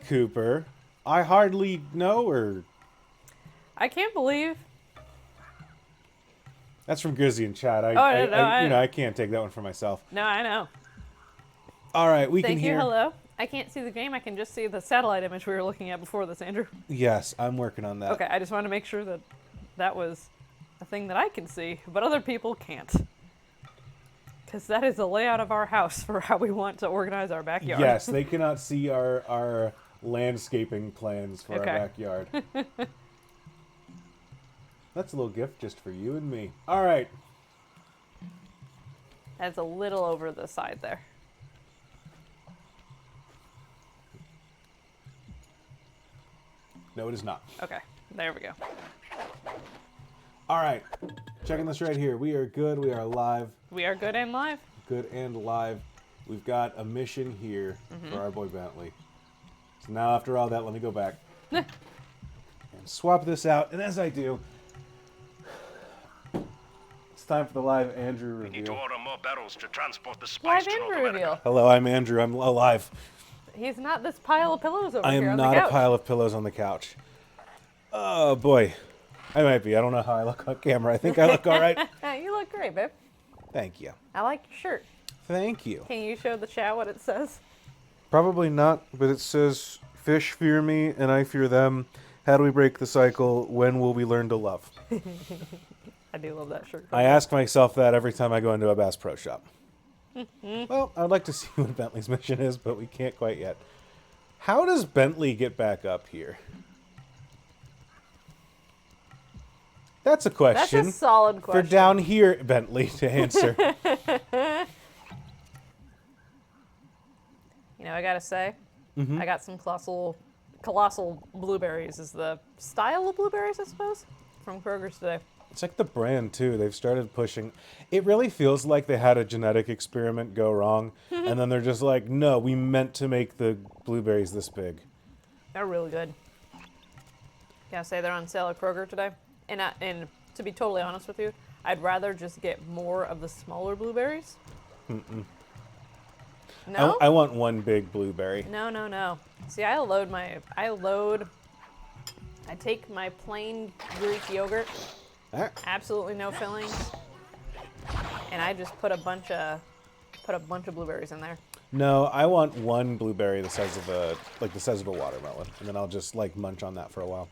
Cooper. I hardly know her. I can't believe. That's from Grizzy and Chad. I can't take that one for myself. No, I know. All right, we Thank can you, hear. hello. I can't see the game. I can just see the satellite image we were looking at before this, Andrew. Yes, I'm working on that. Okay, I just wanted to make sure that that was a thing that I can see, but other people can't. Because that is the layout of our house for how we want to organize our backyard. Yes, they cannot see our landscaping plans for our backyard. That's a little gift just for you and me. All right. That's a little over the side there. No, it is not. Okay, there we go. All right. Checking this right here. We are good. We are live. We are good and live. Good and live. We've got a mission here for our boy Bentley. So now after all that, let me go back and swap this out. And as I do, it's time for the live Andrew review. We need to order more barrels to transport the spice Live to North Andrew America. reveal. Hello, I'm Andrew. I'm alive. He's not this pile of pillows over I here am on not the couch. a pile of pillows on the couch. Oh, boy. I might be. I don't know how I look on camera. I think I look all right. You look great, babe. Thank you. I like your shirt. Thank you. Can you show the chat what it says? Probably not, but it says, fish fear me and I fear them. How do we break the cycle? When will we learn to love? I do love that shirt. I ask myself that every time I go into a Bass Pro Shop. Well, I'd like to see what Bentley's mission is, but we can't quite yet. How does Bentley get back up here? That's a question. That's a solid question. For down here, Bentley, to answer. You know, I gotta say, I got some colossal blueberries is the style of blueberries, I suppose, from Kroger's today. It's like the brand, too. They've started pushing. It really feels like they had a genetic experiment go wrong, and then they're just like, no, we meant to make the blueberries this big. They're really good. Gotta say, they're on sale at Kroger today. And to be totally honest with you, I'd rather just get more of the smaller blueberries. No? I want one big blueberry. No. See, I take my plain Greek yogurt, absolutely no fillings, and I just put a bunch of blueberries in there. No, I want one blueberry the size of a watermelon, and then I'll just like munch on that for a while.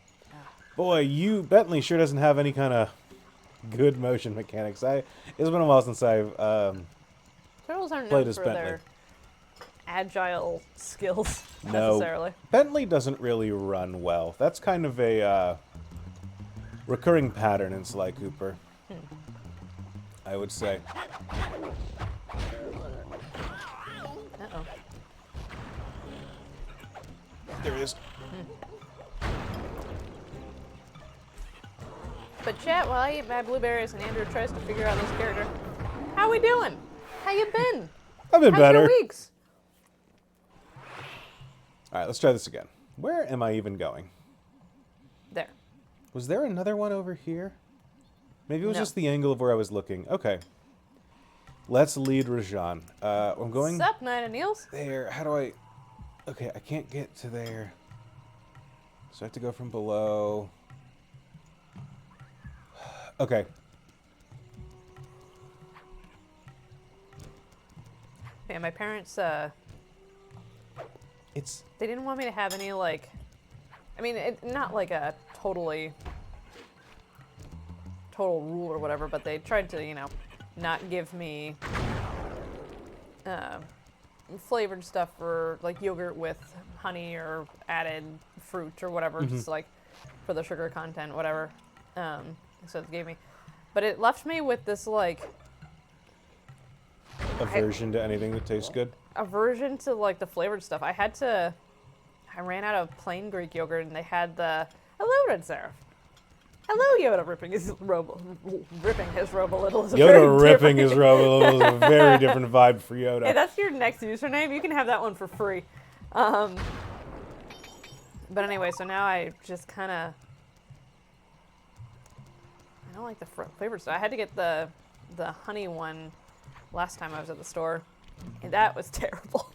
Boy, Bentley sure doesn't have any kind of good motion mechanics. It's been a while since I've Turtles aren't played known as for Bentley. their agile skills No, necessarily. Bentley doesn't really run well. That's kind of a recurring pattern in SLY Cooper, I would say. Uh-oh. There it is. But chat, while I eat my blueberries and Andrew tries to figure out this character, how we doing? How you been? I've been How's better. your weeks? All right, let's try this again. Where am I even going? There. Was there another one over here? Maybe it was No. just the angle of where I was looking. Okay. Let's lead Rajan. I'm going Sup, Nine and Niels? there. How do I... Okay, I can't get to there. So I have to go from below. Okay. Yeah, my parents, It's... they didn't want me to have any, like, I mean, not like a total rule or whatever, but they tried to, not give me flavored stuff or like yogurt with honey or added fruit or whatever, just like for the sugar content, whatever. So it gave me, but it left me with this like aversion to anything that tastes good. aversion to like the flavored stuff. I ran out of plain Greek yogurt, and they had the hello Red Seraph. Hello, Yoda ripping his robe a little. Is a very Yoda ripping different- his robe a little is a very different vibe for Yoda. Hey, that's your next username. You can have that one for free. But anyway, so now I just kind of, I don't like the flavored stuff. I had to get the honey one last time I was at the store, and that was terrible.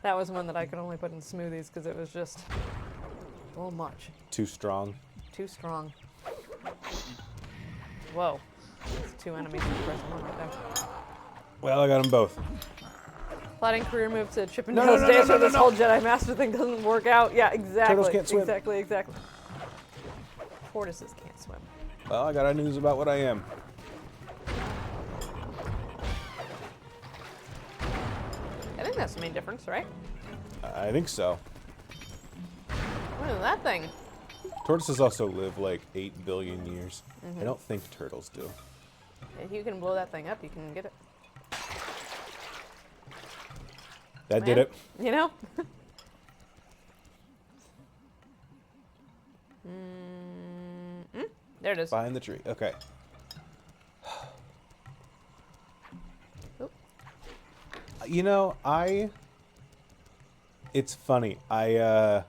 That was one that I could only put in smoothies because it was just a little much. Too strong. Too strong. Whoa. That's 2 enemies in the first one right there. Well, I got them both. Plotting career move to Chip and No, Dale's no, no, Dance no, where no, this no. whole Jedi Master thing doesn't work out. Yeah, exactly. Turtles can't swim. Exactly. Tortoises can't swim. Well, I got news about what I am. I think that's the main difference, right? I think so. What is that thing? Tortoises also live like 8 billion years. I don't think turtles do. If you can blow that thing up, you can get it. That did it. You know? There it is. Behind the tree. Okay. Oop. You know, it's funny. I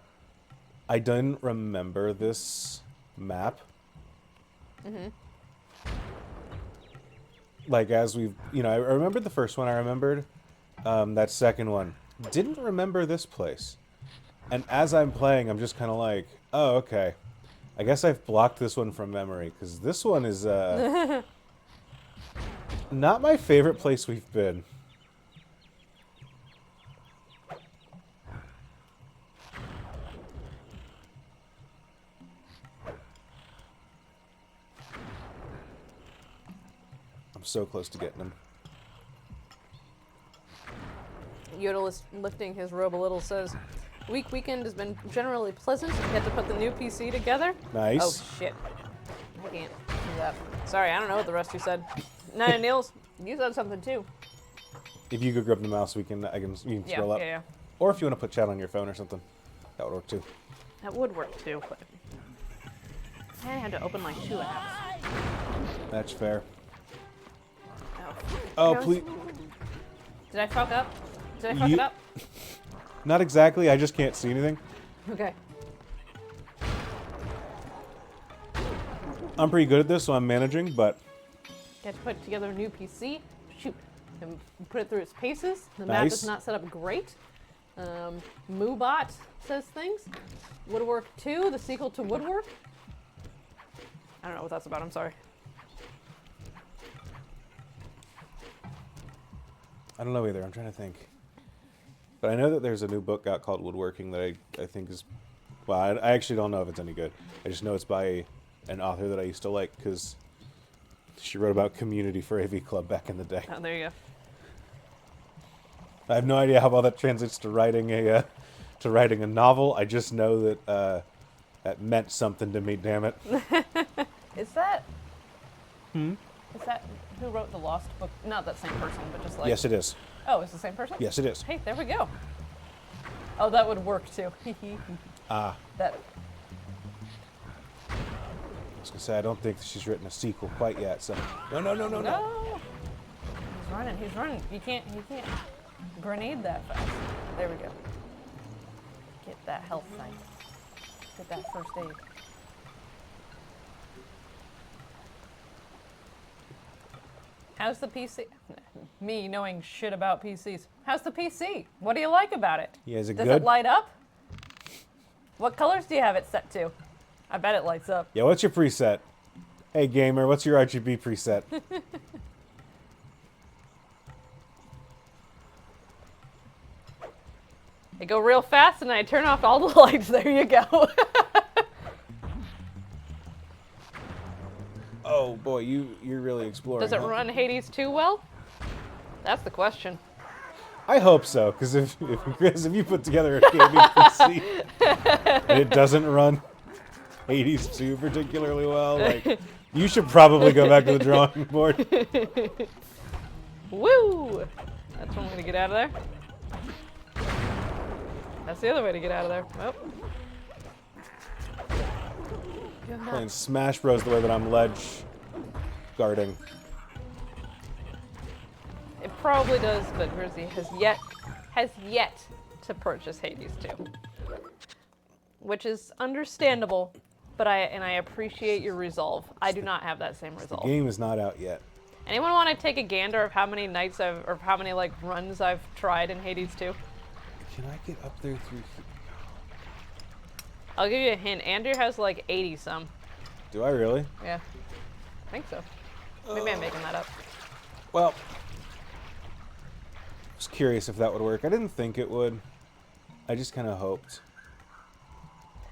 didn't remember this map. Like as we've, I remembered the first one. I remembered that second one. Didn't remember this place. And as I'm playing, I'm just kind of like, oh, okay. I guess I've blocked this one from memory because this one is not my favorite place we've been. I'm so close to getting him. Yodel is lifting his robe a little, says, weekend has been generally pleasant. We had to put the new PC together. Nice. Oh, shit. I can't do that. Sorry, I don't know what the rest of you said. Nine Niels, you said something too. If you could grab the mouse, you can scroll up. Yeah. Or if you want to put chat on your phone or something, that would work too. That would work too, but I had to open my 2 apps. That's fair. Oh, Oh, please. Did I fuck up? Did I fuck it up? Not exactly. I just can't see anything. Okay. I'm pretty good at this, so I'm managing, but You have to put together a new PC. Shoot. And put it through its paces. The map Nice. is not set up great. Moobot says things. Woodwork 2, the sequel to Woodwork. I don't know what that's about. I'm sorry. I don't know either. I'm trying to think. But I know that there's a new book out called Woodworking that I think is... Well, I actually don't know if it's any good. I just know it's by an author that I used to like because she wrote about community for AV Club back in the day. Oh, there you go. I have no idea how well that translates to writing a novel. I just know that that meant something to me. Damn it! Is that... Is that who wrote the Lost book? Not that same person, but just like... Yes, it is. Oh, it's the same person? Yes, it is. Hey, there we go. Oh, that would work too. Ah, That... I was gonna say I don't think she's written a sequel quite yet. So no. No! He's running. He can't grenade that fast. There we go. Get that health thing. Get that first aid. How's the PC? Me knowing shit about PCs. How's the PC? What do you like about it? Yeah, is it Does good? it light up? What colors do you have it set to? I bet it lights up. Yeah, what's your preset? Hey gamer, what's your RGB preset? I go real fast and I turn off all the lights. There you go. Oh boy, you're really exploring. Does it huh? run Hades 2 well? That's the question. I hope so, because if you put together a gaming PC and it doesn't run Hades 2 particularly well, like you should probably go back to the drawing board. Woo! That's one way to get out of there. That's the other way to get out of there. Oh. You're not- Playing Smash Bros. The way that I'm ledge guarding. It probably does, but Rizzy has yet to purchase Hades 2. Which is understandable, but I appreciate your resolve. I do not have that same The resolve. game is not out yet. Anyone want to take a gander of how many nights or how many like runs I've tried in Hades 2? Can I get up there through here? I'll give you a hint. Andrew has like 80 some. Do I really? Yeah. I think so. Maybe I'm making that up. Well, I was curious if that would work. I didn't think it would. I just kind of hoped.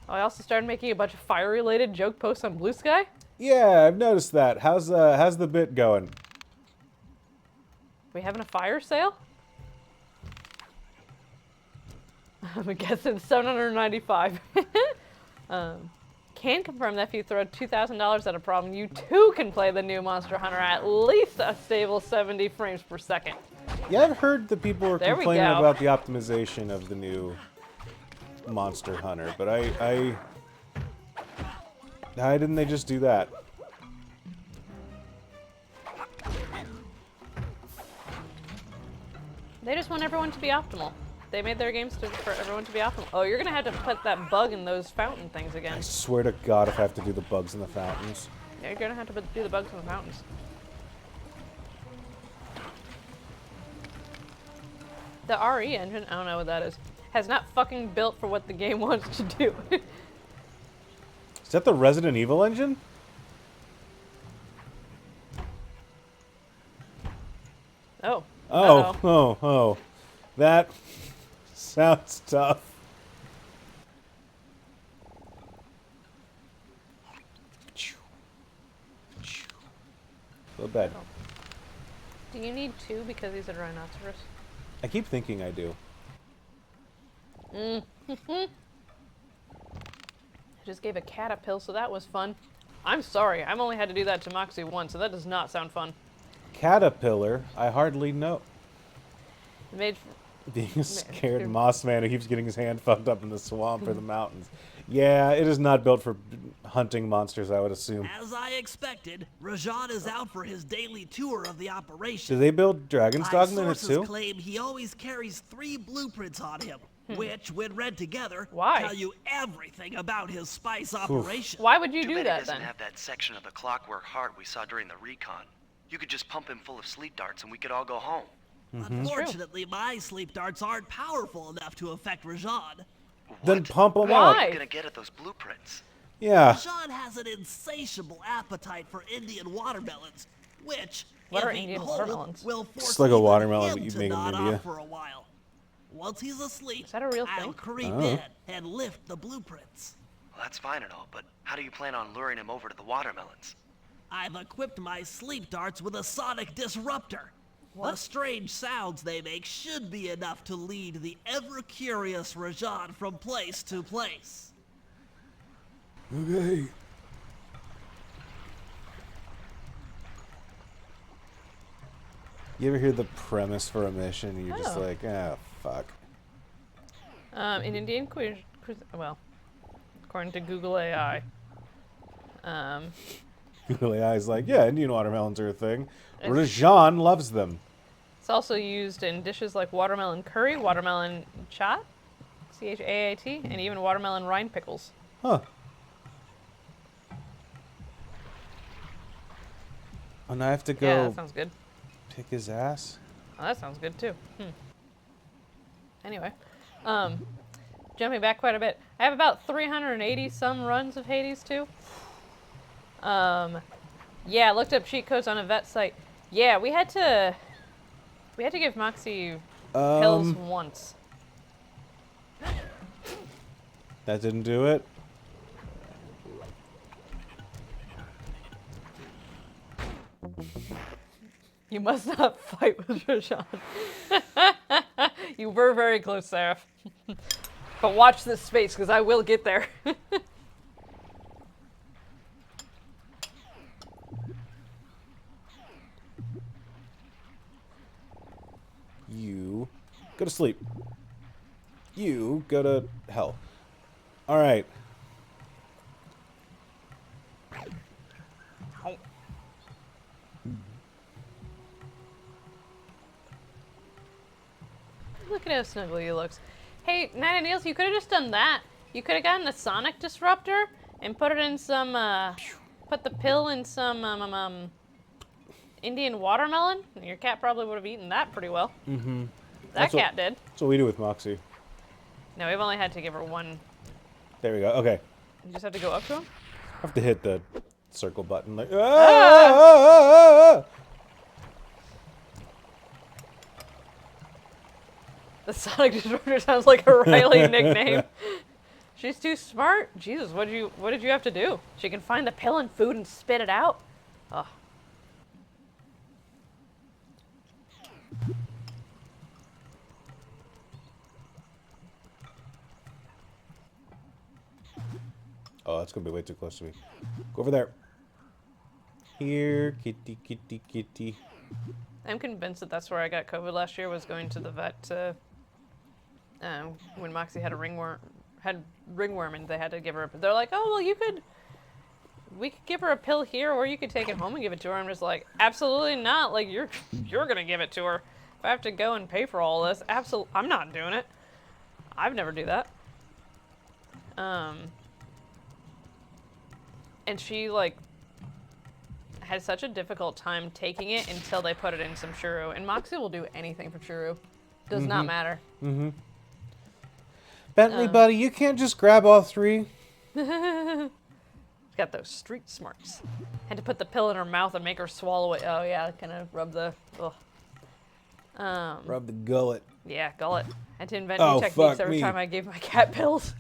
Oh, I also started making a bunch of fire-related joke posts on Blue Sky. Yeah, I've noticed that. How's the bit going? We having a fire sale? I'm guessing 795. Can confirm that if you throw $2,000 at a problem, you too can play the new Monster Hunter at least a stable 70 frames per second. Yeah, I've heard that people were There we complaining go. about the optimization of the new Monster Hunter, but why didn't they just do that? They just want everyone to be optimal. They made their games for everyone to be optimal. Oh, you're gonna have to put that bug in those fountain things again. I swear to God, if I have to do the bugs in the fountains. Yeah, you're gonna have to do the bugs in the fountains. The RE engine, I don't know what that is, has not fucking built for what the game wants to do. Is that the Resident Evil engine? Oh. Oh, Uh-oh. oh. That sounds tough. Go to bed. Do you need two because he's a rhinoceros? I keep thinking I do. I just gave a cat a pill, so that was fun. I'm sorry, I've only had to do that to Moxie once, so that does not sound fun. Caterpillar, I hardly know. Made Being a scared moss man who keeps getting his hand fucked up in the swamp or the mountains. Yeah, it is not built for hunting monsters, I would assume. As I expected, Rajan is out for his daily tour of the Do operation. they build Dragon's My Dogma in it sources too? claim he always carries 3 blueprints on him, which, when read together, Why? tell you everything about his spice operation. Why would you Too do bad that he doesn't then? have that section of the clockwork heart we saw during the recon. You could just pump him full of sleep darts and we could all go home. Unfortunately, my sleep darts aren't powerful enough to affect Rajan. Then What? pump them Why? up. How are you gonna get at those blueprints? Yeah. Rajan has an insatiable appetite for Indian watermelons, which, What if are eaten Indian whole, watermelons? will force It's like a even watermelon him that you to make in nod India. off for a while. Once he's asleep, Is that a real I'll thing? creep Oh. in and lift the blueprints. Well, that's fine and all, but how do you plan on luring him over to the watermelons? I've equipped my sleep darts with a sonic disruptor. The strange sounds they make should be enough to lead the ever-curious Rajan from place to place. Okay. You ever hear the premise for a mission and you're just Oh. like, ah, fuck. In Indian well, according to Google AI, Google AI is like, yeah, Indian watermelons are a thing. It's- Rajan loves them. it's also used in dishes like watermelon curry, watermelon chaat, chaat, and even watermelon rind pickles. Huh. And I have to Yeah, go that sounds good. pick his ass? Oh, that sounds good too. Anyway, jumping back quite a bit, I have about 380 some runs of Hades 2. Yeah, I looked up cheat codes on a vet site. Yeah, we had to give Moxie pills once. That didn't do it? You must not fight with Rajan. You were very close, Seraph. But watch this space, because I will get there. You go to sleep. You go to hell. Alright. Look at how snuggly he looks. Hey, Night of Nails, you could have just done that. You could have gotten a sonic disruptor and put it in some, put the pill in some, Indian watermelon. Your cat probably would have eaten that pretty well. Mm-hmm. That cat did. That's what we do with Moxie. No, we've only had to give her one. There we go. Okay. You just have to go up to him? I have to hit the circle button. Like, The Sonic Disruptor sounds like a Riley nickname. She's too smart. Jesus, what did you have to do? She can find the pill in food and spit it out. Ugh. Oh, that's gonna be way too close to me. Go over there. Here, kitty, kitty, kitty. I'm convinced that that's where I got COVID last year. Was going to the vet to, when Moxie had ringworm, and they had to give her. They're like, oh well, we could give her a pill here, or you could take it home and give it to her. I'm just like, absolutely not. Like you're gonna give it to her. If I have to go and pay for all this, I'm not doing it. I've never do that. And she like had such a difficult time taking it until they put it in some churro. And Moxie will do anything for churro. Does not matter. Mm-hmm. Bentley, buddy, you can't just grab all three. She's got those street smarts. Had to put the pill in her mouth and make her swallow it. Oh yeah, kind of rub the. Ugh. Rub the gullet. Yeah, gullet. Had to invent Oh, new techniques fuck every me. time I gave my cat pills.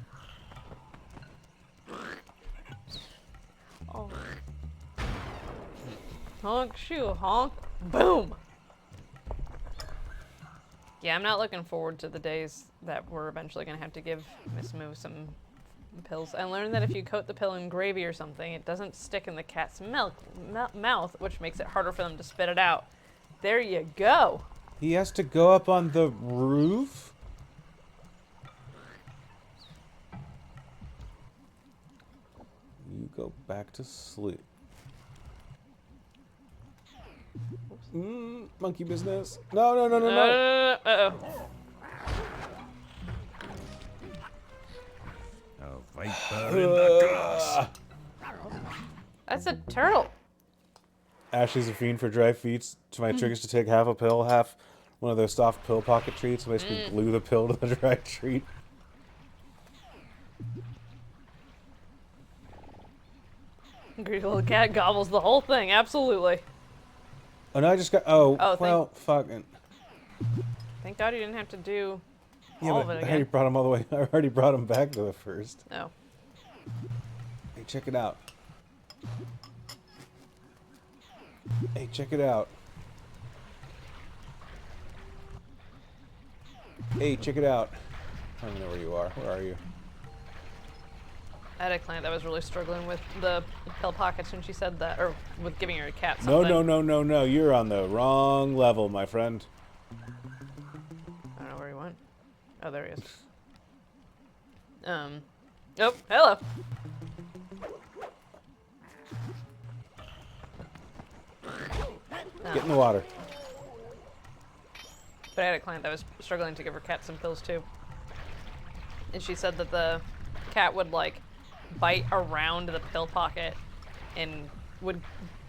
Oh. Honk, shoe, honk, boom. Yeah, I'm not looking forward to the days that we're eventually going to have to give Miss Moo some pills. I learned that if you coat the pill in gravy or something, it doesn't stick in the cat's mouth, which makes it harder for them to spit it out. There you go. He has to go up on the roof? You go back to sleep. Monkey business. No, no, no, no, no. Uh-oh. A viper in the grass. That's a turtle. Ashley's a fiend for dry feet. So my trick is to take half a pill, half one of those soft pill pocket treats, and basically glue the pill to the dry treat. Greedy little cat gobbles the whole thing, absolutely. Oh, no, I just got... Oh, Oh, well, fucking... Thank God you didn't have to do Yeah, all but of it I already again. brought him all the way... I already brought him back to the first. Oh. Hey, check it out. Hey, check it out. Hey, check it out. I don't know where you are. Where are you? I had a client that was really struggling with the pill pockets when she said that, or with giving her a cat No, something. no, no, no, no. You're on the wrong level, my friend. I don't know where he went. Oh, there he is. Oh, hello. Get in the water. But I had a client that was struggling to give her cat some pills too. And she said that the cat would like bite around the pill pocket and would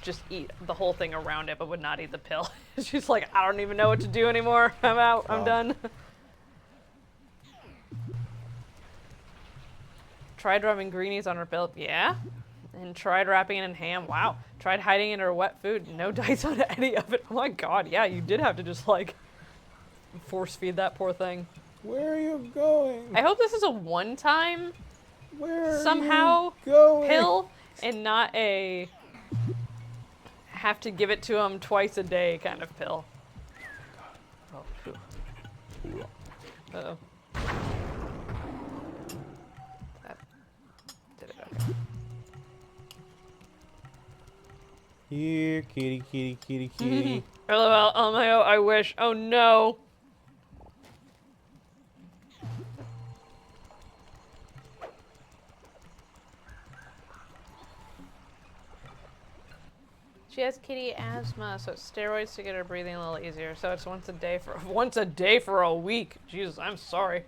just eat the whole thing around it, but would not eat the pill. She's like, I don't even know what to do anymore. I'm out. I'm Wow. done. Tried rubbing greenies on her pill. Yeah. And tried wrapping it in ham. Wow. Tried hiding it in her wet food. No dice on any of it. Oh my God. Yeah, you did have to just like force feed that poor thing. Where are you going? I hope this is a one-time Where are somehow you going? pill and not a have to give it to him twice a day kind of pill. Oh, shoot. Uh-oh. That did it, okay. Here, kitty, kitty, kitty, kitty. LOL, LMAO, I wish. Oh no. She has kitty asthma, so it's steroids to get her breathing a little easier. So it's once a day for a week. Jesus, I'm sorry.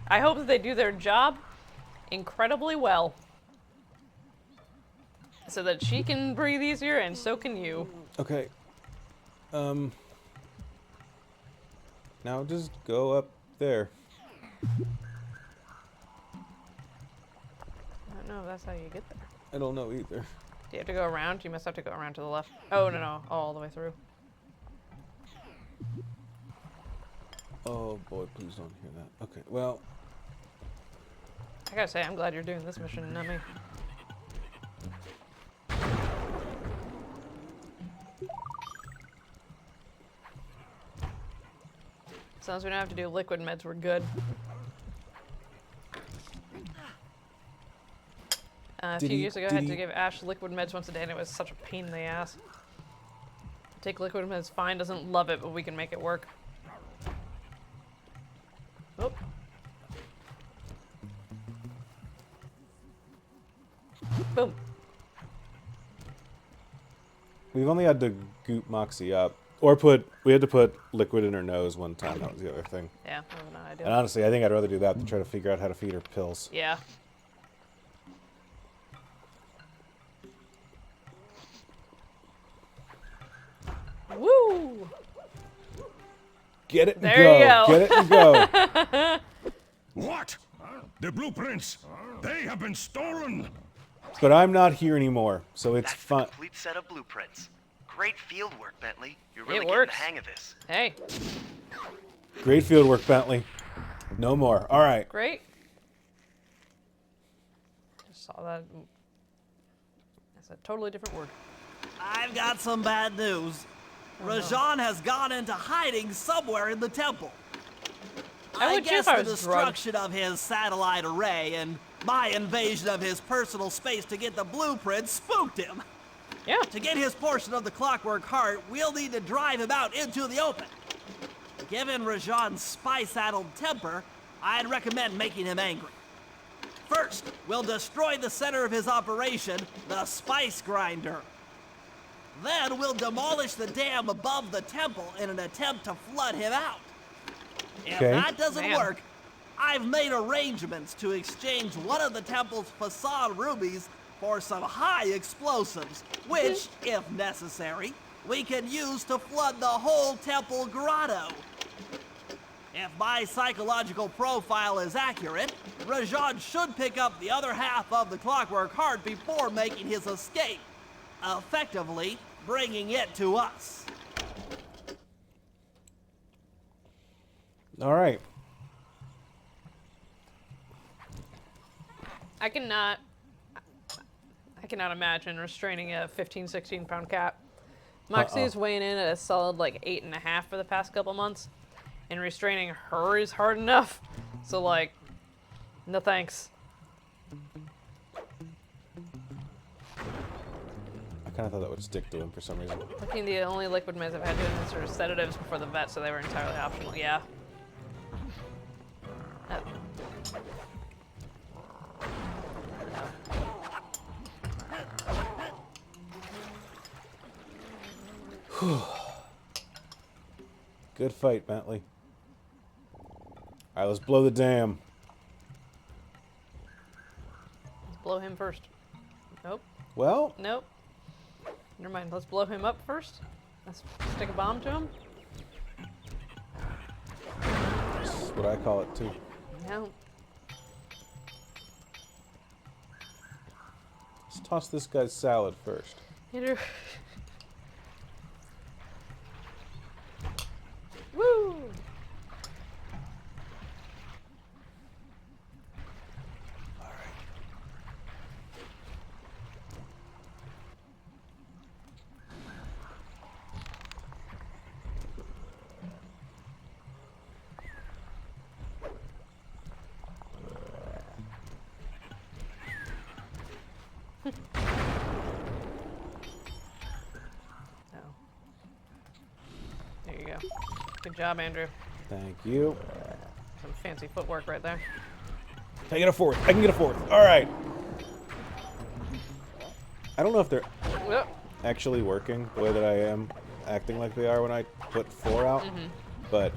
I hope that they do their job incredibly well, so that she can breathe easier and so can you. Okay. Now just go up there. know if that's how you get there. I don't know either. Do you have to go around? You must have to go around to the left. Oh, no. All the way through. Oh boy, please don't hear that. Okay, well. I gotta say, I'm glad you're doing this mission and not me. As long as we don't have to do liquid meds, we're good. A few years ago, I had to give Ash liquid meds once a day, and it was such a pain in the ass. Take liquid meds, fine, doesn't love it, but we can make it work. Oh. Boom. We've only had to goop Moxie up. Or we had to put liquid in her nose one time. That was the other thing. Yeah, that was not ideal. And honestly, I think I'd rather do that than try to figure out how to feed her pills. Yeah. Woo! Get it and There go. you go. Get it and go. What? The blueprints? They have been stolen. But I'm not here anymore, so it's That's the fun. complete set of blueprints. Great field work, Bentley. You're really It getting works. the hang of this. Hey, Great field work, Bentley. No more. All right. great. Just saw that. That's a totally different word. I've got some bad news. Rajan has gone into hiding somewhere in the temple. I I would too guess if I the was drugged. destruction of his satellite array and my invasion of his personal space to get the blueprints spooked him. Yeah. To get his portion of the Clockwork Heart, we'll need to drive him out into the open. Given Rajan's spy-saddled temper, I'd recommend making him angry. First, we'll destroy the center of his operation, the spice grinder. Then we'll demolish the dam above the temple in an attempt to flood him out. If Okay. that doesn't Man. work, I've made arrangements to exchange one of the temple's facade rubies for some high explosives, which, if necessary, we can use to flood the whole temple grotto. If my psychological profile is accurate, Rajan should pick up the other half of the Clockwork Heart before making his escape, effectively bringing it to us. All right. I cannot imagine restraining a 15, 16 pound cat. Moxie is weighing in at a solid like 8.5 for the past couple months, and restraining her is hard enough. So like, no thanks. I kind of thought that would stick to him for some reason. I think the only liquid meds I've had to administer are sedatives before the vet, so they were entirely optional. Yeah. Good fight, Bentley. All right, let's blow the dam. Let's blow him first. Nope. Well, Nope. Never mind. Let's blow him up first. Let's stick a bomb to him. that's what I call it too. No. Let's toss this guy's salad first. Andrew. Woo! Oh. There you go. Good job, Andrew. Thank you. Some fancy footwork right there. Can I get a fourth? I can get a fourth. All right. I don't know if they're Yep. actually working the way that I am acting like they are when I put 4 out, but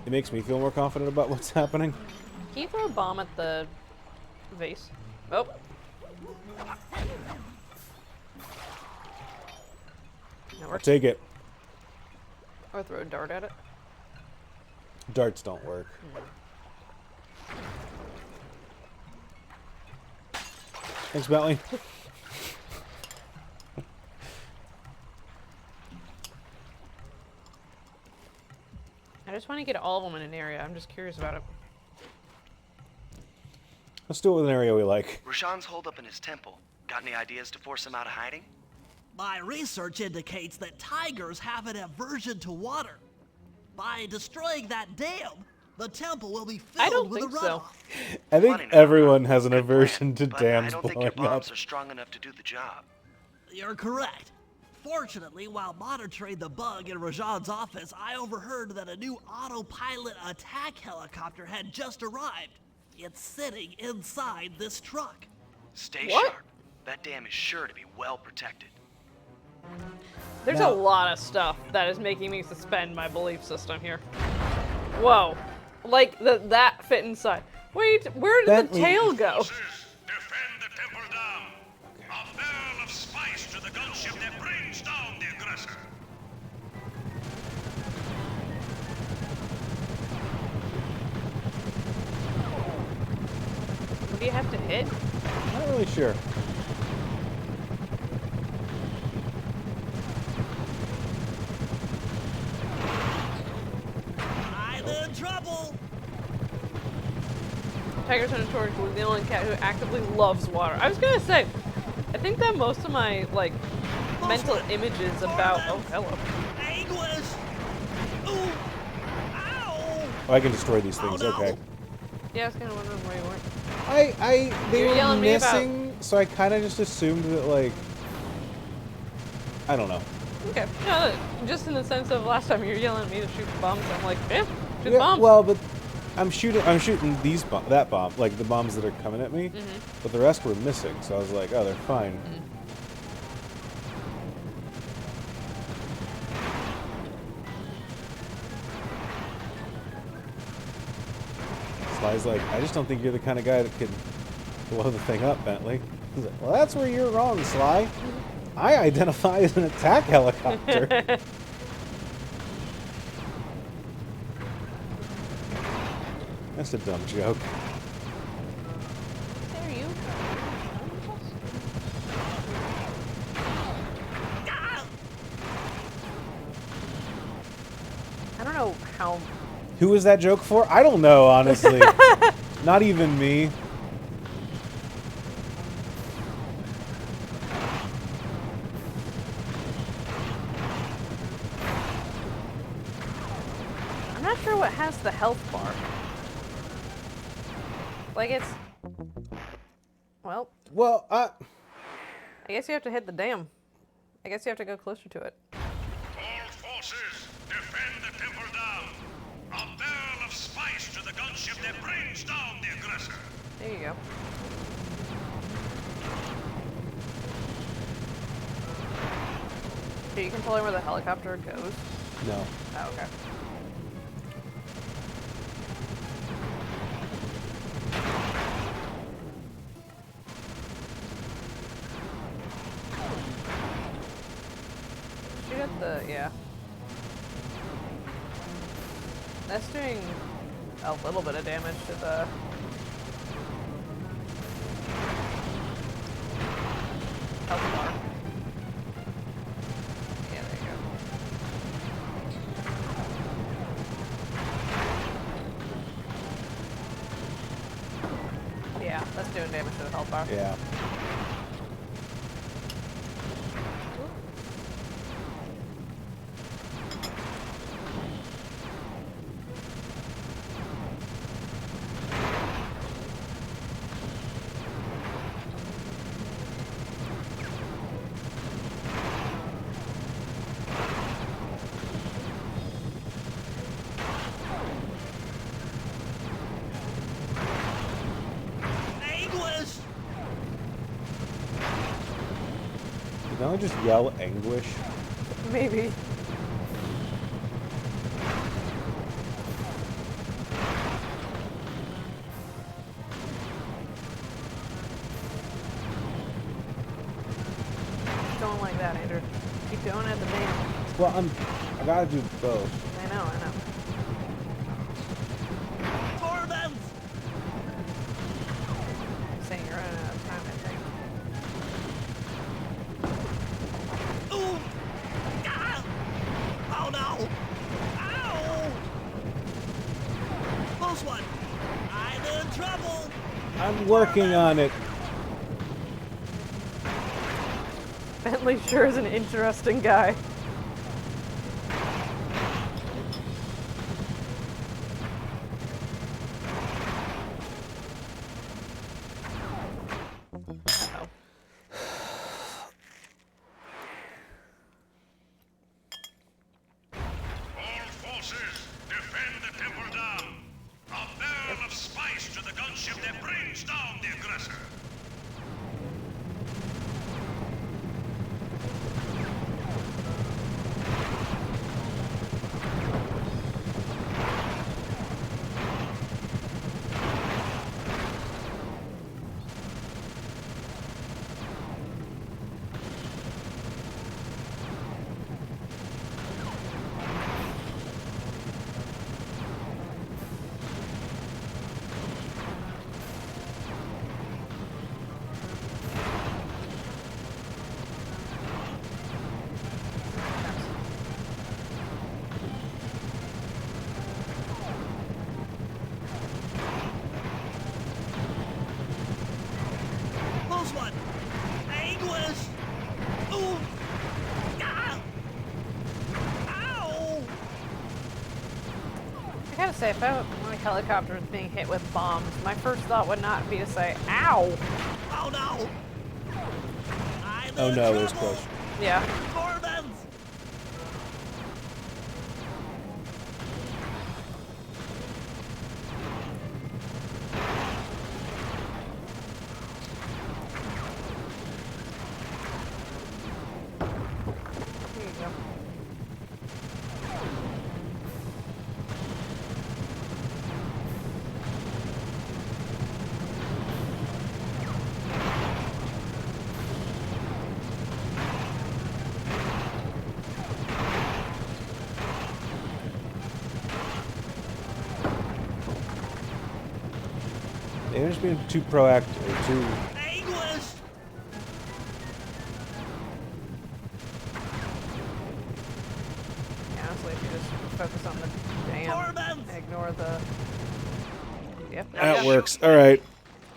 it makes me feel more confident about what's happening. Can you throw a bomb at the vase? Oh. That I'll works. take it. Or throw a dart at it. Darts don't work. Thanks, Bentley. I just want to get all of them in an area. I'm just curious about it. Let's do it with an area we like. Rajan's holed up in his temple. Got any ideas to force him out of hiding? My research indicates that tigers have an aversion to water. By destroying that dam, the temple will be I filled don't with a think so. runoff. I think Funny enough, everyone has an good aversion plan, to but dams I don't think your blowing up. bombs are strong enough to do the job. You're correct. Fortunately, while monitoring the bug in Rajan's office, I overheard that a new autopilot attack helicopter had just arrived. It's sitting inside this truck. Stay What? sharp. That dam is sure to be well protected. There's Now- a lot of stuff that is making me suspend my belief system here. Whoa. Like, that fit inside. Wait, where did Bentley. the tail go? Forces, defend the temple dam. A barrel of spice to the gunship that brings down the aggressor. What do you have to hit? Not really sure. I'm in trouble. Tigers are notoriously the only cat who actively loves water. I was gonna say, I think that most of my, like, mental images about... Oh, hello. Anguish. Ooh. Ow. Oh, I can destroy these things. Oh, no. Okay. Yeah, I was kinda wondering where you went. They You're were yelling at me about- missing, so I kind of just assumed that, like, I don't know. Okay. No, just in the sense of last time you were yelling at me to shoot bombs, I'm like, yeah, shoot Yeah, bombs. well, but I'm shooting these that bomb, like the bombs that are coming at me, Mm-hmm. but the rest were missing. So I was like, oh, they're fine. Sly's like, I just don't think you're the kind of guy that could blow the thing up, Bentley. He's like, well, that's where you're wrong, Sly. I identify as an attack helicopter. That's a dumb joke. There you I don't know how... Who was that joke for? I don't know, honestly. Not even me. I'm not sure what has the health bar. Like, it's... Well, Well, I guess you have to hit the dam. I guess you have to go closer to it. All forces, defend the temple dam. A barrel of spice to the gunship that brings down the aggressor. There you go. Are you controlling where the helicopter goes? no. Oh, okay. Shoot at the... yeah. That's doing a little bit of damage to the... health bar. Yeah, there you go. Yeah, that's doing damage to the health bar. Yeah. Anguish. Did I just yell anguish? Maybe. Don't like that, Andrew. Keep going at the dam. Well, I gotta do both. I know, I know. Torments. Saying you're running out of time, I think. Working on it. Bentley sure is an interesting guy. Uh-oh. All forces, defend the Temple Dam. A barrel of spice to the gunship that brings down the aggressor. Close one. English. Ooh. Ah. Ow. I gotta say, if my helicopter was being hit with bombs, my first thought would not be to say, ow! Oh no. I'm Oh in no, it was trouble. close. Yeah. Corbins. Here you go. They're just being too proactive, or too... English. Yeah, honestly, if you just focus on the dam Corbins. and ignore the... Yep. That works. Alright.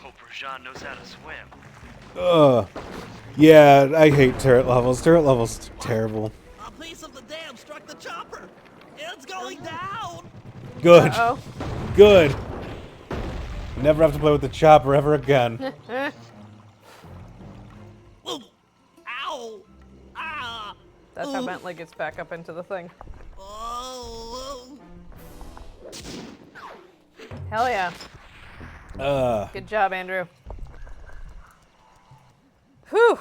Hope Rajan knows how to swim. Ugh. Yeah, I hate turret levels. Turret levels are terrible. A piece of the dam struck the chopper. It's going down. Good. Uh-oh. Good. Never have to play with the chopper ever again. Ooh. Ow. Ah. That's how Ooh. Bentley gets back up into the thing. Oh. Hell yeah. Good job, Andrew. Whew.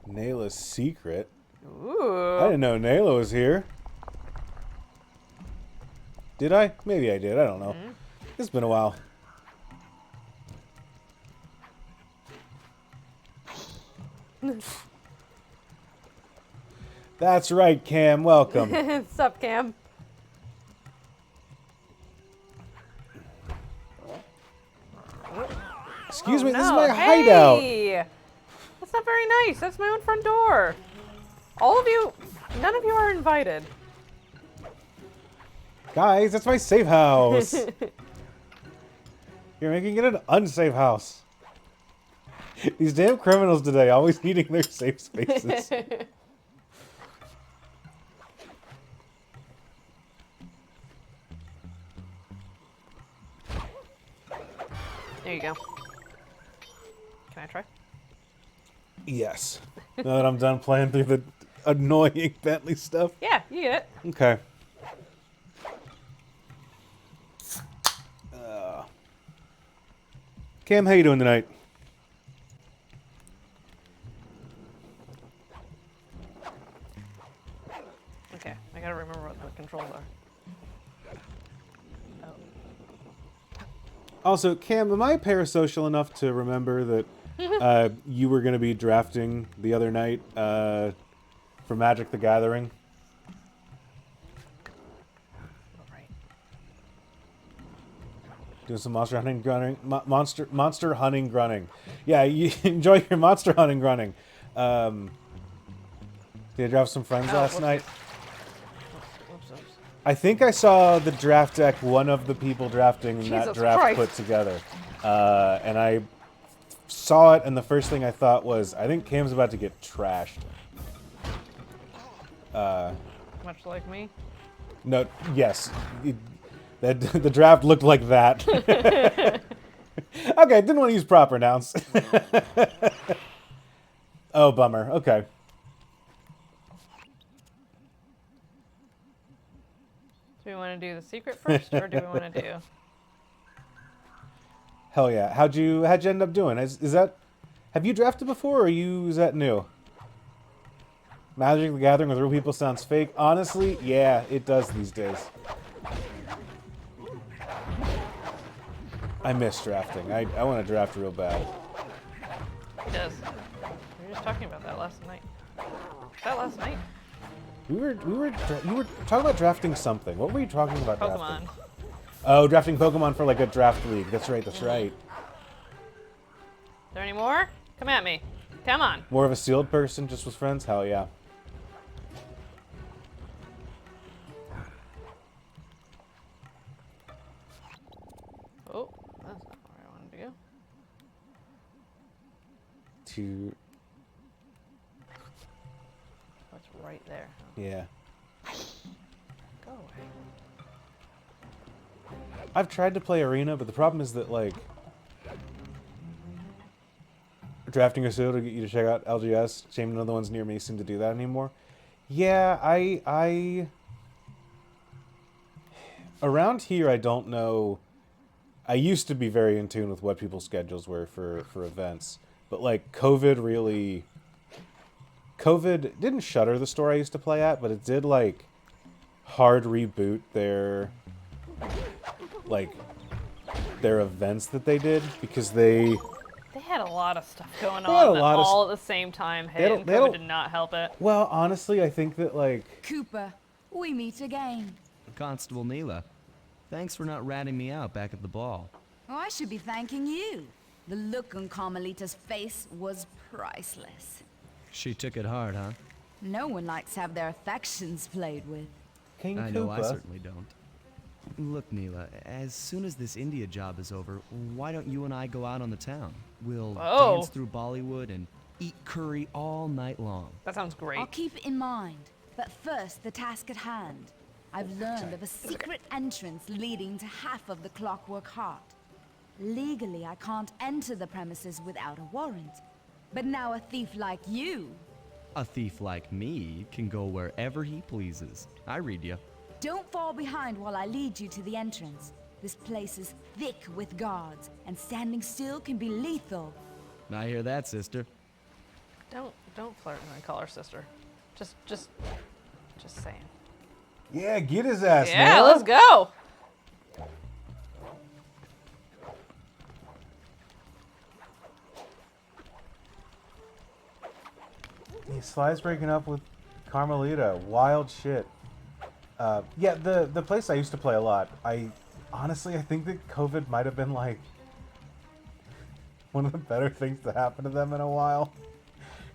Nayla's secret. Ooh. I didn't know Nayla was here. Did I? Maybe I did. I don't know. It's been a while. That's right, Cam. Welcome. Sup, Cam? Excuse me, No. this is my hideout. Hey! That's not very nice. That's my own front door. All of you, none of you are invited. Guys, that's my safe house. You're making it an unsafe house. These damn criminals today always needing their safe spaces. There you go. Can I try? Yes. Now that I'm done playing through the annoying Bentley stuff. Yeah, you get it. Okay. Cam, how you doing tonight? Okay, I gotta remember what the controls are. Oh. Also, Cam, am I parasocial enough to remember that you were going to be drafting the other night for Magic the Gathering? Right. Doing some monster hunting grunting. Monster hunting grunting. Yeah, you enjoy your monster hunting grunting. Did you draft some friends last whoops. night? Whoops, whoops. I think I saw the draft deck one of the people drafting that Jesus draft Christ. put together. And I saw it, and the first thing I thought was, I think Cam's about to get trashed. Much like me. No, yes. The draft looked like that. Okay, didn't want to use proper nouns. Oh, bummer. Okay. Do we want to do the secret first, or do we want to do... Hell yeah. How'd you end up doing? Is that... Have you drafted before, or is that new? Magic the Gathering with real people sounds fake. Honestly, yeah, it does these days. I miss drafting. I want to draft real bad. It does. We were just talking about that last night. Was that last night? You were talking about drafting something. What were you talking about Pokemon. drafting? Oh, drafting Pokemon for like a draft league. That's right, that's right. Is there any more? Come at me. Come on. More of a sealed person, just with friends? Hell yeah. Oh, that's not where I wanted to go. What's right there? Oh, Yeah. go away. I've tried to play Arena, but the problem is that, like, drafting a seal to get you to check out LGS, shame none of the ones near me seem to do that anymore. Yeah, I around here, I don't know. I used to be very in tune with what people's schedules were for events, but like COVID didn't shutter the store I used to play at, but it did like hard reboot their events that they did, because they had a lot of stuff going They had a on that lot of all at the same time hit, and COVID did not help it. Well, honestly, I think that like Cooper, we meet again. Constable Neela, thanks for not ratting me out back at the ball. Oh, I should be thanking you. The look on Carmelita's face was priceless. She took it hard, huh? No one likes to have their affections played with. King I know I Koopa. certainly don't. Look, Neela, as soon as this India job is over, why don't you and I go out on the town? We'll Whoa. dance through Bollywood and eat curry all night long. That sounds great. I'll keep it in mind. But first, the task at hand. I've learned of a secret entrance leading to half of the Clockwork Heart. Legally, I can't enter the premises without a warrant. But now a thief like you... A thief like me can go wherever he pleases. I read you. Don't fall behind while I lead you to the entrance. This place is thick with guards, and standing still can be lethal. I hear that, sister. Don't flirt and then call her sister. Just saying. Yeah, get his ass. Yeah, Neela. let's go. Sly's breaking up with Carmelita. Wild shit. Yeah, the place I used to play a lot. I think that COVID might have been like one of the better things to happen to them in a while,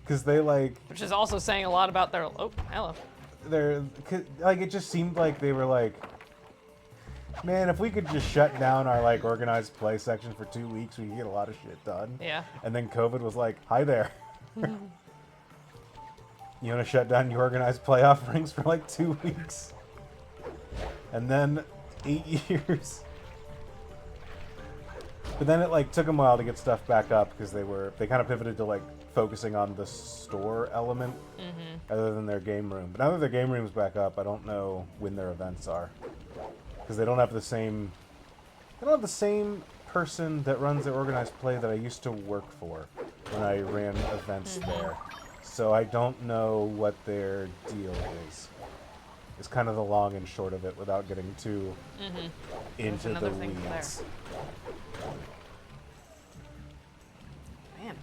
because they like Which is also saying a lot about their. Oh, hello. it just seemed like they were like, man, if we could just shut down our like organized play section for 2 weeks, we could get a lot of shit done. Yeah. And then COVID was like, hi there. You want to shut down your organized play offerings for like 2 weeks? And then 8 years. But then it like took them a while to get stuff back up, because they kind of pivoted to like focusing on the store element other than their game room. But now that their game room's back up, I don't know when their events are, because they don't have the same person that runs the organized play that I used to work for when I ran events there. So I don't know what their deal is. It's kind of the long and short of it, without getting too into the another thing there. weeds. Man.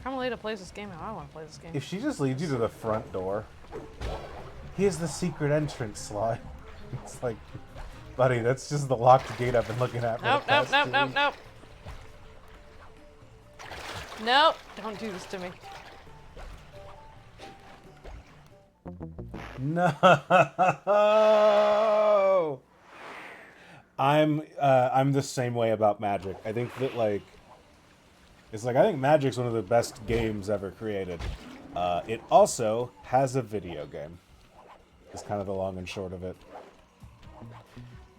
Carmelita plays this game how I want to play this game. If she just leads you to the front door, here's the secret entrance, Sly. It's like, buddy, that's just the locked gate I've been looking at. For Nope, the past 2 weeks. nope. Nope, don't do this to me. No. I'm the same way about Magic. I think that like I think Magic's one of the best games ever created. It also has a video game. It's kind of the long and short of it.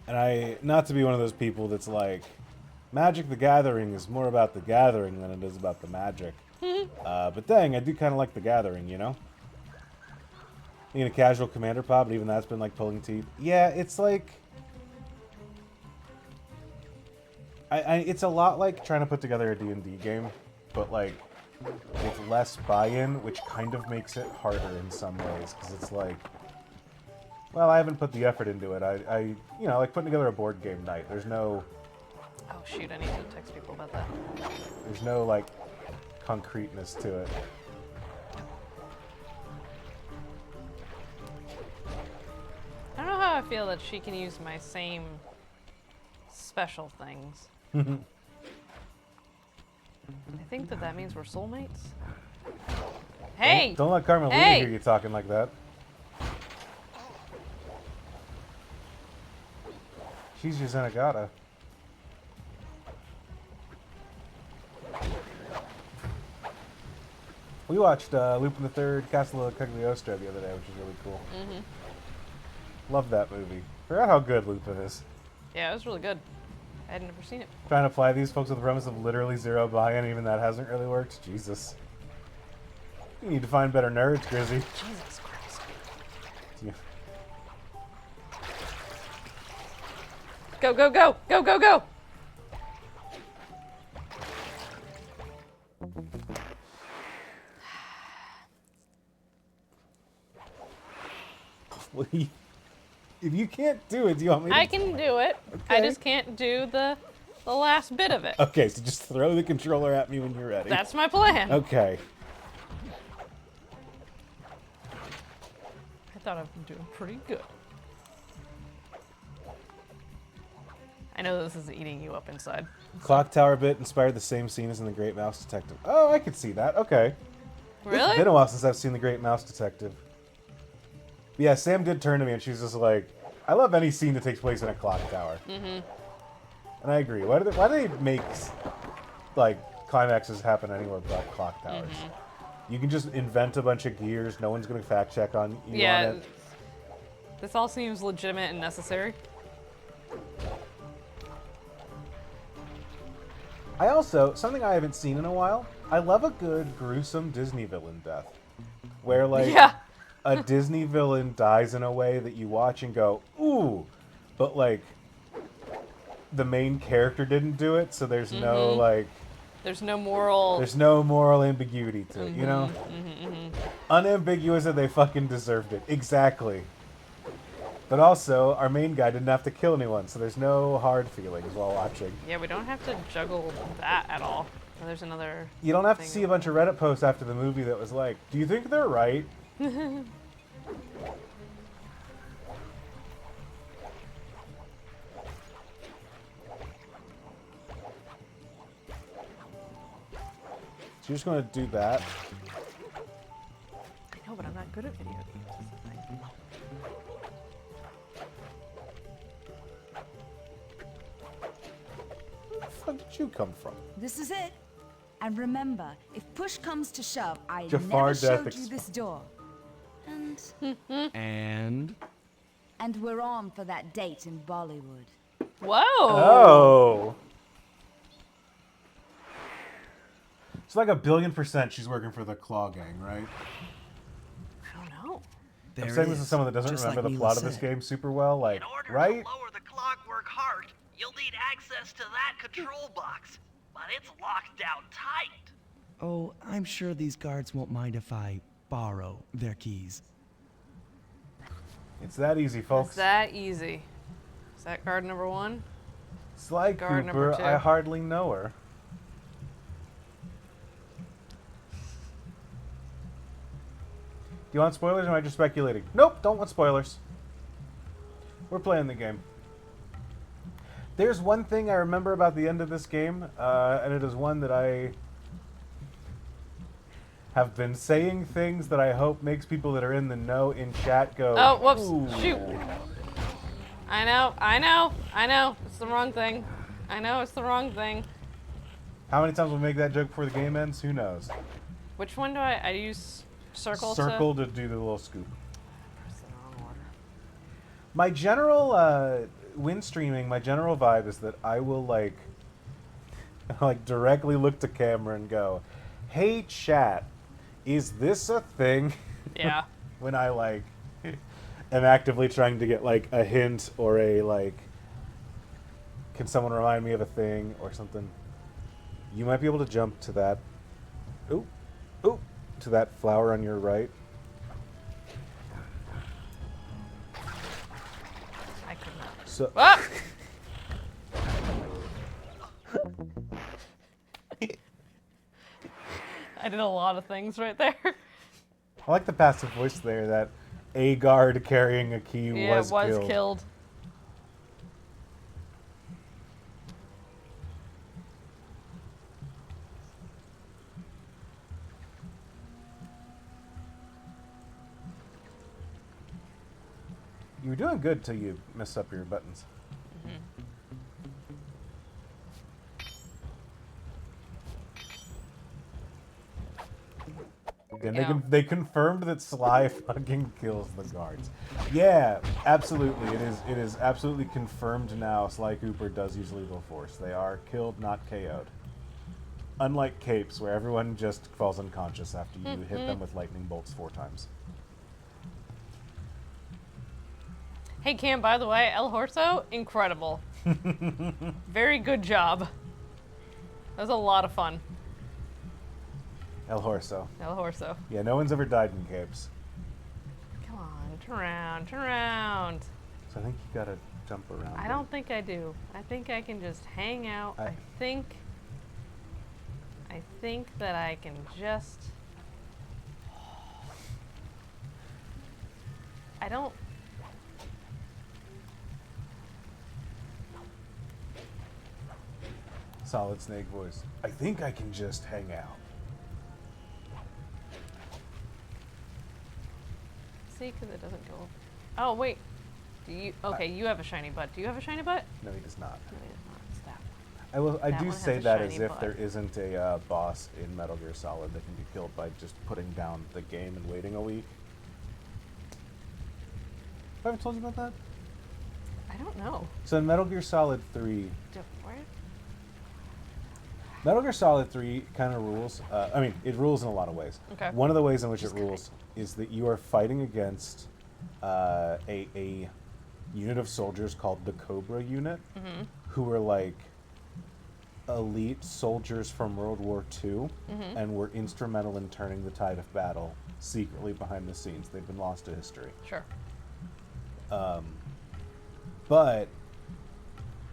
And not to be one of those people that's like, Magic the Gathering is more about the gathering than it is about the magic. But dang, I do kind of like the gathering, you know? Being a casual commander pod, but even that's been like pulling teeth. Yeah, it's like... it's a lot like trying to put together a D&D game, but like with less buy-in, which kind of makes it harder in some ways, because it's like, well, I haven't put the effort into it. I you know, like putting together a board game night. There's no... Oh shoot, I need to text people about that. There's no like concreteness to it. I don't know how I feel that she can use my same special things. I think that means we're soulmates. Hey! Don't let Carmelita Hey! hear you talking like that. She's your Zenigata. We watched Lupin the Third, Castle of Cagliostro the other day, which is really cool. Love that movie. Forgot how good Lupin is. Yeah, it was really good. I had never seen it. Trying to apply these folks with the premise of literally zero buy-in, even that hasn't really worked. Jesus. You need to find better nerds, Grizzy. Jesus Christ. Yeah. Go, go, go! Go, go, go! Well, if you can't do it, do you want me to? I can do it. I Okay. just can't do the last bit of it. Okay, so just throw the controller at me when you're ready. That's my plan. Okay. I thought I've been doing pretty good. I know this is eating you up inside. Clock Tower bit inspired the same scene as in The Great Mouse Detective. Oh, I could see that. Okay. It's Really? been a while since I've seen The Great Mouse Detective. But yeah, Sam did turn to me and she was just like, I love any scene that takes place in a clock tower. And I agree. Why do they make like climaxes happen anywhere but clock towers? You can just invent a bunch of gears. No one's going to fact check on you Yeah. on it. This all seems legitimate and necessary. I also, something I haven't seen in a while, I love a good gruesome Disney villain death. Where like Yeah. a Disney villain dies in a way that you watch and go, ooh, but like the main character didn't do it, so there's no like There's no moral. there's no moral ambiguity to it, you know? Unambiguous that they fucking deserved it. Exactly. But also, our main guy didn't have to kill anyone, so there's no hard feelings while watching. Yeah, we don't have to juggle that at all. Oh, there's another. You don't have to thing. see a bunch of Reddit posts after the movie that was like, do you think they're right? So you're just going to do that. I know, but I'm not good at video games. That's the thing. Where the fuck did you come from? This is it. And remember, if push comes to shove, I Jafar never Death showed you this door. And And we're on for that date in Bollywood. Whoa! Oh. It's like 1,000,000,000% she's working for the Claw Gang, right? I don't know. there I'm it saying this is is, someone that doesn't just remember like the Neela plot of this said. game super well, like, In order right? to lower the clockwork heart, you'll need access to that control box. But it's locked down tight. Oh, I'm sure these guards won't mind if I borrow their keys. It's that easy, folks. It's that easy. Is that card number one? Sly Guard number Cooper, two. I hardly know her. Do you want spoilers or am I just speculating? Nope, don't want spoilers. We're playing the game. There's one thing I remember about the end of this game, and it is one that have been saying things that I hope makes people that are in the know in chat go, Oh, whoops. "Ooh." Shoot. I know. It's the wrong thing. I know it's the wrong thing. How many times we'll make that joke before the game ends? Who knows? Which one do I use? Circle To do the little scoop. Press the wrong order. My general, when streaming, my general vibe is that I will, like directly look to camera and go, "Hey, chat, is this a thing?" Yeah. When I, like, am actively trying to get, like, a hint or a, like, can someone remind me of a thing or something? You might be able to jump to that. Ooh. To that flower on your right. I could not. So. Ah! I did a lot of things right there. I like the passive voice there that a guard carrying a key Yeah, was killed. You were doing good till you messed up your buttons. And Yeah. they confirmed that Sly fucking kills the guards. Yeah, absolutely. It is absolutely confirmed now. Sly Cooper does use lethal force. They are killed, not KO'd. Unlike capes, where everyone just falls unconscious after you hit them with lightning bolts 4 times. Hey Cam, by the way, El Horso, incredible. Very good job. That was a lot of fun. El Horso. El Horso. Yeah, no one's ever died in capes. Come on, turn around. So I think you gotta jump around. I don't think I do. I think I can just hang out. I think that I can just... I don't... Solid Snake voice. I think I can just hang out. See, because it doesn't go... Oh, wait. Do you... Okay, you have a shiny butt. Do you have a shiny butt? No, he does not. No, it's not. It's that one. I That do one has say a that as shiny if butt. there isn't a boss in Metal Gear Solid that can be killed by just putting down the game and waiting a week. Have I ever told you about that? I don't know. So in Metal Gear Solid 3, Where? Metal Gear Solid 3 kind of rules. I mean, it rules in a lot of ways. Okay. One of the ways in which it rules is that you are fighting against a unit of soldiers called the Cobra Unit, who are like elite soldiers from World War II and were instrumental in turning the tide of battle secretly behind the scenes. They've been lost to history. Sure. But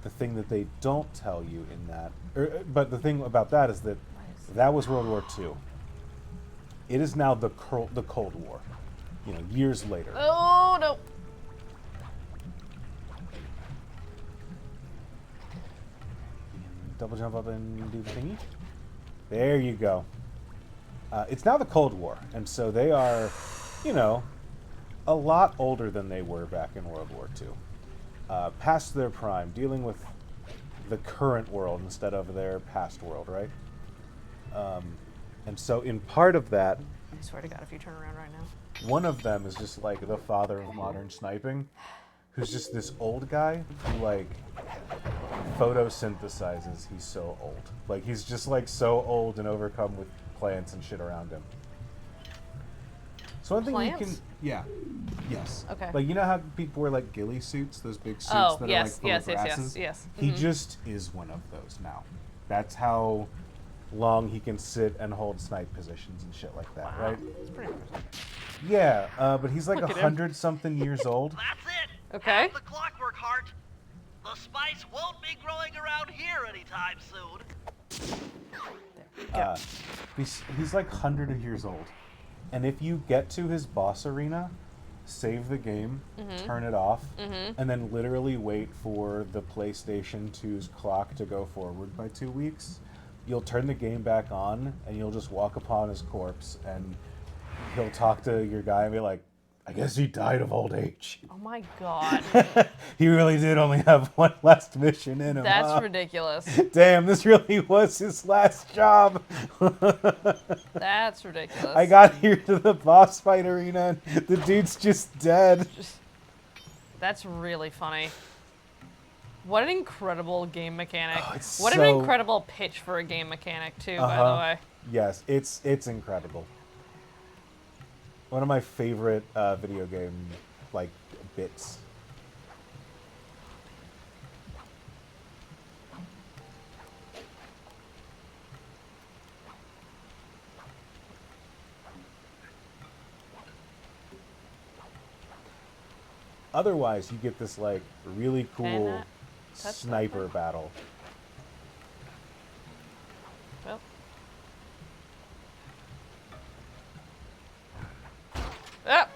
the thing that they don't tell you in that, but the thing about that is that that was World War II. It is now the Cold War, you know, years later. Oh, no. Double jump up and do the thingy. There you go. It's now the Cold War, and so they are, you know, a lot older than they were back in World War II. Past their prime, dealing with the current world instead of their past world, right? And so in part of that, I swear to God, if you turn around right now. one of them is just like the father of modern sniping, who's just this old guy who like photosynthesizes. He's so old. Like he's just like so old and overcome with plants and shit around him. So one thing you can, yeah, yes. Okay. Like you know how people wear like ghillie suits, those big suits Oh, that yes, are like full of grasses? yes. He just is one of those now. That's how long he can sit and hold snipe positions and shit like that, right? It's pretty impressive. Yeah, but he's like Look at him. 100-something years old. That's it. Okay. Have the clockwork heart. The spice won't be growing around here anytime soon. He's like 100 years old. And if you get to his boss arena, save the game, turn it off, and then literally wait for the PlayStation 2's clock to go forward by 2 weeks, you'll turn the game back on, and you'll just walk upon his corpse, and he'll talk to your guy and be like, I guess he died of old age. Oh my god. He really did only have one last mission in him. That's ridiculous. Damn, this really was his last job. That's ridiculous. I got here to the boss fight arena, and the dude's just dead. That's really funny. What an incredible game mechanic. Oh, it's what an so- incredible pitch for a game mechanic, too, by the way. Yes, it's incredible. One of my favorite video game bits. Otherwise, you get this really cool not touch that sniper thing? battle. Well. Ah!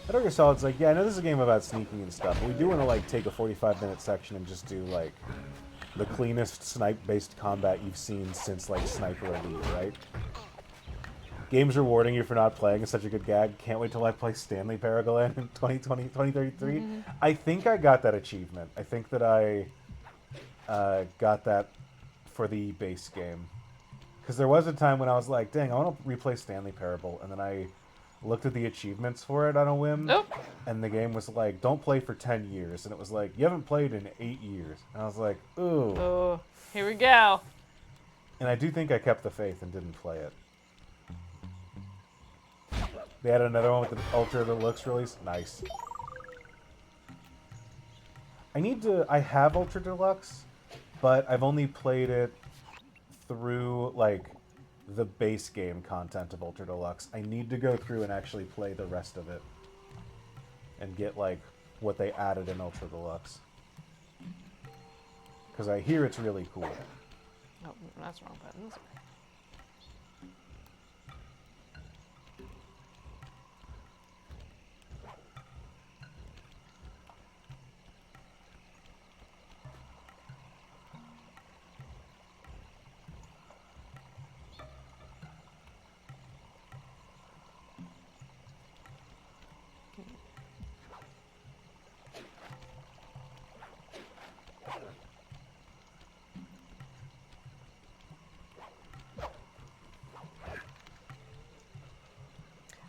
Metal Gear Solid's yeah, I know this is a game about sneaking and stuff, but we do want to take a 45-minute section and just do the cleanest snipe-based combat you've seen since Sniper Elite, right? Game's rewarding you for not playing. It's such a good gag. Can't wait till I play Stanley Parable in 2033. Mm-hmm. I think I got that achievement. I think that I got that for the base game. Because there was a time when I was like, dang, I want to replay Stanley Parable, and then I looked at the achievements for it on a whim, Nope. and the game was like, don't play for 10 years. And it was like, you haven't played in 8 years. And I was like, ooh. Oh, here we go. And I do think I kept the faith and didn't play it. They had another one with the Ultra Deluxe release. Nice. I have Ultra Deluxe, but I've only played it through, the base game content of Ultra Deluxe. I need to go through and actually play the rest of it. And get, what they added in Ultra Deluxe. Because I hear it's really cool. Oh, that's the wrong button. That's okay.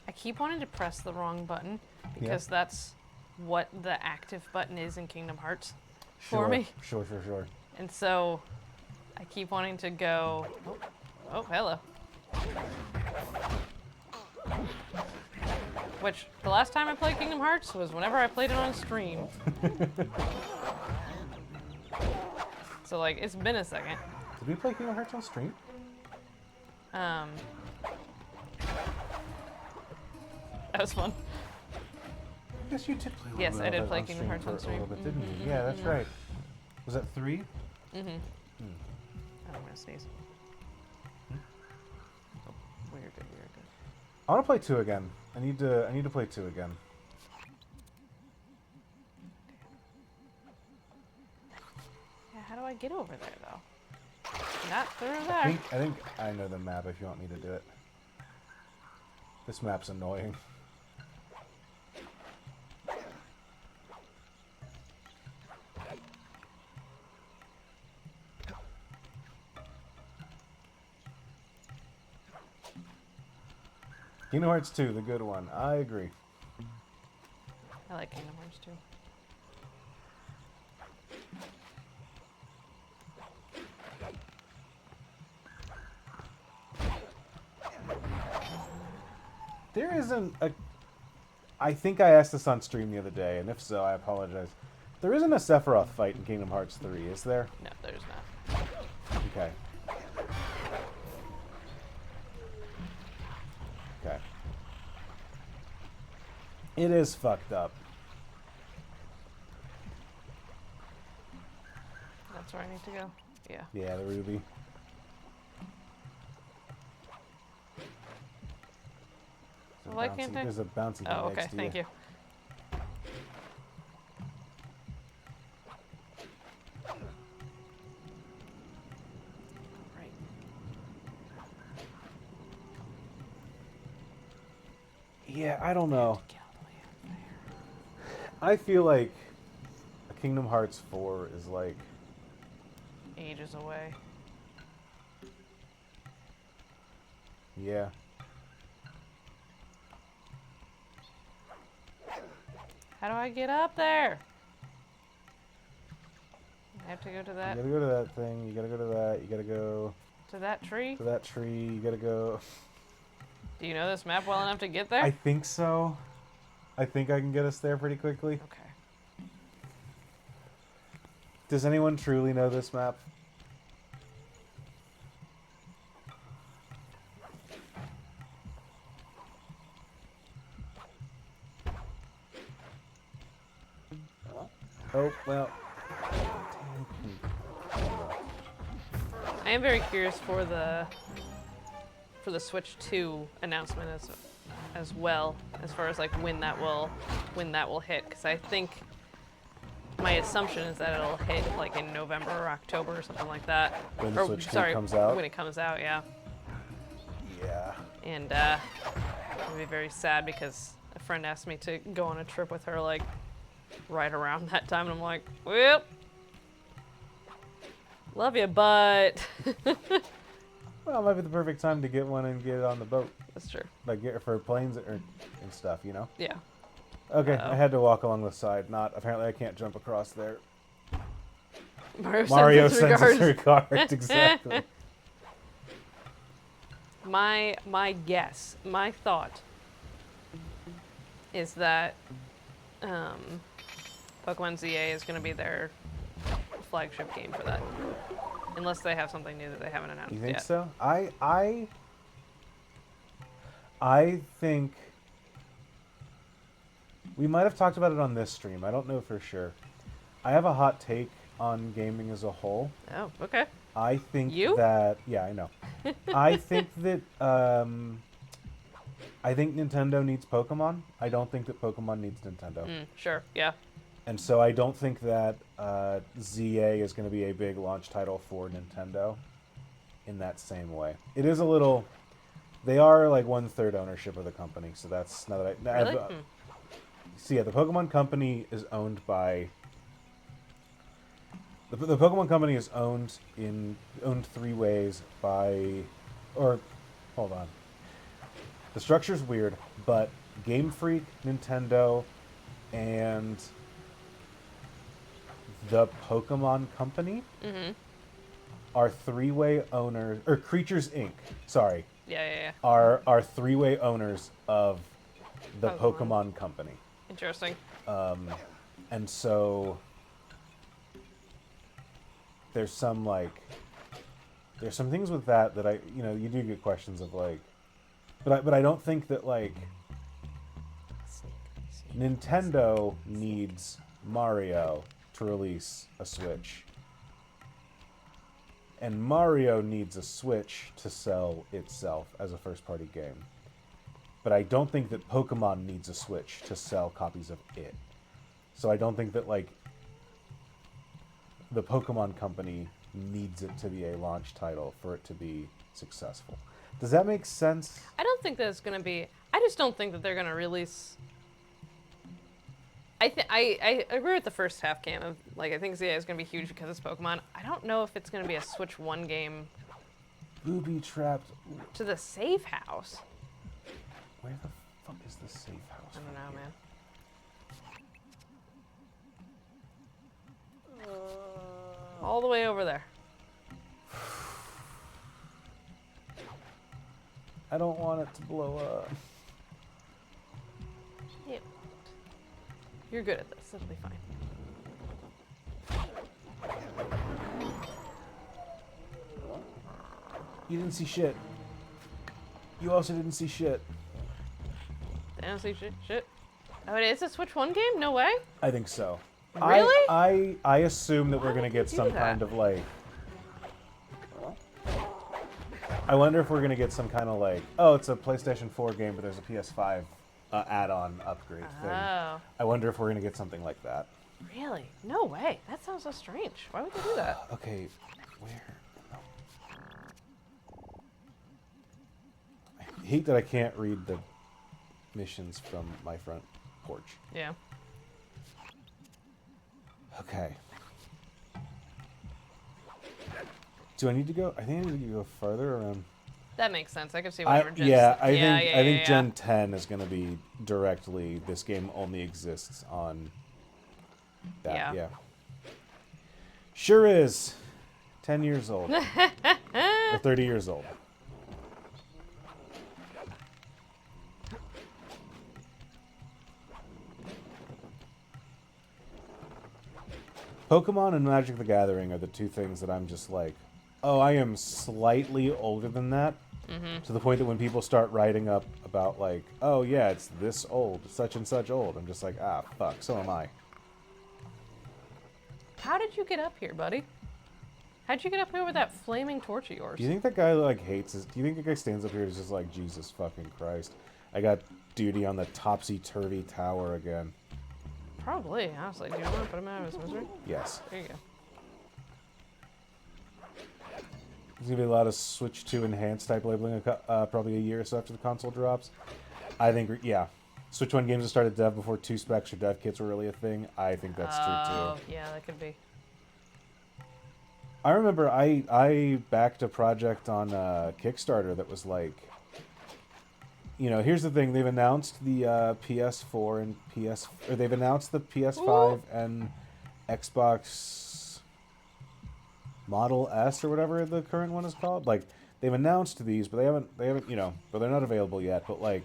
I keep wanting to press the wrong button because that's what the active button is in Kingdom Hearts for me. Sure. And so I keep wanting to go. Oh, hello. Which the last time I played Kingdom Hearts was whenever I played it on stream. So it's been a second. Did we play Kingdom Hearts on stream? That was fun. Yes, you did play a little Yes, bit I of did it play on Kingdom Hearts on for a little stream. bit, didn't you? Yeah, that's right. Was that 3? Mm-hmm. Oh, I'm gonna sneeze. Oh, weird. I want to play 2 again. I need to play 2 again. Yeah, how do I get over there though? Not through there. I think I know the map if you want me to do it. This map's annoying. Kingdom Hearts 2, the good one. I agree. I like Kingdom Hearts too. There isn't a... I think I asked this on stream the other day, and if so, I apologize. There isn't a Sephiroth fight in Kingdom Hearts 3, is there? No, there's not. Okay. Okay. It is fucked up. That's where I need to go. Yeah. Yeah, the ruby. Well, why can't I? There's a bouncy thing Oh, next okay. to Thank you. Right. Yeah, I don't know. I feel like a Kingdom Hearts 4 is like... Ages away. Yeah. How do I get up there? I have to go to You that. gotta go to that thing, you gotta go to that, you gotta go To that tree? to that tree, you gotta go... Do you know this map well enough to get there? I think so. I think I can get us there pretty quickly. Okay. Does anyone truly know this map? Oh, well. I am very curious for the Switch 2 announcement as well, as far as like when that will hit, because I think my assumption is that it'll hit like in November or October or something like that. When the Switch 2 comes out? When it comes out, yeah. Yeah. And I'd be very sad because a friend asked me to go on a trip with her like right around that time, and I'm like, well, love you, but Well, it might be the perfect time to get one and get it on the boat. that's true. Like, get it for planes and stuff, you know? Yeah. Okay, Uh-oh. I had to walk along the side. Apparently I can't jump across there. Mario sends his regards, exactly. My guess, my thought is that Pokemon ZA is going to be their flagship game for that, unless they have something new that they haven't announced You think yet. so? I think we might have talked about it on this stream. I don't know for sure. I have a hot take on gaming as a whole. Oh, okay. I think You? that I know. I think that I think Nintendo needs Pokemon. I don't think that Pokemon needs Nintendo. Sure, yeah. And so I don't think that ZA is going to be a big launch title for Nintendo in that same way. It is a little... They are like 1/3 ownership of the company, so that's... Now that Really? So yeah, the Pokemon Company is owned by... The Pokemon Company is owned three ways by... Or, hold on. The structure's weird, but Game Freak, Nintendo, and the Pokemon Company are three-way owners... Or Creatures Inc., sorry. Yeah. Are three-way owners of the Pokemon. Pokemon Company. Interesting. And so there's some things with that you do get questions of like, but I don't think that like Nintendo needs Mario to release a Switch, and Mario needs a Switch to sell itself as a first-party game. But I don't think that Pokemon needs a Switch to sell copies of it. So I don't think that, like, the Pokemon Company needs it to be a launch title for it to be successful. Does that make sense? I don't think that it's going to be... I just don't think that they're going to release... I agree with the first half, Cam. Of, like, I think ZA is going to be huge because it's Pokemon. I don't know if it's going to be a Switch 1 game Booby-trapped. to the safe house. Where the fuck is the safe house? I don't know, man. All the way over there. I don't want it to blow up. Yeah. You're good at this. It'll be fine. You didn't see shit. You also didn't see shit. I don't see shit. Oh, it is a Switch 1 game? No way? I think so. Really? I assume that we're Why gonna would get you some do that? kind of like... I wonder if we're gonna get some kind of like, oh, it's a PlayStation 4 game, but there's a PS5 add-on upgrade thing. Oh. I wonder if we're gonna get something like that. Really? No way. That sounds so strange. Why would they do that? Okay, where? I hate that I can't read the missions from my front porch. Yeah. Okay. Do I need to go? I think I need to go farther around. That makes sense. I can see whatever Gen. I think yeah. Gen 10 is going to be directly. This game only exists on that. Yeah. Sure is. 10 years old. Or 30 years old. Pokemon and Magic the Gathering are the two things that I'm just like, oh, I am slightly older than that. To the point that when people start writing up about like, oh yeah, it's this old, such and such old, I'm just like, ah, fuck, so am I. How did you get up here, buddy? How'd you get up here with that flaming torch of yours? Do you think that guy like hates his? Do you think the guy stands up here and is just like, Jesus fucking Christ, I got duty on the topsy-turvy tower again? Probably, honestly. Do you want to put him out of his misery? Yes. There you go. There's gonna be a lot of Switch 2 enhanced type labeling, probably a year or so after the console drops. I think, yeah. Switch 1 games have started dev before 2 specs or dev kits were really a thing. I think that's true too. Oh, yeah, that could be. I remember I backed a project on Kickstarter that was like, you know, here's the thing: they've announced the PS4 and they've announced the PS5 and Xbox Model S or whatever the current one is called. Like, they've announced these, but they haven't, you know, but they're not available yet. But like,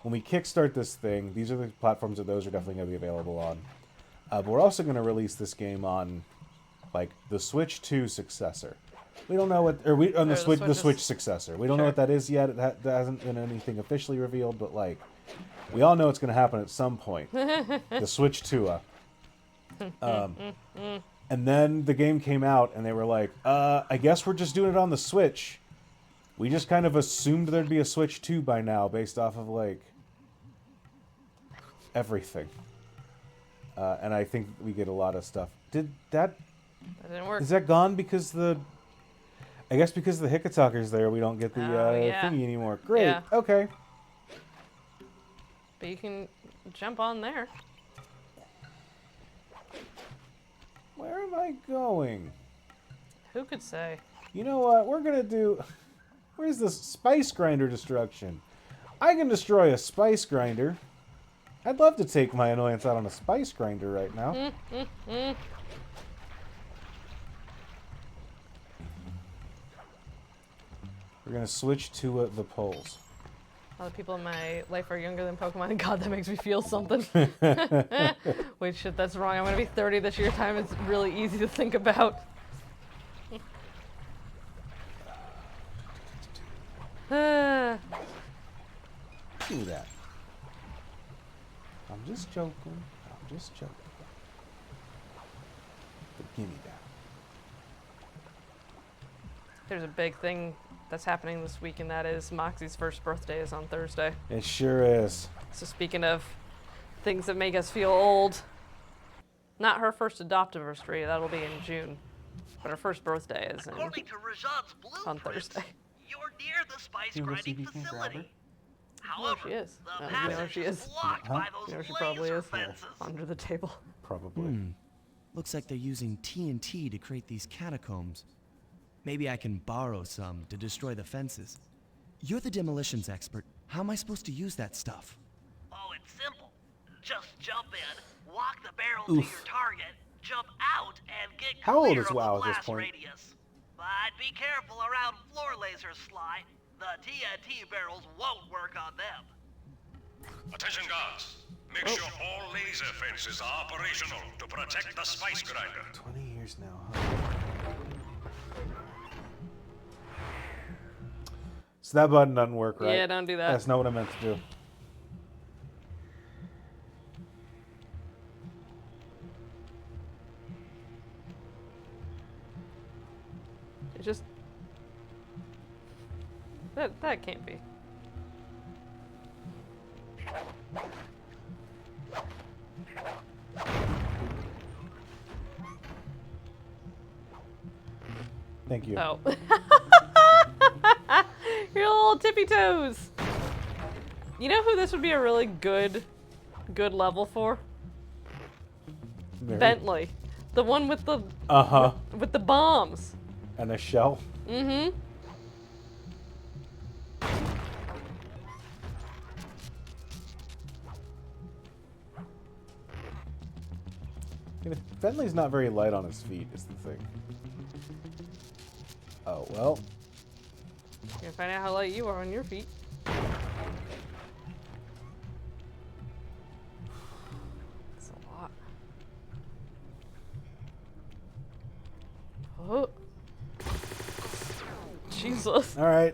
when we kickstart this thing, these are the platforms that those are definitely going to be available on. But we're also going to release this game on, like, the Switch 2 successor. We don't know what, the Switch successor. We don't know what that is yet. That hasn't been anything officially revealed, but like, we all know it's going to happen at some point. The Switch 2. And then the game came out, and they were like, I guess we're just doing it on the Switch. We just kind of assumed there'd be a Switch 2 by now, based off of like everything. And I think we get a lot of stuff. That didn't work. Is that gone because I guess because the Hickatalker's there, we don't get the thingy anymore. Great. Yeah. Okay. But you can jump on there. Where am I going? Who could say? You know what? We're gonna do. Where's this spice grinder destruction? I can destroy a spice grinder. I'd love to take my annoyance out on a spice grinder right now. We're gonna switch to the poles. All the people in my life are younger than Pokemon, and God, that makes me feel something. Wait, shit, that's wrong. I'm gonna be 30 this year. Time is really easy to think about. Do that. I'm just joking. I'm just joking. But give me that. There's a big thing that's happening this week, and that is Moxie's first birthday is on Thursday. It sure is. So speaking of things that make us feel old, not her first adoptiversary, that'll be in June, but her first birthday is According to Rajad's on blueprints, Thursday. you're near the spice You wanna see grinding if you can grab her? facility. I know she is. The I know passage she is is. blocked by those You know she probably laser is. fences. Under the table. Probably. Looks like they're using TNT to create these catacombs. Maybe I can borrow some to destroy the fences. You're the demolitions expert. How am I supposed to use that stuff? Oh, it's simple. Just jump in, walk the barrel to your target, jump out, and get How old clear is of WoW the at this blast point? radius. But be careful around floor lasers, Sly. The TNT barrels won't work on them. Attention guards. Make sure all laser fences are operational to protect the spice grinder. 20 years now, huh? So that button doesn't work, right? Yeah, don't do that. That's not what I meant to do. It just... That can't be. Thank you. Oh. Your little tippy toes. You know who this would be a really good level for? Mary. Bentley. The one with the with the bombs. And a shell. Mm-hmm. Bentley's not very light on his feet, is the thing. Oh, well. You can find out how light you are on your feet. That's a lot. Oh. Jesus. All right.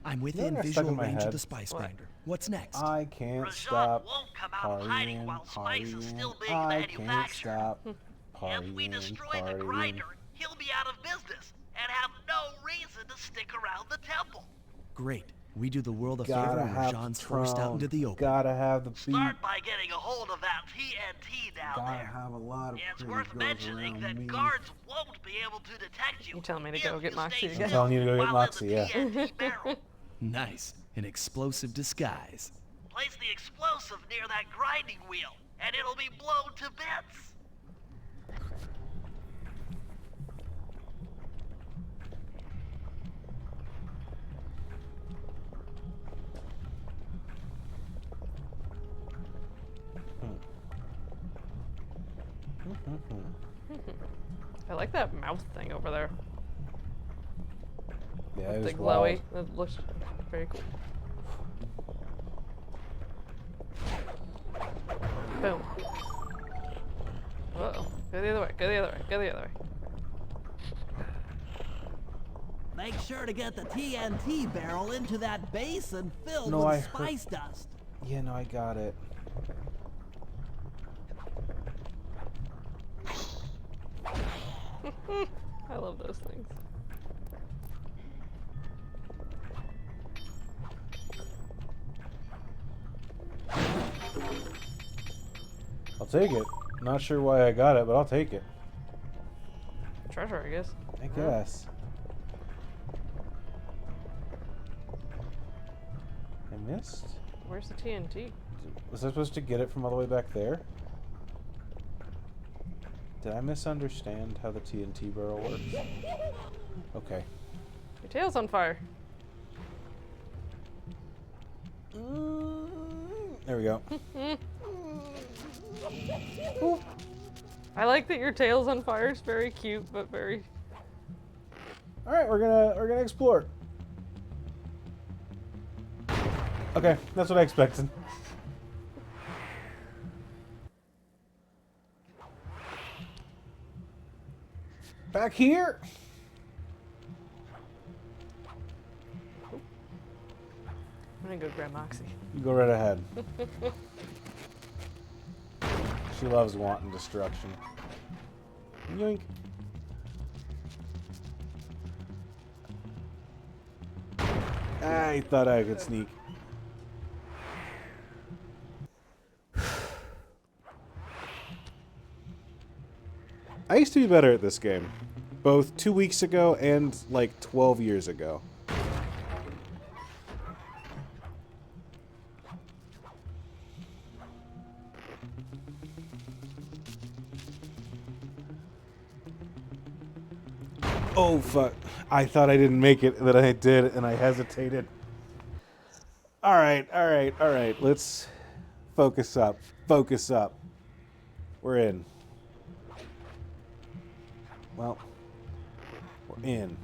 I'm within They're stuck visual in my range of head. the spice grinder. What's next? I can't Rajat stop won't come out of hiding partying, while spice is still being I can't manufactured. stop If we partying, destroy the partying. grinder, he'll be out of business and have no reason to stick around the temple. Great. We do the world a favor Gotta and have Rajan's the forced out throne. into the open. Gotta have the beat. Start by getting a hold of that TNT down Gotta there. have a lot of It's pretty worth girls mentioning around that me. guards won't be able to detect you. You telling me to if go get you Moxie stay again? I'm telling you to go get while in Moxie, the yeah. TNT barrel. Nice. An explosive disguise. Place the explosive near that grinding wheel, and it'll be blown to bits. I like that mouth thing over there. Yeah, it The was glowy. wild. That looks very cool. Boom. Uh-oh. Go the other way. Go the other way. Go the other way. Make sure to get the TNT barrel into that basin filled No, I with heard- spice dust. Yeah, no, I got it. I love those things. I'll take it. Not sure why I got it, but I'll take it. Treasure, I guess. I guess. I missed? Where's the TNT? Was I supposed to get it from all the way back there? Did I misunderstand how the TNT barrel works? Okay. Your tail's on fire. There we go. I like that your tail's on fire. It's very cute, but very... All right, we're gonna explore. Okay, that's what I expected. Back here. I'm gonna go grab Moxie. You go right ahead. She loves wanton destruction. Yoink. I thought I could sneak. I used to be better at this game, both 2 weeks ago and like 12 years ago. Oh, fuck. I thought I didn't make it, that I did, and I hesitated. Alright, alright, alright. Let's focus up. Focus up. We're in. Well, we're in.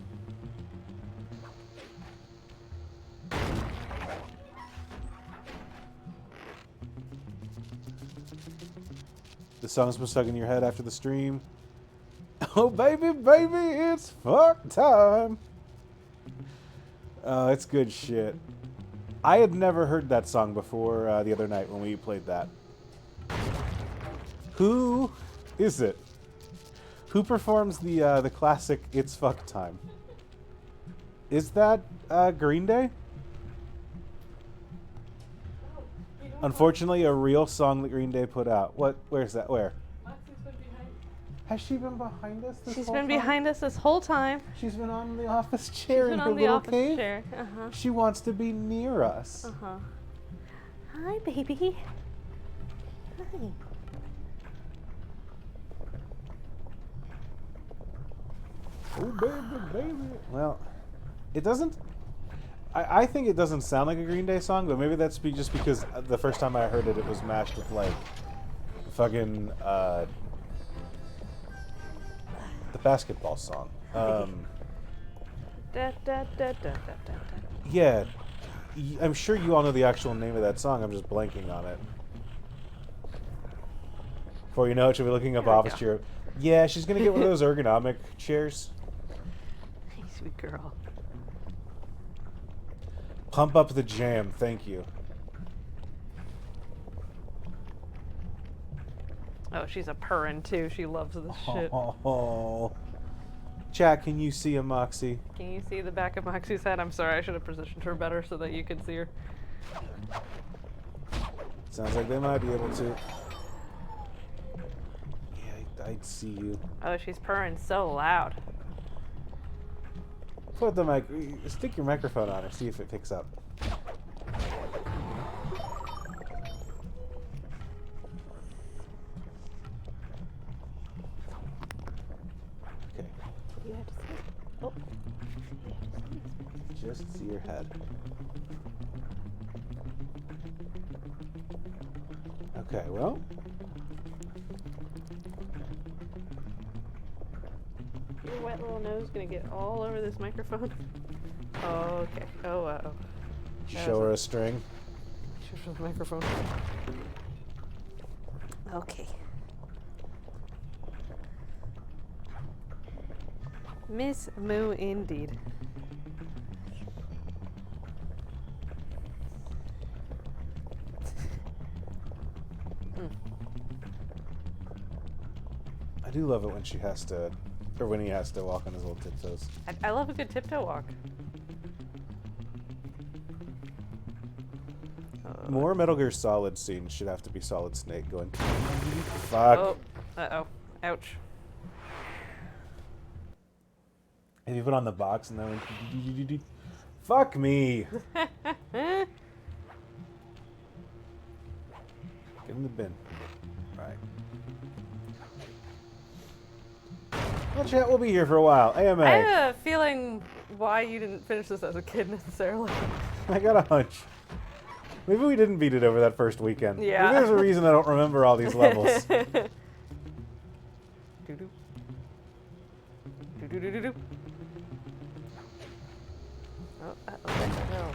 The song's been stuck in your head after the stream. Oh, baby, baby, it's fuck time. Oh, it's good shit. I had never heard that song before the other night when we played that. Who is it? Who performs the classic "It's Fuck Time"? Is that Green Day? You don't Unfortunately, a real song that Green Day put out. What? Where's that? Where? Has she been behind us this She's whole been time? behind us this whole time. She's been on the office chair She's in been her on the little office cave. chair. Uh-huh. She wants to be near us. Uh-huh. Hi, baby. Hi. Oh, baby, baby. Well, it doesn't... I think it doesn't sound like a Green Day song, but maybe that's just because the first time I heard it, it was mashed with, like, fucking, the basketball song. Da, da, da, da, da, da. Yeah. I'm sure you all know the actual name of that song. I'm just blanking on it. Before you know it, she'll be looking up There we office go. chair. Yeah, she's going to get one of those ergonomic chairs. Hey, sweet girl. Pump up the jam. Thank you. Oh, she's a purrin too. She loves this shit. Oh. Chat, can you see a Moxie? Can you see the back of Moxie's head? I'm sorry, I should have positioned her better so that you could see her. Sounds like they might be able to. Yeah, I'd see you. Oh, she's purring so loud. Put the mic. Stick your microphone on her. See if it picks up. Okay. You have to see it. Oh. Just see your head. Okay, well. Your wet little nose gonna get all over this microphone. Oh, okay. Oh, uh-oh. Show her a string. Show her the microphone. Okay. Miss Moo indeed. I do love it when she has to, or when he has to walk on his little tiptoes. I love a good tiptoe walk. More Metal Gear Solid scenes should have to be Solid Snake going. Fuck. Oh, uh-oh. Ouch. Have you put on the box and then went, fuck me. Get in the bin. Right. Well, chat, we'll be here for a while. AMA. I have a feeling why you didn't finish this as a kid necessarily. I got a hunch. Maybe we didn't beat it over that first weekend. Yeah. Maybe there's a reason I don't remember all these levels. Doo-doo. Doo-doo-doo-doo-doo. Oh, no.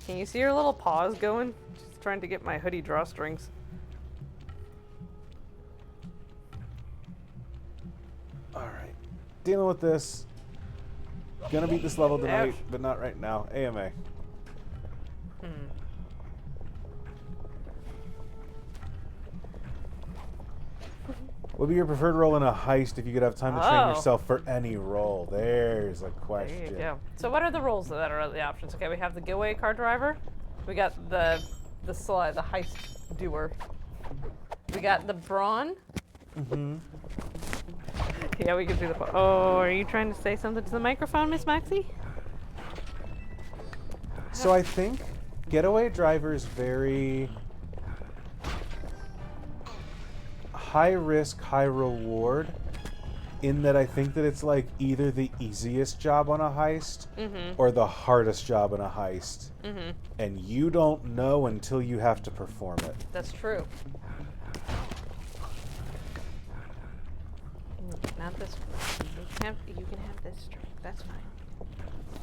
Can you see her little paws going? She's trying to get my hoodie drawstrings. Alright. Dealing with this. Gonna beat this level tonight, Ouch. but not right now. AMA. What would be your preferred role in a heist if you could have time to train Oh. yourself for any role? There's a question. There you go. So what are the roles that are the options? Okay, we have the getaway car driver. We got the SLY, the heist doer. We got the brawn. Mm-hmm. Yeah, we can do the. Oh, are you trying to say something to the microphone, Miss Maxie? So I think getaway driver is very high risk, high reward, in that I think that it's like either the easiest job on a heist or the hardest job on a heist. And you don't know until you have to perform it. That's true. Not this one. You can have this string. That's fine.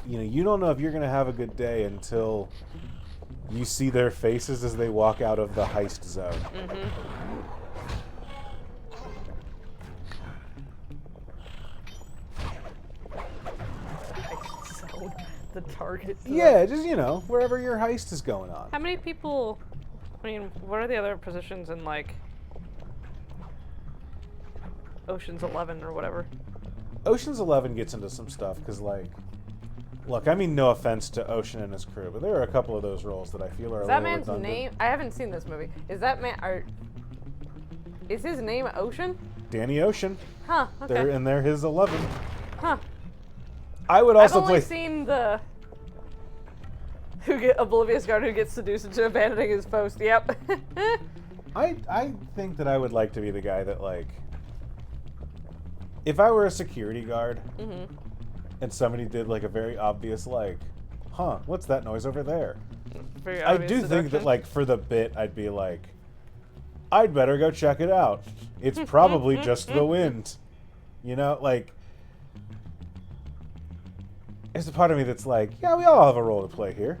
You know, you don't know if you're going to have a good day until you see their faces as they walk out of the heist zone. So, the target. Yeah, just, you know, wherever your heist is going on. How many people? I mean, what are the other positions in like Ocean's 11 or whatever? Ocean's 11 gets into some stuff because, like, Look, I mean no offense to Ocean and his crew, but there are a couple of those roles that I feel are Is a that little man's redundant. name? I haven't seen this movie. Is that man? Is his name Ocean? Danny Ocean. Huh. Okay. They're his 11. Huh. I would I've also only play. seen the oblivious guard who gets seduced into abandoning his post. Yep. I think that I would like to be the guy that, like, if I were a security guard and somebody did like a very obvious, like, huh, what's that noise over there? Very I obvious do think that, seduction. like, for the bit, I'd be like, I'd better go check it out. It's probably just the wind. You know, like, there's a part of me that's like, yeah, we all have a role to play here.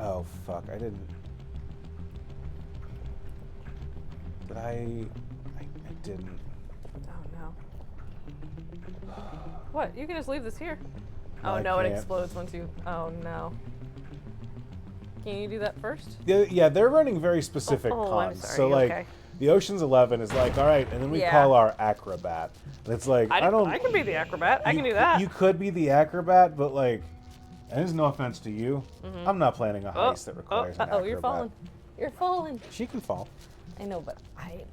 Oh, fuck, I didn't. Did I didn't. Oh no. What? You can just leave this here. No, Oh I no, it can't. explodes once you. Oh no. Can you do that first? Yeah, they're running very specific Oh, I'm cons. sorry, So, like, okay. the Ocean's 11 is like, all right, and then we Yeah. call our acrobat. And it's like, I don't. I can be the acrobat. I you can do cou- that. You could be the acrobat, but, like, and there's no offense to you. I'm not planning a heist that requires an acrobat. you're falling. You're falling. She can fall. I know, but I.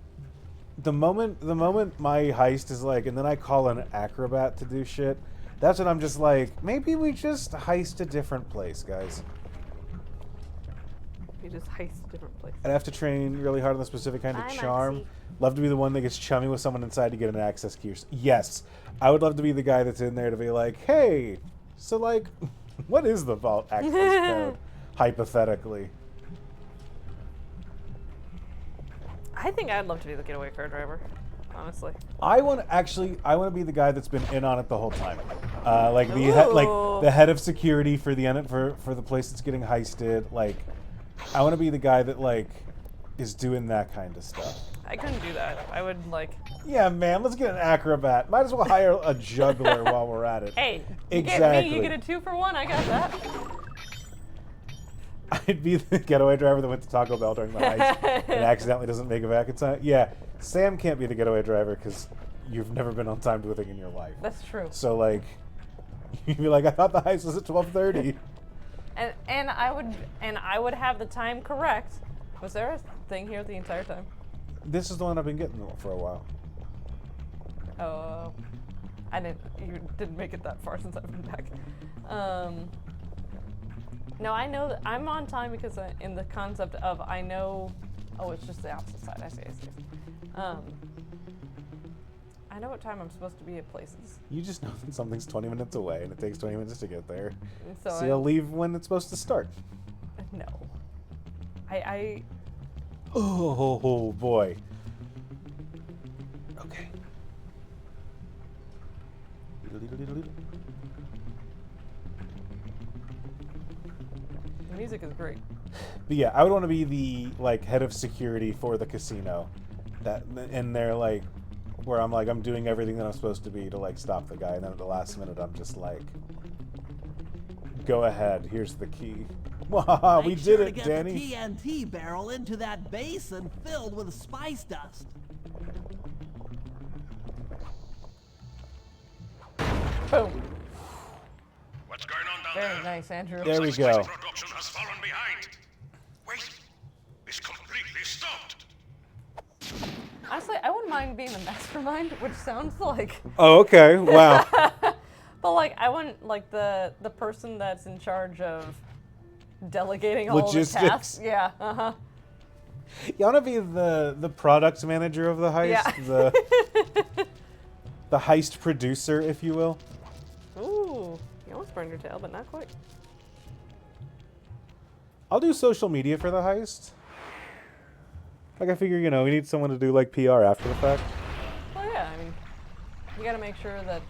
The moment my heist is like, and then I call an acrobat to do shit, that's when I'm just like, maybe we just heist a different place, guys. You just heist a different place. I'd have to train really hard on the specific kind of Bye, charm. Maxie. Love to be the one that gets chummy with someone inside to get an access key. Yes, I would love to be the guy that's in there to be like, hey, so, like, what is the vault access code, hypothetically? I think I'd love to be the getaway car driver. Honestly. I want to be the guy that's been in on it the whole time, like Ooh. the head of security for the place that's getting heisted. Like, I want to be the guy that, like, is doing that kind of stuff. I couldn't do that. I would like. Yeah, man, let's get an acrobat. Might as well hire a juggler while we're at it. Hey, you Exactly. get me, you get a 2-for-1. I got that. I'd be the getaway driver that went to Taco Bell during the heist and accidentally doesn't make it back in time. Yeah, Sam can't be the getaway driver because you've never been on time to a thing in your life. That's true. So, like, you'd be like, I thought the heist was at 12:30. And I would have the time correct. Was there a thing here the entire time? This is the one I've been getting for a while. Oh, you didn't make it that far since I've been back. No, I know that I'm on time because in the concept of I know. Oh, it's just the opposite side. I see. I know what time I'm supposed to be at places. You just know that something's 20 minutes away and it takes 20 minutes to get there. And So you'll leave when it's supposed to start. No. I Oh, boy. Okay. the music is great. But yeah, I would want to be the, like, head of security for the casino. And they're like, where I'm like, I'm doing everything that I'm supposed to be to, like, stop the guy. And then at the last minute, I'm just like, go ahead, here's the key. Wow, we Make did sure it, to get Danny. the TNT barrel into that basin filled with spice dust. Boom. What's going on down Very there? nice, Andrew. There we Spice go. production has fallen behind. Wait, it's completely stopped. Honestly, I wouldn't mind being the mastermind, which sounds like. Oh, okay. Wow. But like, I wouldn't like the person that's in charge of delegating all Logistics. the tasks. Yeah. You want to be the product manager of the heist? Yeah. The heist producer, if you will. Ooh, you almost burned your tail, but not quite. I'll do social media for the heist. Like, I figure, we need someone to do, like, PR after the fact. Well, yeah. I mean, you got to make sure that,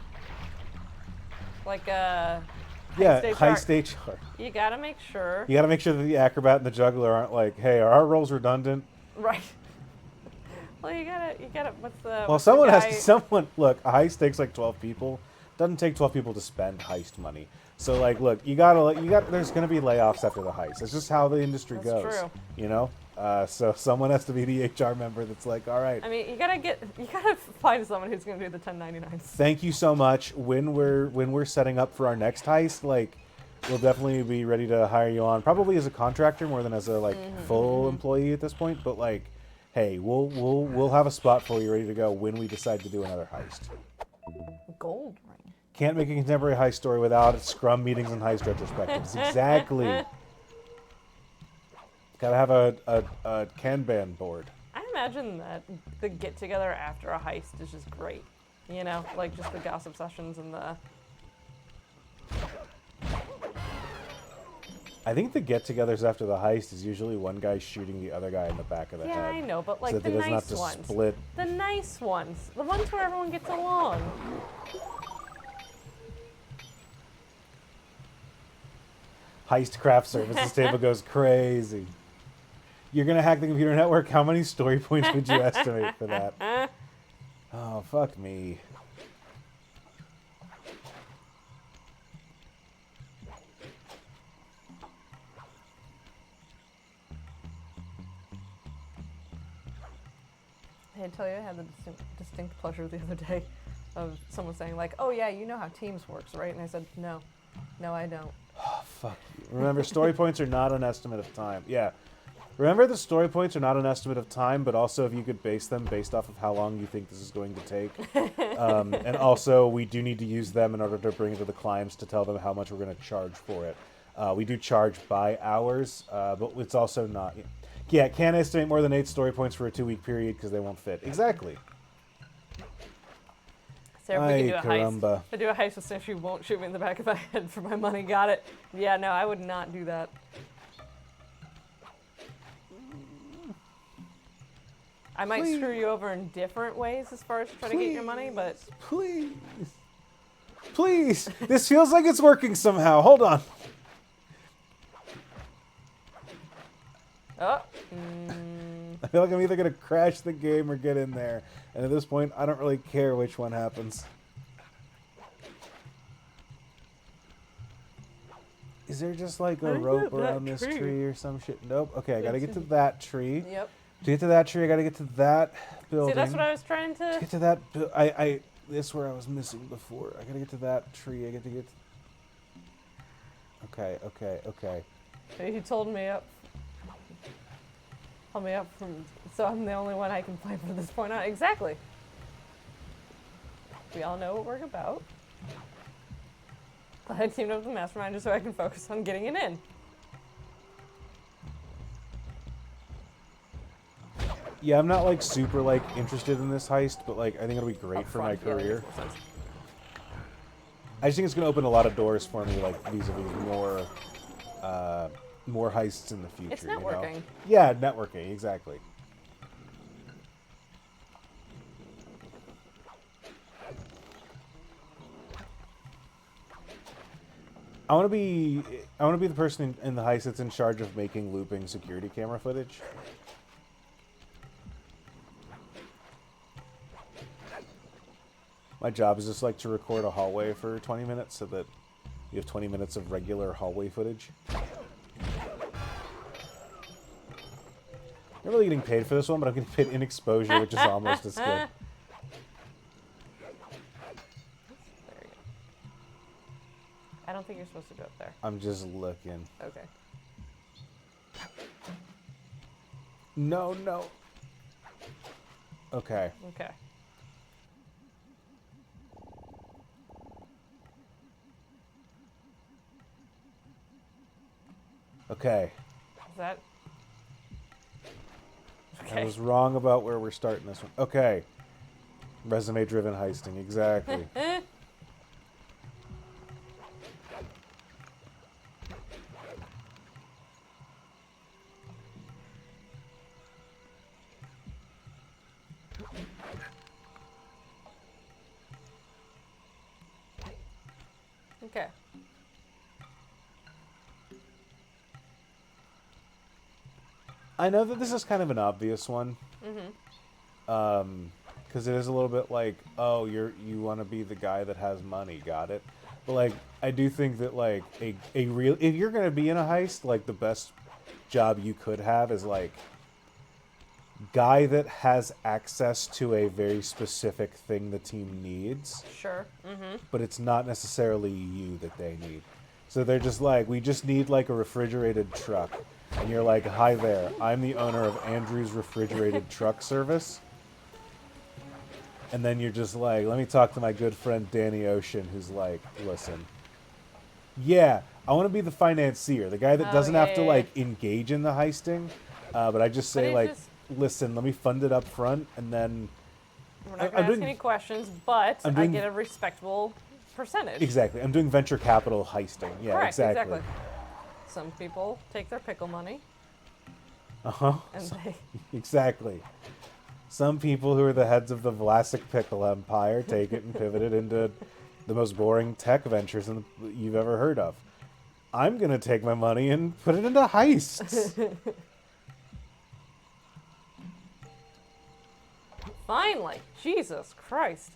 like, Yeah, heist heist HR. you got to make sure. You gotta make sure that the acrobat and the juggler aren't like, hey, are our roles redundant? Right. Well, you gotta. What's the? Well, what's the someone has guy- to. Look, a heist takes like 12 people. Doesn't take 12 people to spend heist money. So like, look, there's gonna be layoffs after the heist. It's just how the industry That's goes. true. You know. So someone has to be the HR member that's like, all right. I mean, you gotta find someone who's gonna do the 1099s. Thank you so much. When we're setting up for our next heist, like, we'll definitely be ready to hire you on, probably as a contractor more than as a like full employee at this point. But like, hey, we'll have a spot for you ready to go when we decide to do another heist. Gold ring. Can't make a contemporary heist story without Scrum meetings and heist retrospectives. Exactly. Gotta have a Kanban board. I imagine that the get together after a heist is just great. You know, like just the gossip sessions and the. I think the get-togethers after the heist is usually one guy shooting the other guy in the back of the Yeah, head. I know, but like so the that he doesn't nice have to ones. split. The nice ones. The ones where everyone gets along. Heist craft services table goes crazy. You're gonna hack the computer network. How many story points would you estimate for that? Oh, fuck me. I tell you, I had the distinct pleasure the other day of someone saying like, "Oh yeah, you know how Teams works, right?" And I said, "No, I don't." Oh, fuck you. Remember, story points are not an estimate of time. Yeah. Remember, the story points are not an estimate of time, but also if you could base them based off of how long you think this is going to take. And also, we do need to use them in order to bring it to the clients to tell them how much we're going to charge for it. We do charge by hours, but it's also not... Yeah, can't estimate more than 8 story points for a 2-week period because they won't fit. Exactly. Sarah, if we could do a caramba. heist. If I do a heist with Sarah, she won't shoot me in the back of my head for my money. Got it? Yeah, no, I would not do that. I might screw you over in different ways as far as trying to get your money, but... Please. Please. This feels like it's working somehow. Hold on. Oh. I feel like I'm either going to crash the game or get in there. And at this point, I don't really care which one happens. Is there just like a rope around this tree or some shit? Nope. Okay, I got to get to that tree. Yep. To get to that tree, I got to get to that building. See, that's what I was trying to... To get to that... This is where I was missing before. I got to get to that tree. I get to get... Okay. He told me up. Pull me up from... So I'm the only one I can play from this point on. Exactly. We all know what we're about. I teamed up with the mastermind just so I can focus on getting it in. Yeah, I'm not like super like interested in this heist, but like I think it'll be great for my career. I just think it's gonna open a lot of doors for me, like vis-a-vis more heists in the future. It's networking. You know? Yeah, networking, exactly. I want to be the person in the heist that's in charge of making looping security camera footage. My job is just like to record a hallway for 20 minutes so that you have 20 minutes of regular hallway footage. Not really getting paid for this one, but I'm getting paid in exposure, which is almost as good. There you go. I don't think you're supposed to go up there. I'm just looking. Okay. No. Okay. Okay. Okay. Is that... I was wrong about where we're starting this one. Okay. Resume-driven heisting, exactly. Okay. I know that this is kind of an obvious one. Because it is a little bit like, oh, you want to be the guy that has money, got it? But like, I do think that like a real, if you're gonna be in a heist, like the best job you could have is like guy that has access to a very specific thing the team needs, Sure. Mm-hmm. but it's not necessarily you that they need. So they're just like, we just need like a refrigerated truck. And you're like, hi there, I'm the owner of Andrew's Refrigerated Truck Service. And then you're just like, let me talk to my good friend Danny Ocean, who's like, listen, yeah, I want to be the financier, the guy that doesn't have to like engage in the heisting, but I just say like, listen, let me fund it up front, and then we're not going to ask any questions, but I get a respectable percentage. Exactly. I'm doing venture capital heisting. Yeah, Correct, exactly. Some people take their pickle money. Uh-huh. And they... Exactly. Some people who are the heads of the Vlasic Pickle Empire take it and pivot it into the most boring tech ventures you've ever heard of. I'm going to take my money and put it into heists. Finally. Jesus Christ.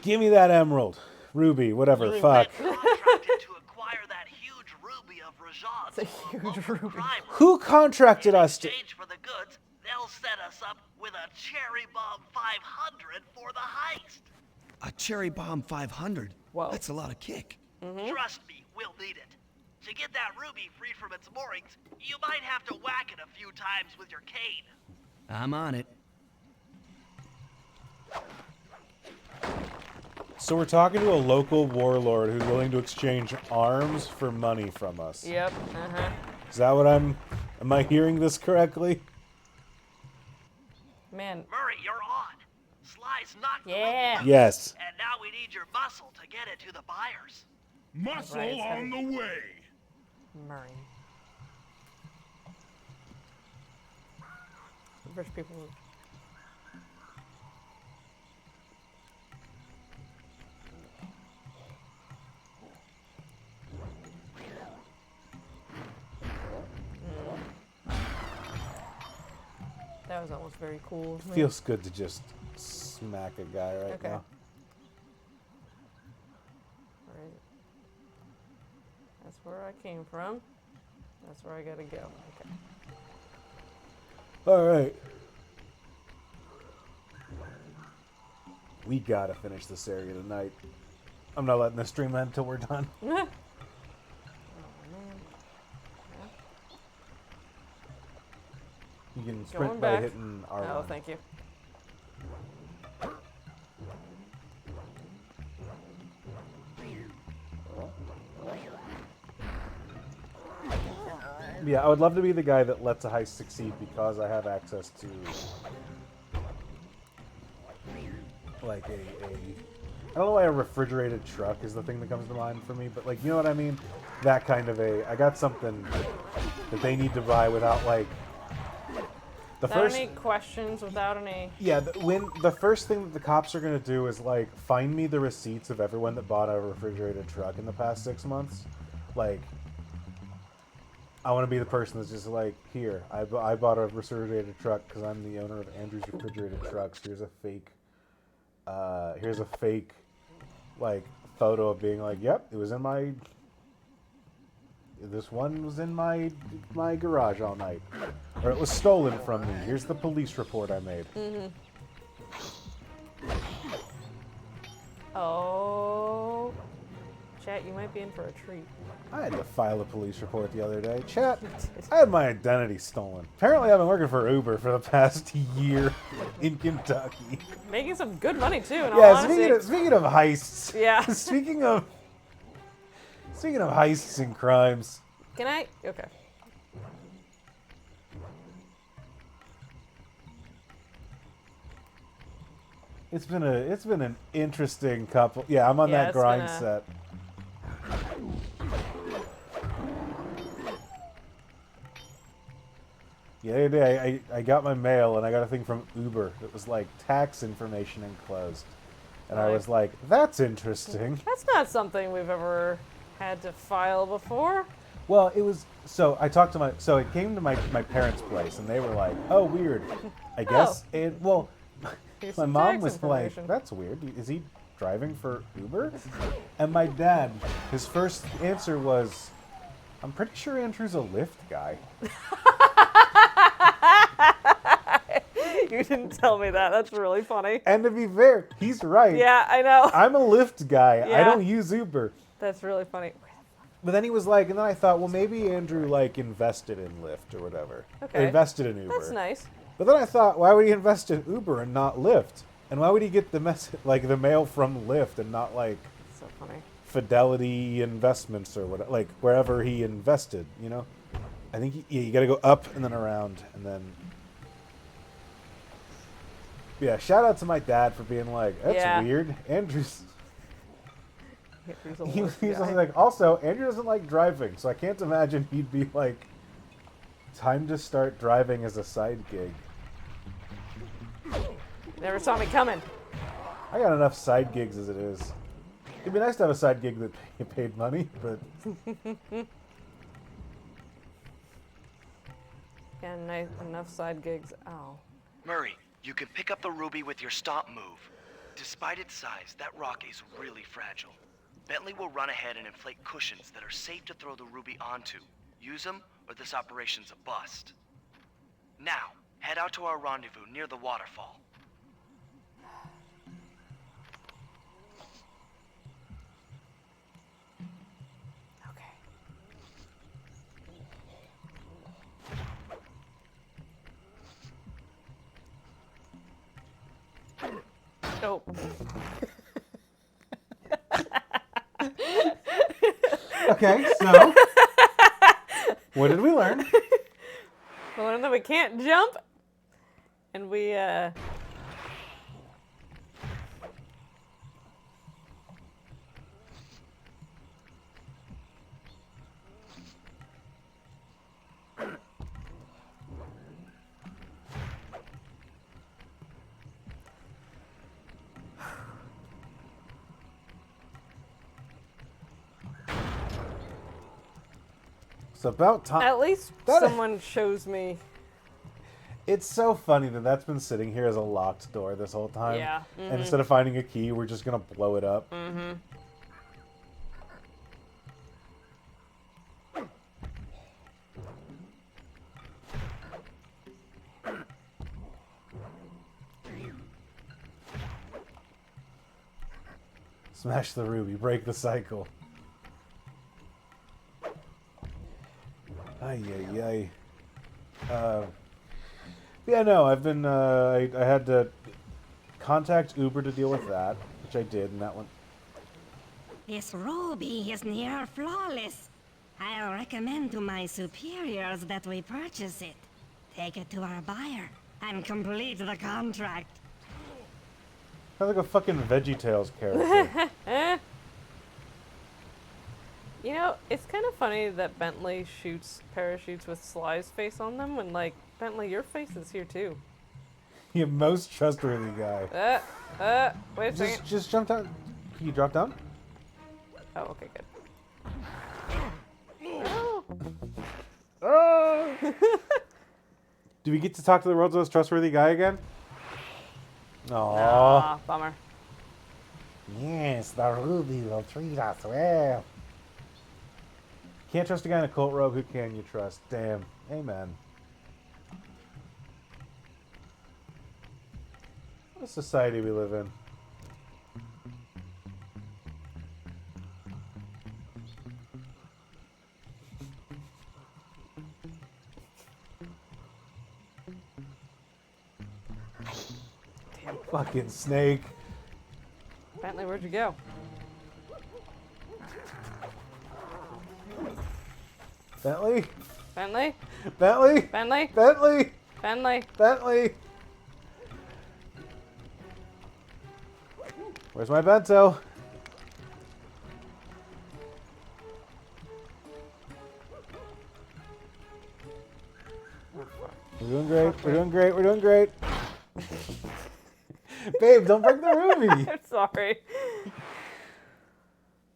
Give me that emerald. Ruby, whatever, fuck. Contracted to acquire that huge ruby of Rajan's. It's a huge ruby. Who contracted us to... In exchange for the goods, they'll set us up with a cherry bomb 500 for the heist. A cherry bomb 500? Whoa. That's a lot of kick. Trust me, we'll need it. To get that ruby free from its moorings, you might have to whack it a few times with your cane. I'm on it. So we're talking to a local warlord who's willing to exchange arms for money from us. Yep. Uh-huh. Is that what am I hearing this correctly? Man. Murray, you're on. Sly's knocked the Yeah. ruby. Yes. And now we need your muscle to get it to the buyers. Muscle Right, it's on heavy. the way. Murray. Rich people. That was almost very cool. of me. Feels good to just smack a guy right Okay. now. Right. That's where I came from. That's where I gotta go. Okay. All right. We gotta finish this area tonight. I'm not letting this stream end until we're done. Oh man. You can Going sprint by back. hitting R1. Oh, thank you. Yeah, I would love to be the guy that lets a heist succeed because I have access to like a I don't know why a refrigerated truck is the thing that comes to mind for me, but like, you know what I mean? That kind of I got something that they need to buy without like the Without first any questions, without any... Yeah, when the first thing that the cops are gonna do is like find me the receipts of everyone that bought a refrigerated truck in the past 6 months. Like, I want to be the person that's just like, here, I bought a refrigerated truck because I'm the owner of Andrew's Refrigerated Trucks. Here's a fake, like, photo of being like, yep, it was in my. This one was in my garage all night, or it was stolen from me. Here's the police report I made. Oh. Chat, you might be in for a treat. I had to file a police report the other day. Chat, I had my identity stolen. Apparently, I've been working for Uber for the past year in Kentucky. Making some good money, too, in all Yeah, honesty. speaking of heists. Yeah. Speaking of heists and crimes. Can I? Okay. It's been an interesting couple. Yeah, I'm on Yeah, that it's grind been a- set. The other day, I got my mail and I got a thing from Uber that was like tax information enclosed, and I Like- was like, "That's interesting." That's not something we've ever had to file before. Well, it was so I talked to so it came to my parents' place and they were like, "Oh, weird." I guess Oh. my Here's some mom tax was like, information. "That's weird. Is he driving for Uber? And my dad, his first answer was, I'm pretty sure Andrew's a Lyft guy. You didn't tell me that. That's really funny. And to be fair, he's right. Yeah, I know. I'm a Lyft guy. I Yeah. don't use Uber. That's really funny. But then he was like, and then I thought, well, maybe Andrew, like, invested in Lyft or whatever. Okay. Or invested in Uber. That's nice. But then I thought, why would he invest in Uber and not Lyft? And why would he get the like the mail from Lyft and not like So funny. Fidelity Investments or whatever, like wherever he invested, you know? I think you got to go up and then around and then. Yeah, shout out to my dad for being like, that's weird. Andrew's. He was like, also, Andrew doesn't like driving, so I can't imagine he'd be like, time to start driving as a side gig. Never saw me coming. I got enough side gigs as it is. It'd be nice to have a side gig that paid money, but... Yeah, enough side gigs. Ow. Murray, you can pick up the ruby with your stomp move. Despite its size, that rock is really fragile. Bentley will run ahead and inflate cushions that are safe to throw the ruby onto. Use them, or this operation's a bust. Now, head out to our rendezvous near the waterfall. Okay. Oh. Okay, so... what did we learn? We learned that we can't jump. And we, It's about time. at least someone shows me. It's so funny that that's been sitting here as a locked door this whole time. Yeah. And instead of finding a key, we're just going to blow it up. Mm-hmm. Smash the ruby, break the cycle. Ay, ay, ay. Yeah, no, I've been, I had to contact Uber to deal with that, which I did, and that went... This ruby is near flawless. I'll recommend to my superiors that we purchase it. Take it to our buyer and complete the contract. Sounds like a fucking VeggieTales character. You know, it's kind of funny that Bentley shoots parachutes with Sly's face on them when, like, Bentley, your face is here too. You're most trustworthy guy. Wait a second. Just jump down. Can you drop down? Oh, okay, good. Oh. Do we get to talk to the world's most trustworthy guy again? Aww. Ah, bummer. Yes, the ruby will treat us well. Can't trust a guy in a cult robe. Who can you trust? Damn. Amen. What a society we live in. Damn. Fucking snake. Bentley, where'd you go? Bentley? Bentley? Bentley? Bentley? Bentley? Bentley? Bentley? Where's my bento? We're doing great. We're doing great. We're doing great. Babe, don't break the ruby. I'm sorry.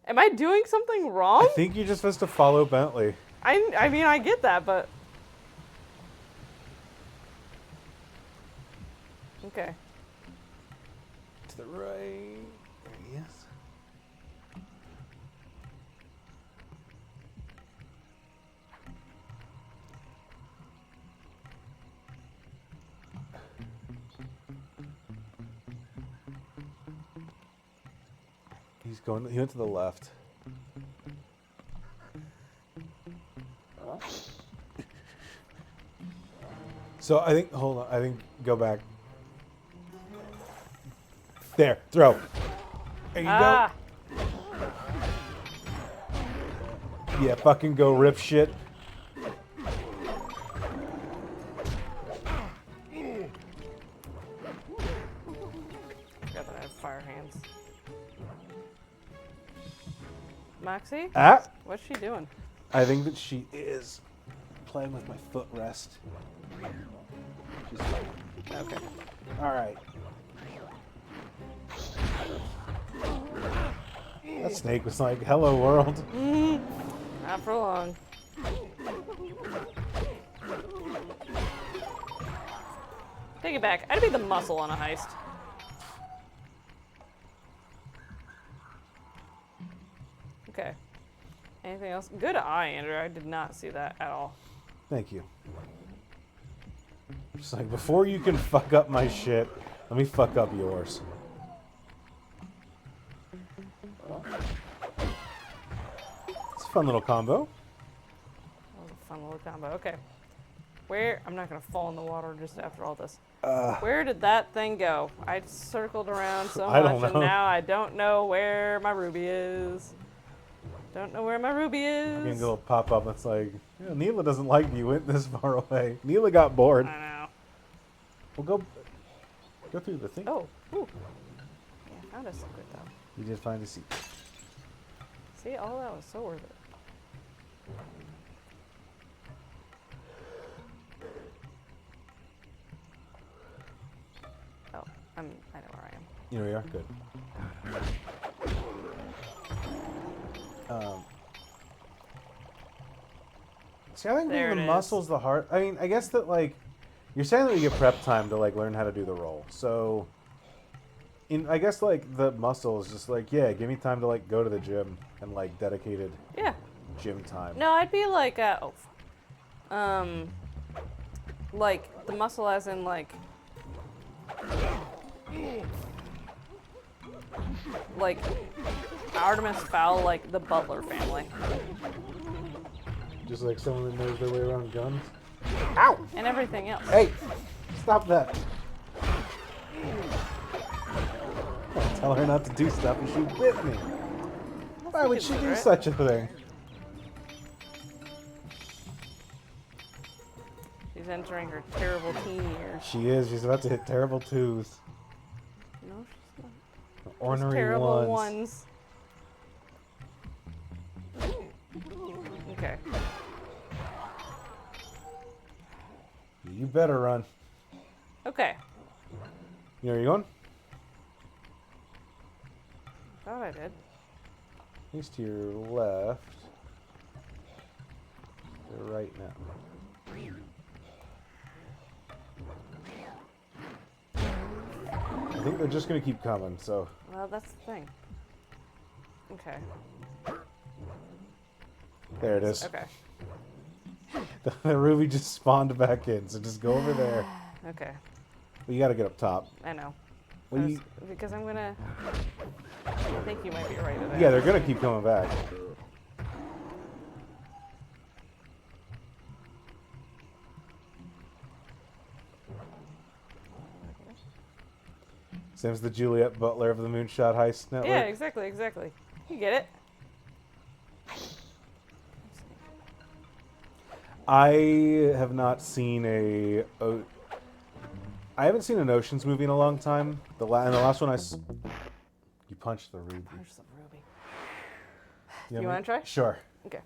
Am I doing something wrong? I think you're just supposed to follow Bentley. I mean, I get that, but... Okay. To the right. He's going. He went to the left. So I think. Hold on. I think go back. There. Throw. There you go. Yeah. Fucking go rip shit. Forgot that I have fire hands. Moxie? Ah. What's she doing? I think that she is playing with my footrest. She's Okay. all right. That snake was like, "Hello, world." Not for long. Take it back. I'd be the muscle on a heist. Okay. Anything else? Good eye, Andrew. I did not see that at all. Thank you. Just like, before you can fuck up my shit, let me fuck up yours. It's a fun little combo. That was a fun little combo. Okay. Where? I'm not going to fall in the water just after all this. Where did that thing go? I circled around so I much, don't and know. now I don't know where my ruby is. Don't know where my ruby is. You're gonna go pop up. It's like, yeah, Neela doesn't like you. Went this far away. Neela got bored. I know. We'll go through the thing. Oh, ooh. Yeah, I found a secret though. You did find a seat. See, all that was so worth it. Oh, I know where I am. You know where you are? Good. See, I think There the it is. muscles, the heart. I mean, I guess that, like, you're saying that we get prep time to, like, learn how to do the role. So, I guess, like, the muscle is just like, yeah, give me time to, like, go to the gym and, like, dedicated Yeah. gym time. No, I'd be like, like the muscle as in like Artemis Fowl, like the Butler family. Just like someone that knows their way around guns. And everything else. Hey, stop that. Tell her not to do stuff and she bit me. Why would she do such a thing? She's entering her terrible teen years. She is. She's about to hit terrible twos. No, she's not. Ornery Terrible ones. Okay. You better run. Okay. You know where you're going? Thought I did. He's to your left. You're right now. I think they're just gonna keep coming, so. Well, that's the thing. Okay. There it is. Okay. The ruby just spawned back in, so just go over there. Okay. But you gotta get up top. I know. Well, you, Because I'm gonna. I think you might be right in there. yeah, they're gonna keep coming back. Sam's the Juliet Butler of the Moonshot Heist Network. Yeah, exactly. You get it. I have not seen I haven't seen an Oceans movie in a long time. And the last one you punched the ruby. Punch the ruby. You You want to try? Sure. Okay.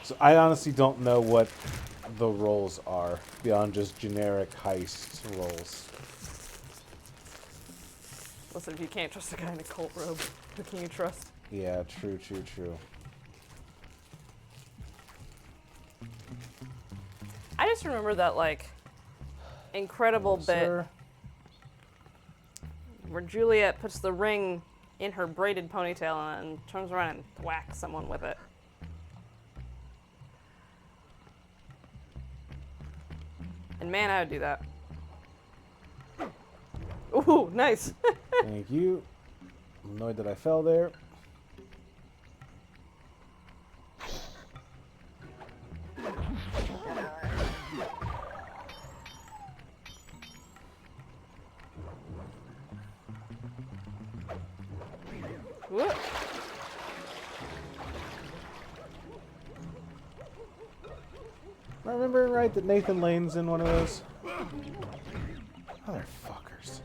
So I honestly don't know what the roles are beyond just generic heist roles. Listen, if you can't trust a guy in a cult robe, who can you trust? Yeah, true. I just remember that, like, incredible bit Sir. where Juliet puts the ring in her braided ponytail and turns around and whacks someone with it. And man, I would do that. Ooh, nice. Thank you. I'm annoyed that I fell there. Whoop. Am I remembering right that Nathan Lane's in one of those? Motherfuckers.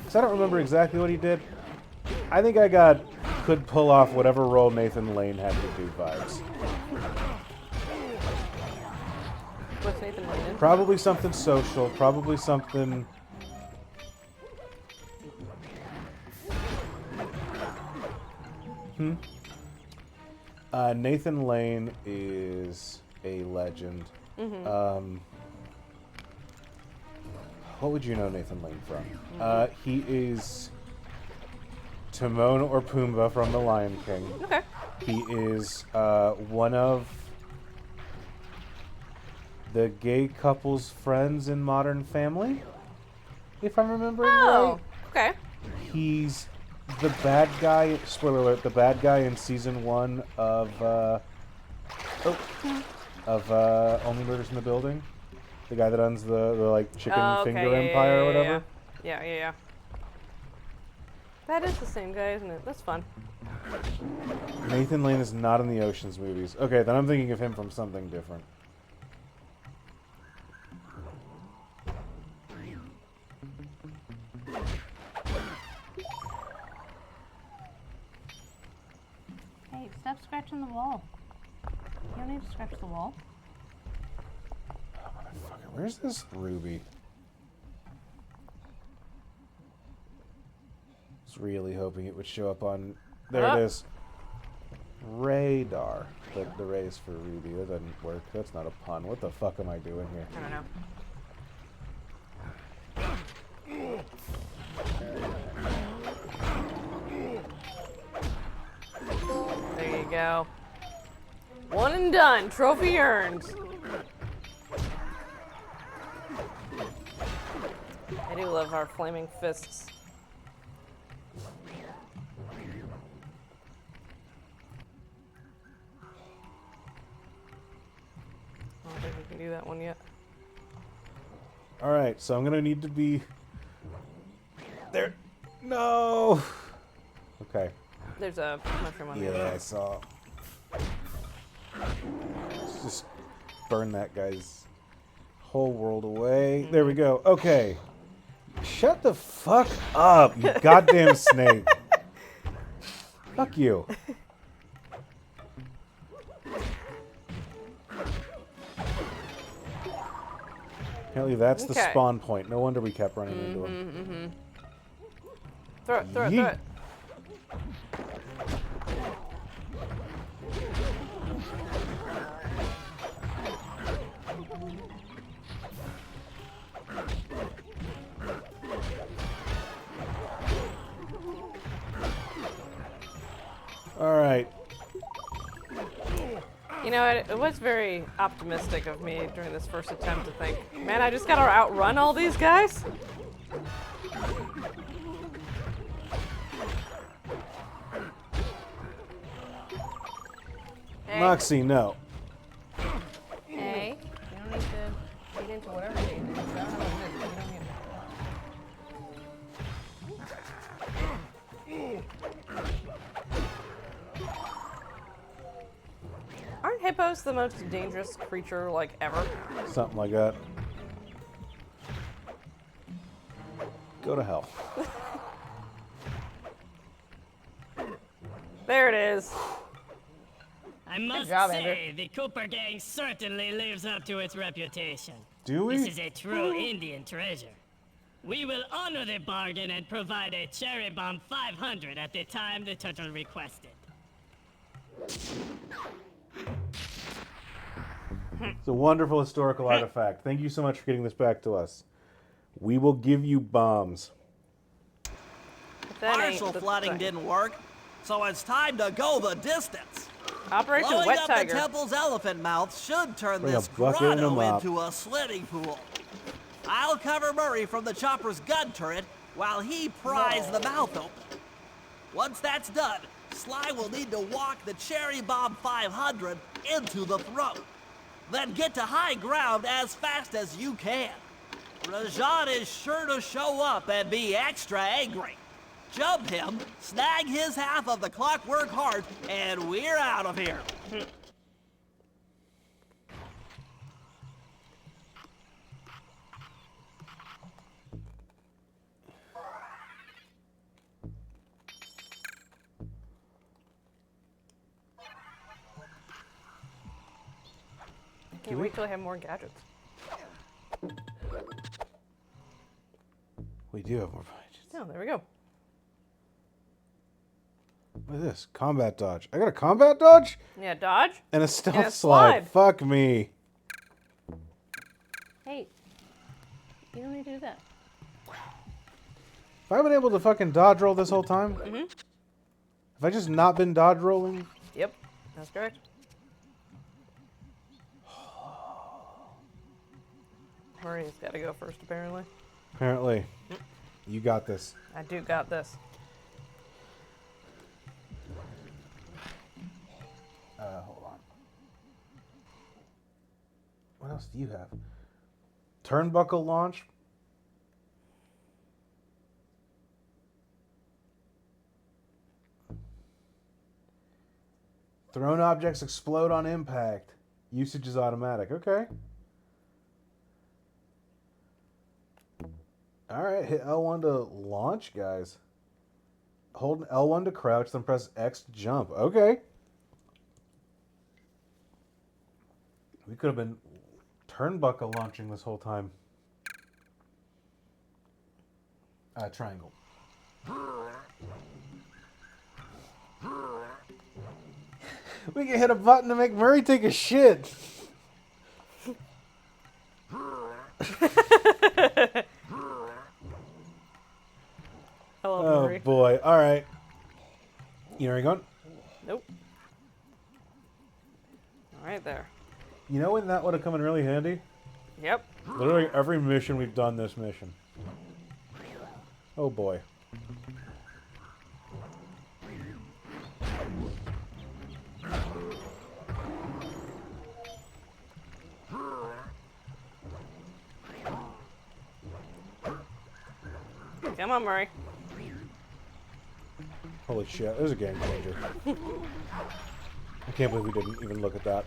So I don't remember exactly what he did. I think I could pull off whatever role Nathan Lane had to do vibes. What's Nathan Lane in? Probably something social, probably something... Nathan Lane is a legend. What would you know Nathan Lane from? He is Timon or Pumbaa from The Lion King. Okay. He is one of the gay couple's friends in Modern Family, if I'm remembering right. Okay. He's the bad guy, spoiler alert, the bad guy in season 1 of Only Murders in the Building. The guy that owns the like chicken finger empire or whatever. Yeah. That is the same guy, isn't it? That's fun. Nathan Lane is not in the Ocean's movies. Okay, then I'm thinking of him from something different. Hey, stop scratching the wall. You don't need to scratch the wall. Oh, motherfucker. Where's this ruby? I was really hoping it would show up on... There it is. Radar. The ray is for ruby. That doesn't work. That's not a pun. What the fuck am I doing here? I don't know. There you go. One and done. Trophy earned. I do love our flaming fists. I don't think we can do that one yet. Alright, so I'm gonna need to be... There... No! Okay. There's a mushroom on there. Yeah, I saw. Let's just burn that guy's whole world away. There we go. Okay. Shut the fuck up, you goddamn snake. Fuck you. Apparently that's the spawn point. No wonder we kept running into him. Throw it, throw it, throw it. All right. You know, it was very optimistic of me during this first attempt to think, man, I just gotta outrun all these guys? Hey. Moxie, no. Hey, you don't need to get into whatever you need to do. I don't know what it is, but you don't need to. Aren't hippos the most dangerous creature, like, ever? Something like that. Go to hell. There it is. I must job, say, Andrew. the Cooper gang certainly lives up to its reputation. Do we? This is a true Indian treasure. We will honor the bargain and provide a cherry bomb 500 at the time the turtle requested. It's a wonderful historical artifact. Thank you so much for getting this back to us. We will give you bombs. That ain't Partial the flooding thing. didn't work, so it's time to go the distance. Operation Blowing Wet up Tiger. the temple's elephant mouth should turn Bring a this bucket and a grotto mop. into a swimming pool. I'll cover Murray from the chopper's gun turret while he pries the mouth open. Once that's done, Sly will need to walk the Cherry Bomb 500 into the throat. Then get to high ground as fast as you can. Rajan is sure to show up and be extra angry. Jump him, snag his half of the clockwork heart, and we're out of here. Can't wait till I have more gadgets. We do have more budgets. Oh, there we go. Look at this. Combat dodge. I got a combat dodge? Yeah, dodge. And a stealth And a slide. slide. Fuck me. Hey, you don't need to do that. Have I been able to fucking dodge roll this whole time? Mm-hmm. Have I just not been dodge rolling? Yep, that's correct. Murray's got to go first, apparently. Apparently. You got this. I do got this. Hold on. What else do you have? Turnbuckle launch. Thrown objects explode on impact. Usage is automatic. Okay. Alright, hit L1 to launch, guys. Hold L1 to crouch, then press X to jump. Okay. We could have been turnbuckle launching this whole time. Triangle. We can hit a button to make Murray take a shit. Hello, Oh Murray. boy. Alright. You know where you're going? Nope. All right there. You know when that would have come in really handy? Yep. Literally every mission we've done this mission. Oh boy. Come on, Murray. Holy shit, there's a game changer. I can't believe we didn't even look at that.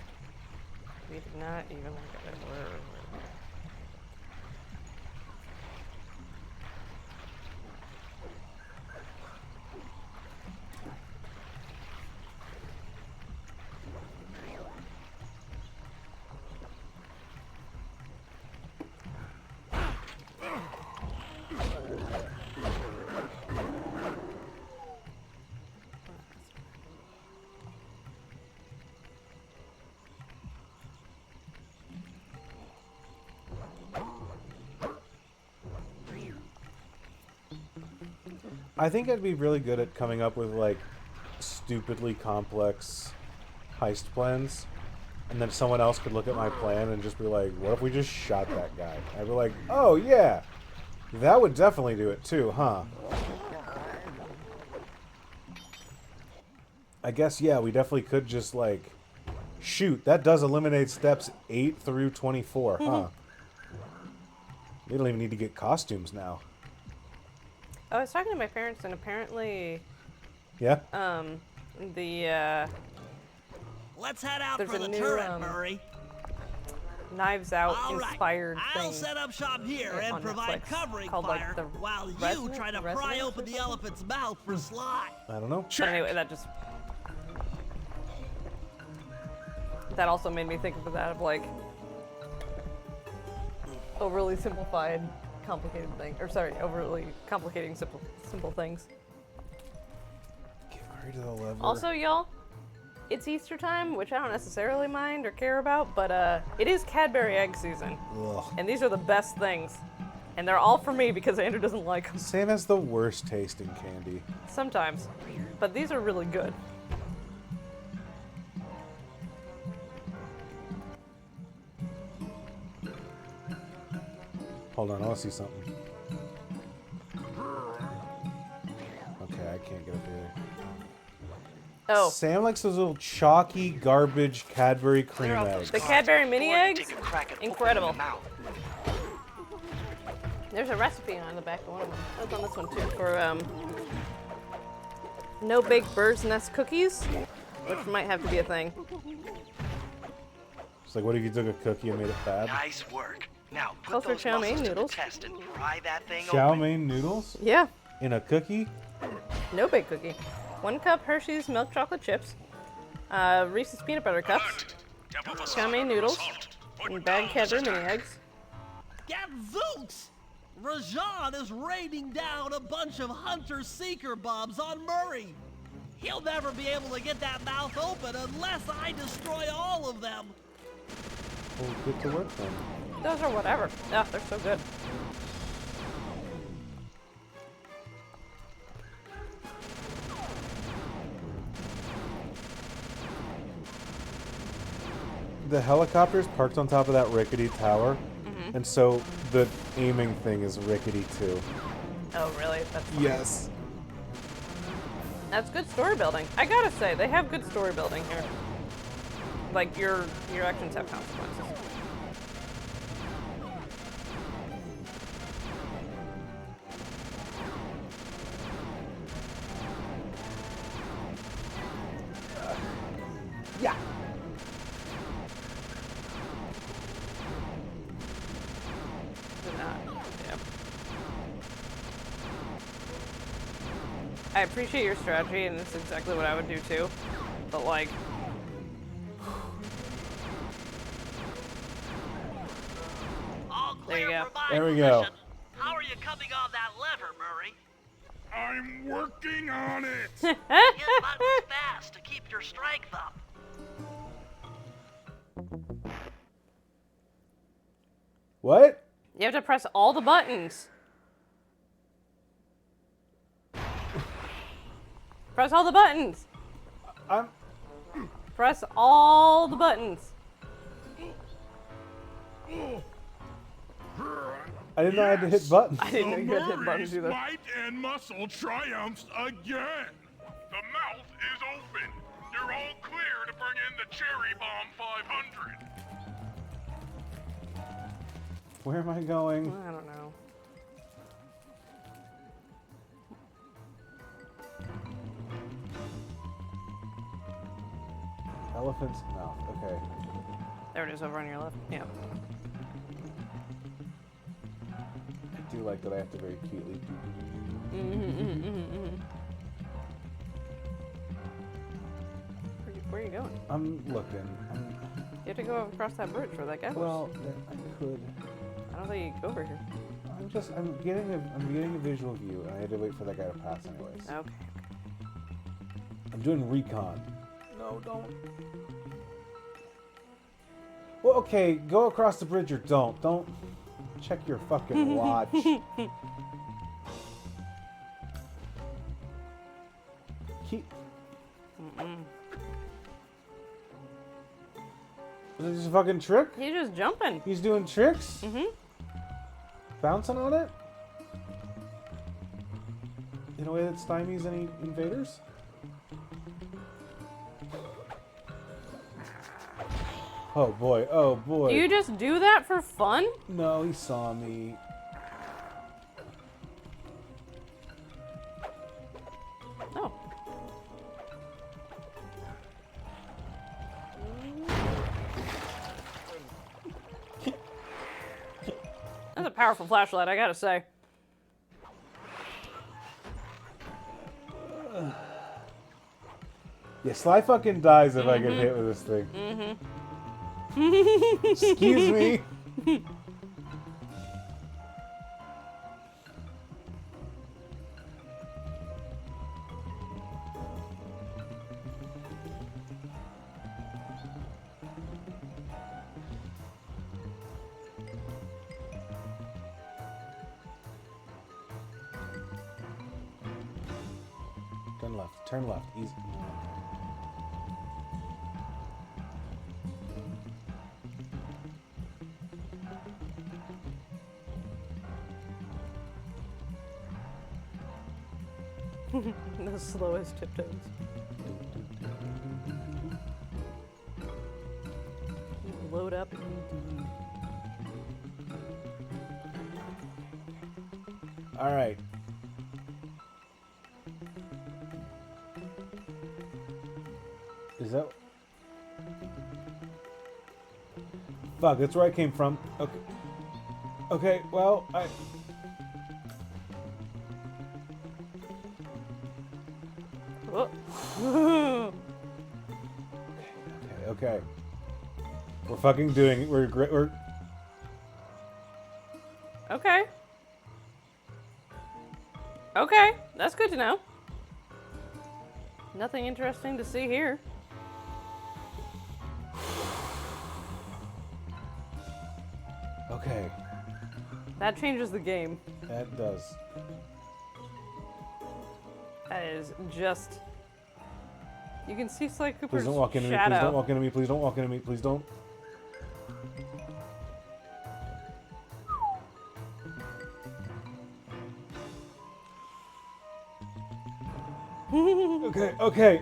We did not even look at it. I think I'd be really good at coming up with like stupidly complex heist plans, and then someone else could look at my plan and just be like, what if we just shot that guy? I'd be like, oh yeah, that would definitely do it too, huh? I guess, yeah, we definitely could just like shoot. That does eliminate steps 8 through 24, huh? We don't even need to get costumes now. I was talking to my parents, and apparently, Yeah? Let's head out There's for a the new, turret, Murray. Knives Out All right, inspired I'll thing. set up shop here and on provide Netflix covering called, fire like, the while you Resident- try to pry Residence or open the something? elephant's mouth for Sly. I don't know. But anyway, that also made me think of that of like overly simplified, complicated thing, or sorry, overly complicating simple things. Get rid of the lever. Also, y'all, it's Easter time, which I don't necessarily mind or care about, but it is Cadbury egg season, Ugh. and these are the best things, and they're all for me because Andrew doesn't like them Sam has the worst tasting candy. sometimes, but these are really good. Hold on, I want to see something. Okay, I can't get up here. Oh, Sam likes those little chalky garbage Cadbury cream Clear out eggs. those the Cadbury mini before you eggs? take a crack at Incredible. opening the mouth. There's a recipe on the back of one of them. That's on this one too for no bake bird's nest cookies, which might have to be a thing. It's like, what if you took a cookie and made it bad? Nice work. Now put Calls for those chow mein muscles to the noodles. test and pry that thing Chow open. mein noodles Yeah, in a cookie? no bake cookie. 1 cup Hershey's milk chocolate chips, Reese's peanut butter cups, Alert! Temple chow facade mein under noodles, assault. Put and down bagged Cadbury this mini attack. eggs. Gadzooks! Rajan is raining down a bunch of hunter-seeker bombs on Murray. He'll never be able to get that mouth open unless I destroy all of them. Well, get to work then. Those are whatever. Yeah, they're so good. The helicopter's parked on top of that rickety tower, and so the aiming thing is rickety too. Oh, really? That's funny. Yes. That's good story building. I gotta say, they have good story building here. Like, your actions have consequences. Yeah. Yeah. I appreciate your strategy, and it's exactly what I would do too. But like, All There you clear go. for my There we go. position. How are you coming on that lever, Murray? I'm working on it. Hit buttons fast to keep your strength up. What? you have to press all the buttons. Press all the buttons. I'm. Press all the buttons. I didn't know I had to hit buttons. I didn't know you had to hit buttons either. Might and muscle triumphs again. The mouth is open. You're all clear to bring in the Cherry Bomb 500. Where am I going? I don't know. Elephant's mouth. Okay. There it is over on your left. Yeah. I do like that I have to very cutely. Where are you going? I'm looking. You have to go across that bridge where that guy was. Well, I could. I don't think you can go over here. I'm getting a visual view, and I had to wait for that guy to pass anyways. Okay. I'm doing recon. No, don't. Well, okay, go across the bridge or don't. Don't check your fucking watch. Keep. Is this a fucking trick? He's just jumping. He's doing tricks? Mm-hmm. Bouncing on it? In a way that stymies any invaders? Oh boy, oh boy. Do you just do that for fun? No, he saw me. No. That's a powerful flashlight, I gotta say. Yeah, Sly fucking dies if I get hit with this thing. Excuse me. Turn left. Turn left. Easy. The slowest tiptoes. Load up indeed. All right. Is that? Fuck, that's where I came from. Okay. Okay, well, Oh. Okay. We're fucking doing it. We're Okay. Okay, that's good to know. Nothing interesting to see here. okay. That changes the game. That does. That is just... You can see SLY Cooper's Please don't walk into me. shadow. Please don't walk into me. Please don't walk into me. Please don't.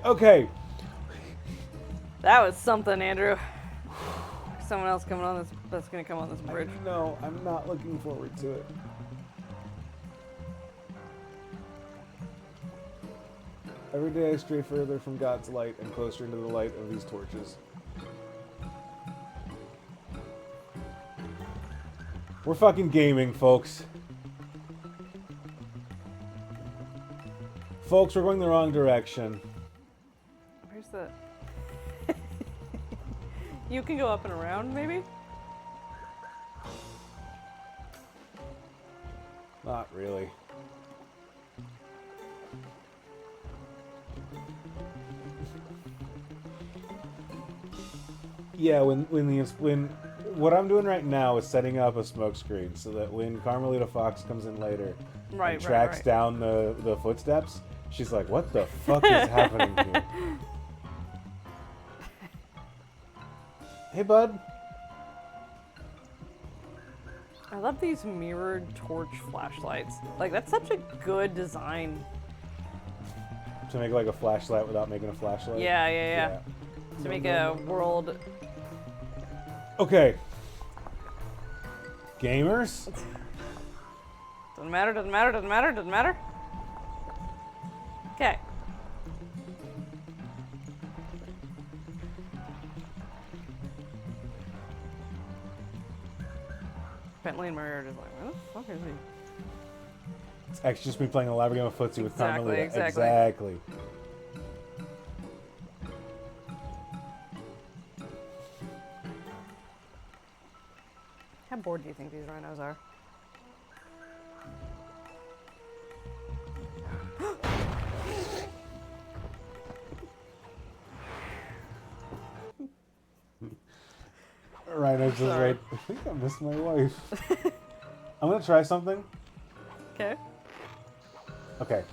Okay. That was something, Andrew. Someone else coming on this. That's gonna come on this bridge. No, I'm not looking forward to it. Every day I stray further from God's light and closer into the light of these torches. We're fucking gaming, folks. Folks, we're going the wrong direction. Where's the? You can go up and around, maybe. Not really. Yeah, when what I'm doing right now is setting up a smoke screen so that when Carmelita Fox comes in later and tracks down the footsteps, she's like, "What the fuck is happening here?" Hey, bud. I love these mirrored torch flashlights. Like, that's such a good design. To make like a flashlight without making a flashlight. Yeah. To make a world. Okay. Gamers? Doesn't matter. Okay. Bentley and Murray are just like, where the fuck is he? It's actually just me playing a live game of footsie with Carmelita. Exactly. How bored do you think these rhinos are? Rhino's just right. I think I missed my wife. I'm gonna try something. Okay. Okay.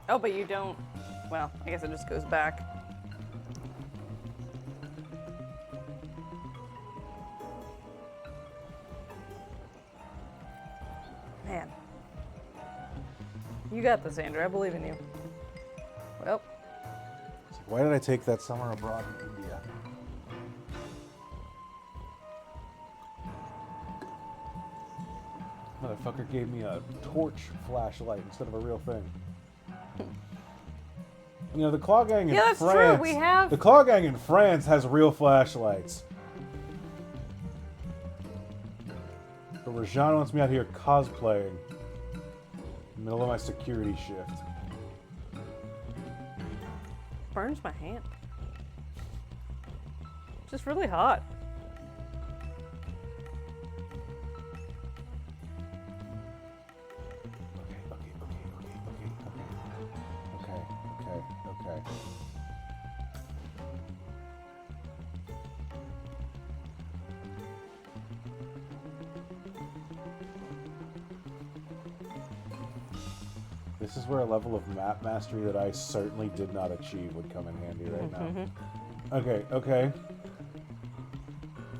Oh, but you don't. Well, I guess it just goes back. Man. You got this, Andrew. I believe in you. Well. Why did I take that summer abroad in India? Motherfucker gave me a torch flashlight instead of a real thing. You know, the Claw Gang in France... Yeah, that's true. We have... The Claw Gang in France has real flashlights. But Rajan wants me out here cosplaying in the middle of my security shift. Burns my hand. Just really hot. Okay. This is where a level of map mastery that I certainly did not achieve would come in handy right now. Okay.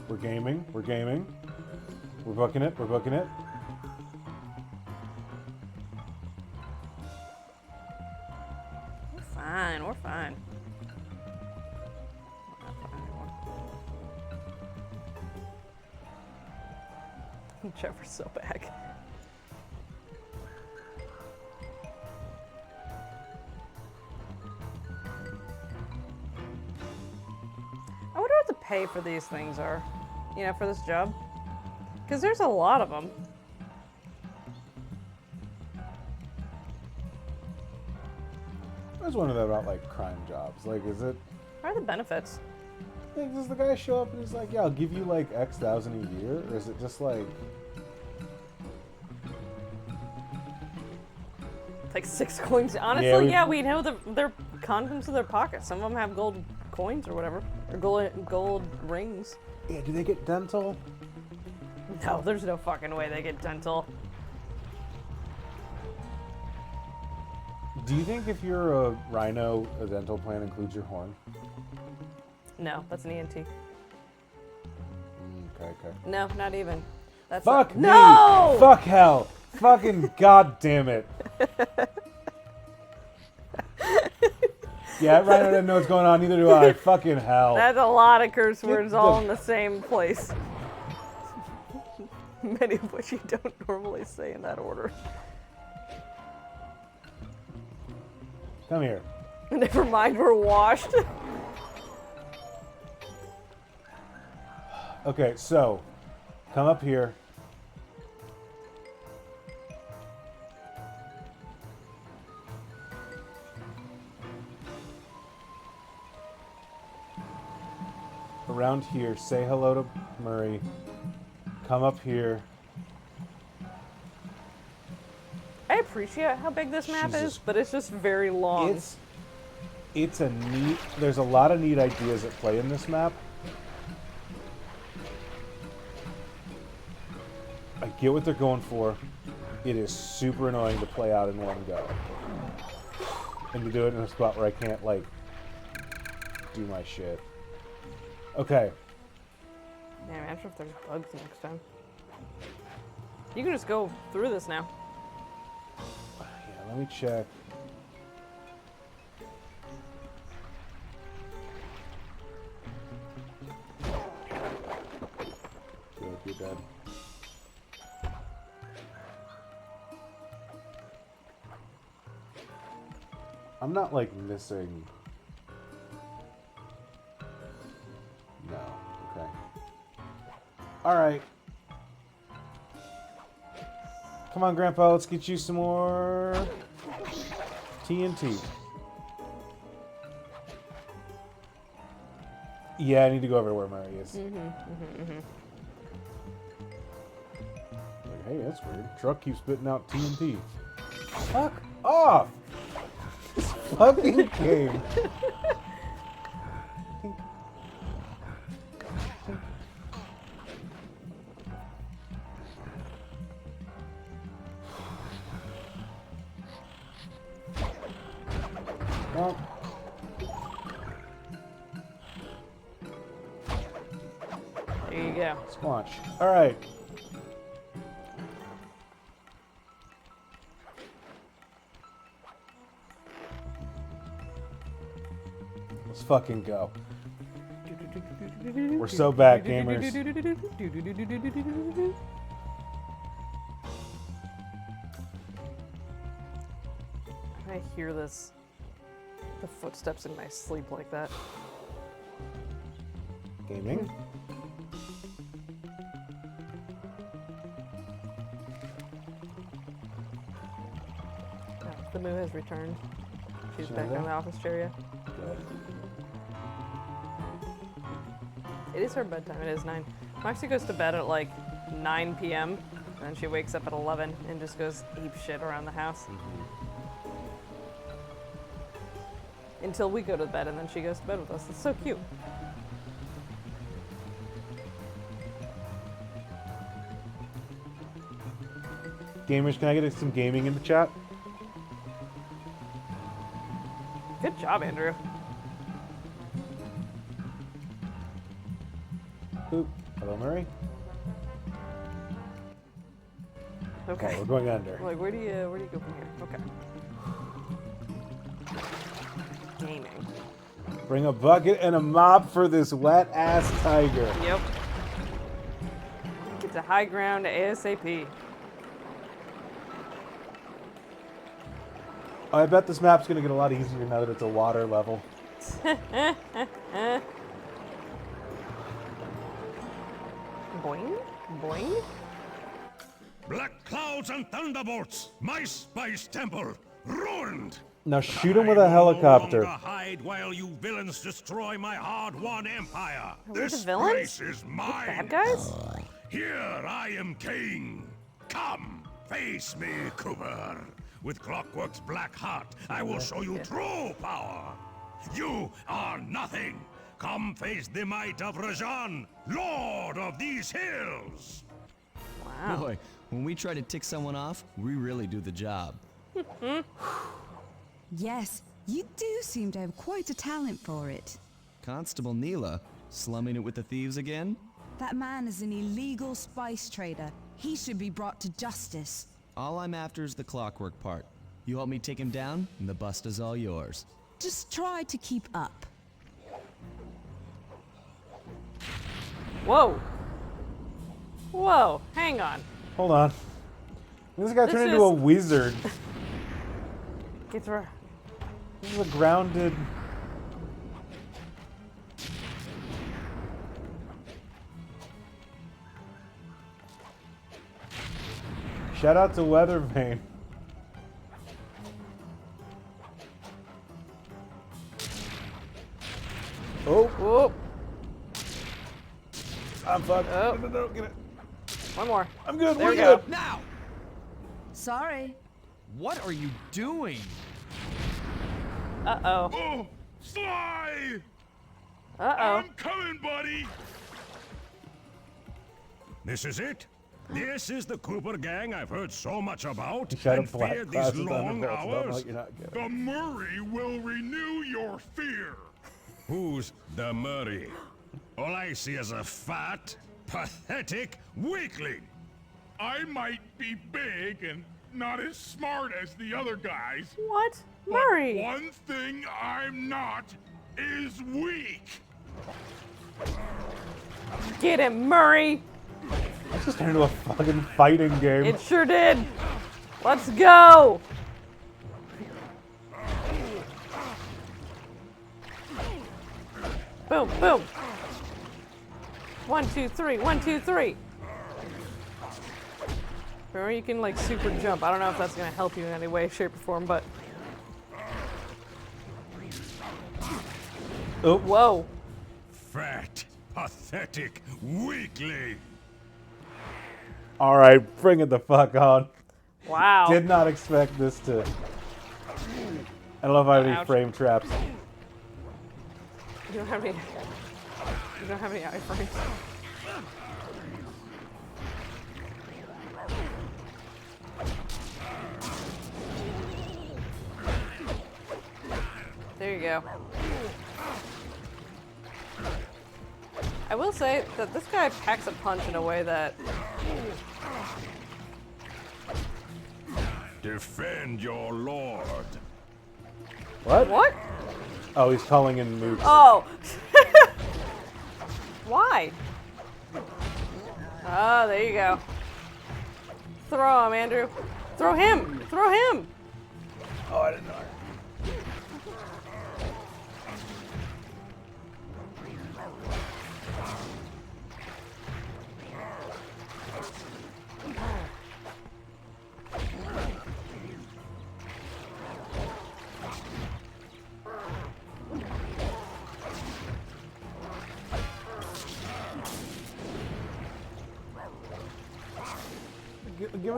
We're gaming. We're booking it. fine. We're fine. Not fine anymore. Trevor's so back. I wonder what the pay for these things are, you know, for this job. Because there's a lot of them. I was wondering about like crime jobs. Like, is it? What are the benefits? Like, does the guy show up and he's like, "Yeah, I'll give you like X thousand a year," or is it just like? Like 6 coins. Honestly, yeah, we know their contents of their pockets. Some of them have gold coins or whatever, or gold rings. Yeah, do they get dental? No, there's no fucking way they get dental. Do you think if you're a rhino, a dental plan includes your horn? No, that's an ENT. Okay. No, not even. That's Fuck me! No! Fuck hell! Fucking god damn it! Yeah, Rhino doesn't know what's going on, neither do I. Fucking hell. That's a lot of curse words all in the same place. Many of which you don't normally say in that order. Come here. Never mind, we're washed. Okay, so, come up here. Around here, say hello to Murray. Come up here. I appreciate how big this map Jesus. is, but it's just very long. It's a neat, there's a lot of neat ideas at play in this map. I get what they're going for. It is super annoying to play out in one go. And to do it in a spot where I can't, like, do my shit. Okay. Man, imagine if there's bugs next time. You can just go through this now. Yeah, let me check. Feel like you're dead. I'm not like missing. No. Okay. All right. Come on, Grandpa. Let's get you some more TNT. Yeah, I need to go over to where Murray is. Like, hey, that's weird. Truck keeps spitting out TNT. Fuck off! This fucking game. Well, There you go. squanch. All right. Let's fucking go. We're so back, gamers. I hear this. The footsteps in my sleep like that. Gaming. The Moo has returned. She's Sure back will. in the office chair, yeah. Good. It is her bedtime. It is 9. Moxie goes to bed at like 9 p.m. and she wakes up at 11 and just goes ape shit around the house. Until we go to bed and then she goes to bed with us. It's so cute. Gamers, can I get some gaming in the chat? Good job, Andrew. Oop. Hello, Murray. Okay. Okay, we're going under. Like, where do you go from here? Okay. Bring a bucket and a mop for this wet-ass tiger. Yep. Get to high ground ASAP. I bet this map's gonna get a lot easier now that it's a water level. Boing, boing. Black clouds and thunderbolts! My spice temple! Ruined! Now shoot him with a helicopter. I will no longer hide while you villains destroy my hard-won empire. Are we This the villains? place is mine. Bad guys? Here I am king. Come, face me, Cooper. With Clockwork's black heart, I will show you true power. You are nothing. Come face the might of Rajan, Lord of these hills. Wow. Boy, when we try to tick someone off, we really do the job. Yes, you do seem to have quite a talent for it. Constable Neela, slumming it with the thieves again? That man is an illegal spice trader. He should be brought to justice. All I'm after is the clockwork part. You help me take him down, and the bust is all yours. Just try to keep up. Whoa. Whoa, hang on. Hold on. This guy turned into is- a wizard. Get through. This is a grounded... Shout out to Weathervane. Oh, Whoop. I'm fucked. Oh. No, get it. One more. I'm good, There we're we go. good. Now! Sorry. What are you doing? Uh-oh. Oh, Sly! Uh-oh. I'm coming, buddy! This is it? This is the Cooper gang I've heard so much about You shot a and black feared class these with long thunderbolts. Don't know hours. what you're not good. The Murray will renew your fear. Who's the Murray? All I see is a fat, pathetic weakling. I might be big and not as smart as the other guys. What? But Murray. one thing I'm not is weak. Get him, Murray. This just turned into a fucking fighting game. It sure did. Let's go. Boom, boom. 1, 2, 3. 1, 2, 3. Remember, you can like super jump. I don't know if that's gonna help you in any way, shape, or form, but Oh, whoa. Fat, pathetic weakling. all right, bring it the fuck on. Wow. Did not expect this to. I love how many Ouch. frame traps. You don't have any. You don't have any iframes. There you go. I will say that this guy packs a punch in a way that Defend your lord. What? what? Oh, he's calling in mooks. Oh. Why? Oh, there you go. Throw him, Andrew. Throw him. Throw him. Oh, I didn't know.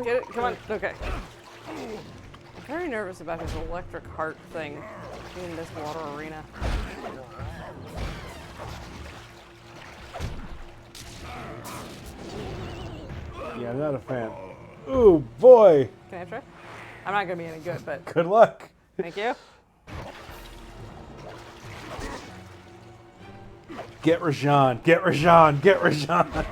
Get it? Come on. Okay. I'm very nervous about his electric heart thing in this water arena. Yeah, I'm not a fan. Ooh, boy. Can I try? I'm not gonna be any good, but Good luck. thank you. Get Rajan. Get Rajan. Get Rajan.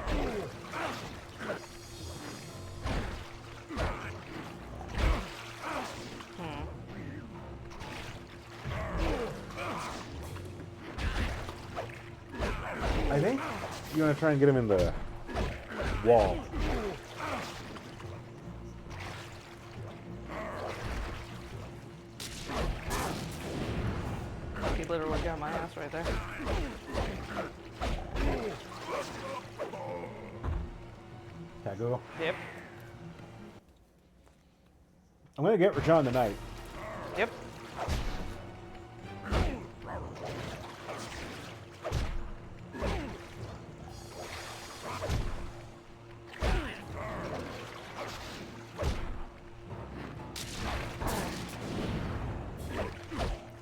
You want to try and get him in the wall. He literally got my ass right there. Can I go? Yep. I'm gonna get Rashawn tonight. Yep.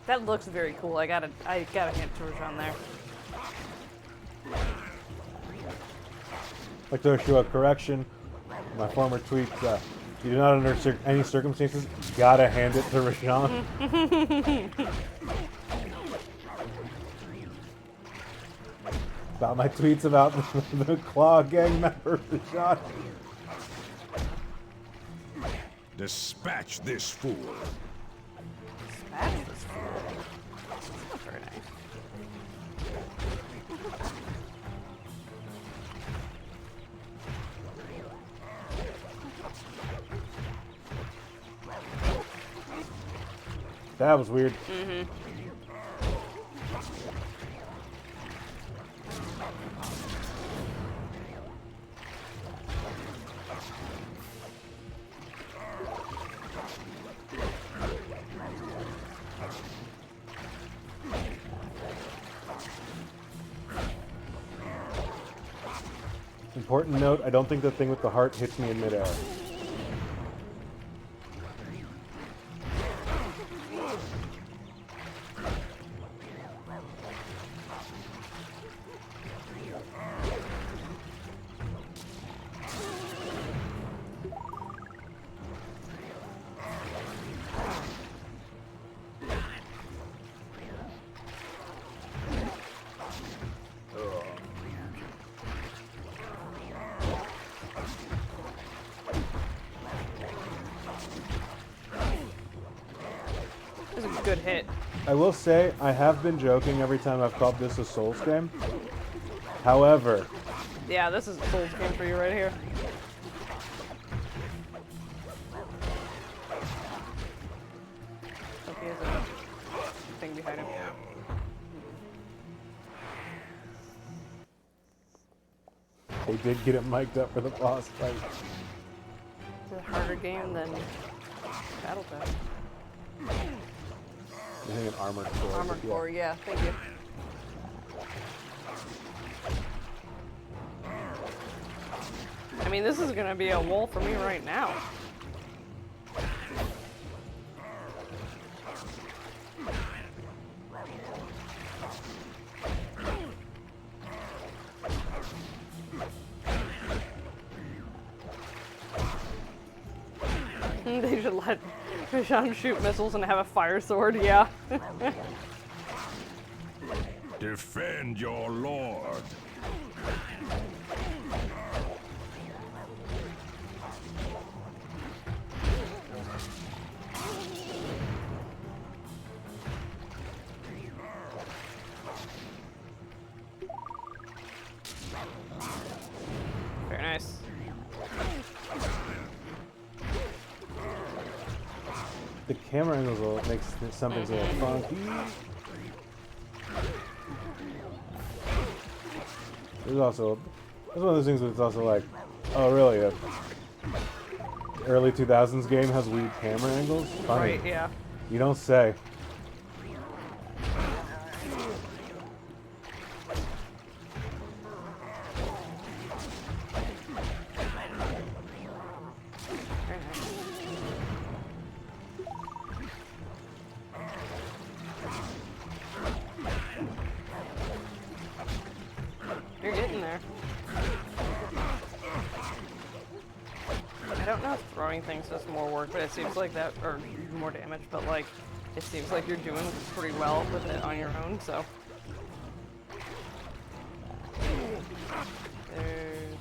That looks very cool. I gotta hand it to Rashawn there. Like to issue a correction. My former tweet, you do not under any circumstances gotta hand it to Rashawn. About my tweets about the Claw Gang member, Rashawn. Dispatch this fool. That's this cool. That's not very nice. That was weird. Mm-hmm. Important note, I don't think the thing with the heart hits me in midair. This is a good hit. I will say, I have been joking every time I've called this a Souls game. However, Yeah, this is a Souls game for you right here. Hope he has a thing behind him. they did get it mic'd up for the boss fight. It's a harder game than Battletech. I think an Armored Core. Armored but Core, yeah, thank you. I mean, this is gonna be a wall for me right now. They should let Rashawn shoot missiles and have a fire sword, yeah. Defend your lord. Very nice. The camera angles will makes some things a little funky. There's also, it's one of those things where it's also like, oh really, a early 2000s game has weird camera angles? Funny. Right, yeah. You don't say. Very nice. You're getting there. I don't know if throwing things does more work, but it seems like that, or more damage, but like, it seems like you're doing pretty well with it on your own, so. There's...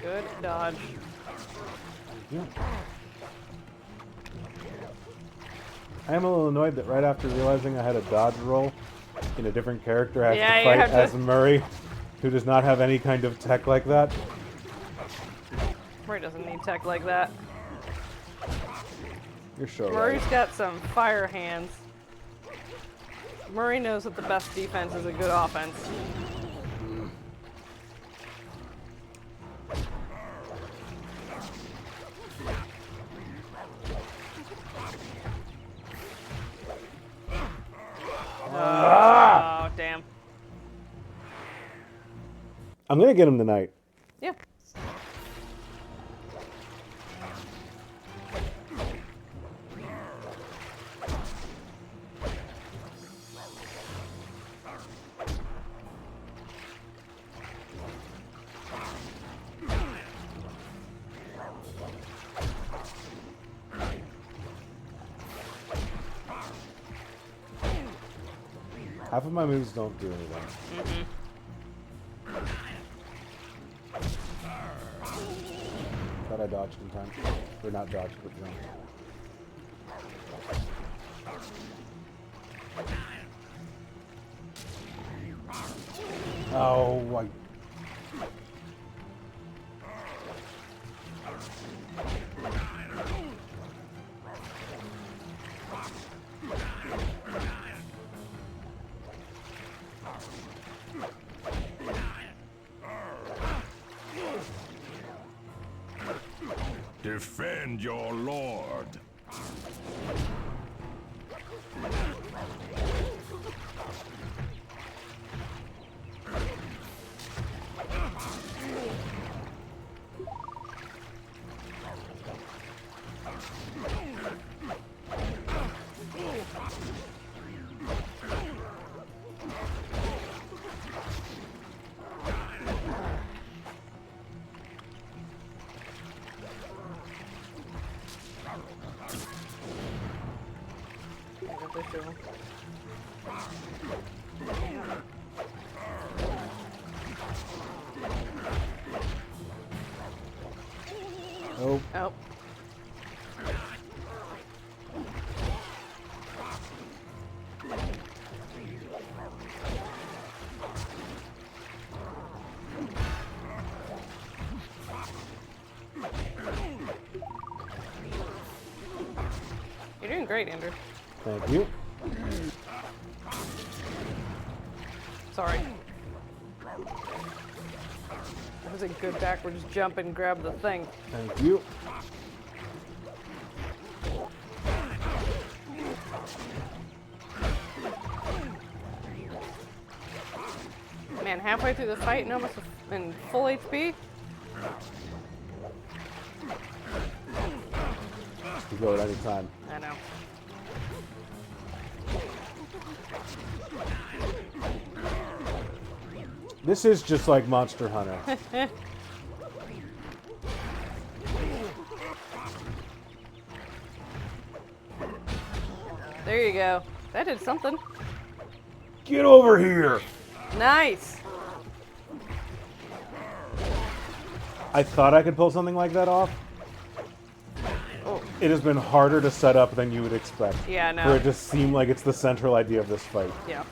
Good dodge. Yeah. I am a little annoyed that right after realizing I had a dodge roll in a different character, I have Yeah, to you fight have to- as Murray, who does not have any kind of tech like that. Murray doesn't need tech like that. You're sure right. Murray's got some fire hands. Murray knows that the best defense is a good offense. Oh, damn. I'm gonna get him tonight. Yeah. Half of my moves don't do anything. Thought I dodged in time. Or not dodged, but jumped. Oh, I... Defend your lord. Oh. Oh. You're doing great, Andrew. Thank you. Sorry. That was a good backwards jump and grab the thing. Thank you. Man, halfway through the fight and almost in full HP. You go at any time. I know. This is just like Monster Hunter. There you go. That did something. Get over here! Nice. I thought I could pull something like that off. Oh. It has been harder to set up than you would expect. Yeah, I know. For it to seem like it's the central idea of this fight. Yeah.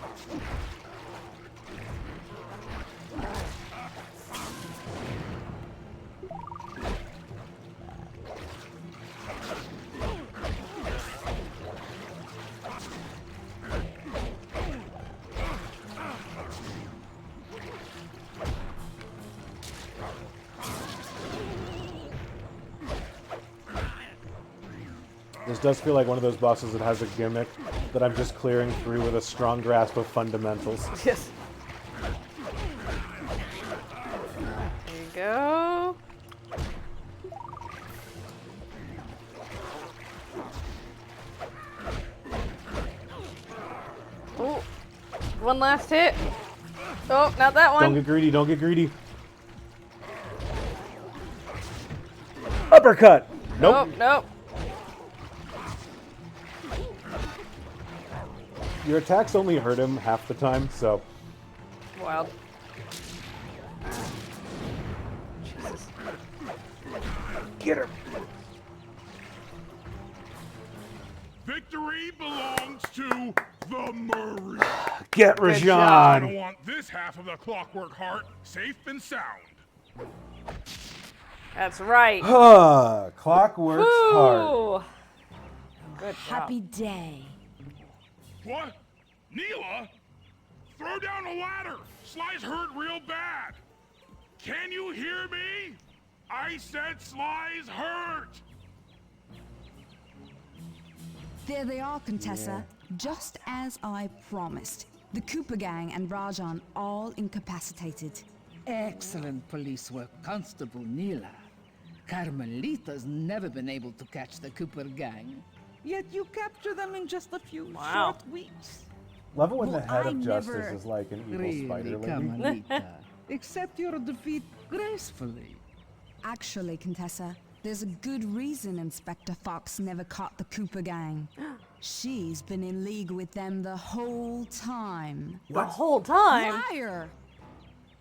This does feel like one of those bosses that has a gimmick that I'm just clearing through with a strong grasp of fundamentals. Yes. There you go. Oh, one last hit. Oh, not that one. Don't get greedy, don't get greedy. Uppercut! Nope. Nope. Your attacks only hurt him half the time, so... Wild. Jesus. Get her. Victory belongs to the Murray. Get job. I Rajan. want this half of the Clockwork Heart safe and sound. That's right. Clockwork's heart. Ooh. Good job. Happy day. What? Neela? Throw down a ladder. Sly's hurt real bad. Can you hear me? I said Sly's hurt. There they are, Contessa. Just as I promised. The Cooper gang and Rajan all incapacitated. Excellent police work, Constable Neela. Carmelita's never been able to catch the Cooper gang. Yet you capture them in just a few short weeks. Love it when Well, the head I of justice never- is like an evil Really, spider lady. Carmelita. Accept your defeat gracefully. Actually, Contessa, there's a good reason Inspector Fox never caught the Cooper gang. She's been in league with them the whole time. The whole time. Liar!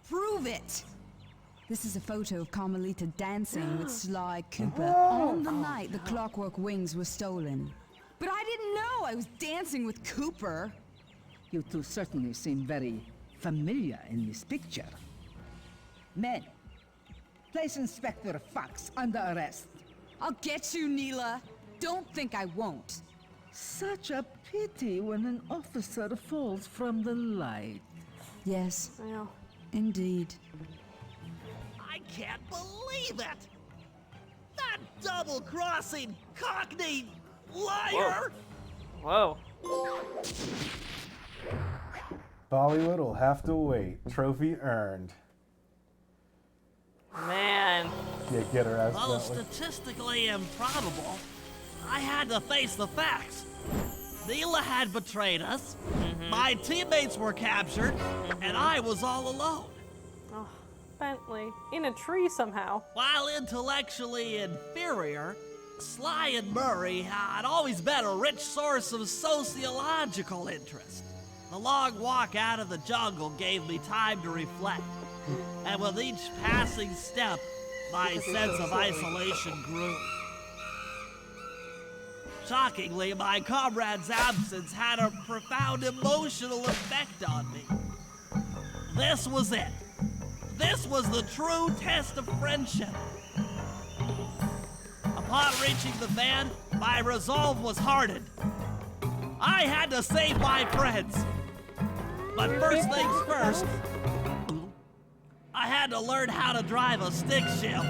Prove it! This is a photo of Carmelita dancing with Sly Cooper on the night the Clockwork Wings were stolen. But I didn't know I was dancing with Cooper. You two certainly seem very familiar in this picture. Men, place Inspector Fox under arrest. I'll get you, Neela. Don't think I won't. Such a pity when an officer falls from the light. Yes, Well, indeed. I can't believe it! That double-crossing Cockney liar! whoa. Bollywood will have to wait. Trophy earned. Man. Yeah, get her ass Though Bentley. statistically improbable, I had to face the facts. Neela had betrayed us, my teammates were captured, and I was all alone. Oh, Bentley. In a tree somehow. While intellectually inferior, Sly and Murray had always been a rich source of sociological interest. The long walk out of the jungle gave me time to reflect, and with each passing step, my sense of isolation grew. Shockingly, my comrade's absence had a profound emotional effect on me. This was it. This was the true test of friendship. Upon reaching the van, my resolve was hardened. I had to save my friends. But first things first, I had to learn how to drive a stick shift.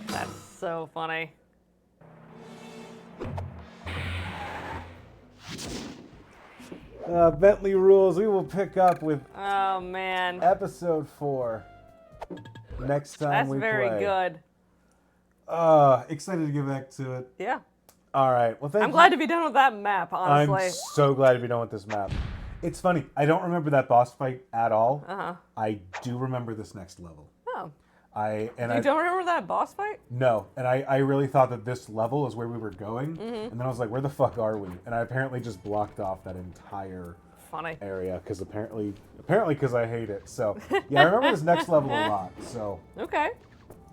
That's so funny. Bentley rules. We will pick up with Oh, man. episode 4 next time That's we very play. good. Excited to get back to it. Yeah. All right. Well, thank I'm you. glad to be done with that map, honestly. I'm so glad to be done with this map. It's funny. I don't remember that boss fight at all. Uh-huh. I do remember this next level. Oh. I You don't remember that boss fight? No, and I really thought that this level is where we were going, Mm-hmm. and then I was like, where the fuck are we? And I apparently just blocked off that entire Funny. area because apparently because I hate it. So yeah, I remember this next level a lot. So Okay.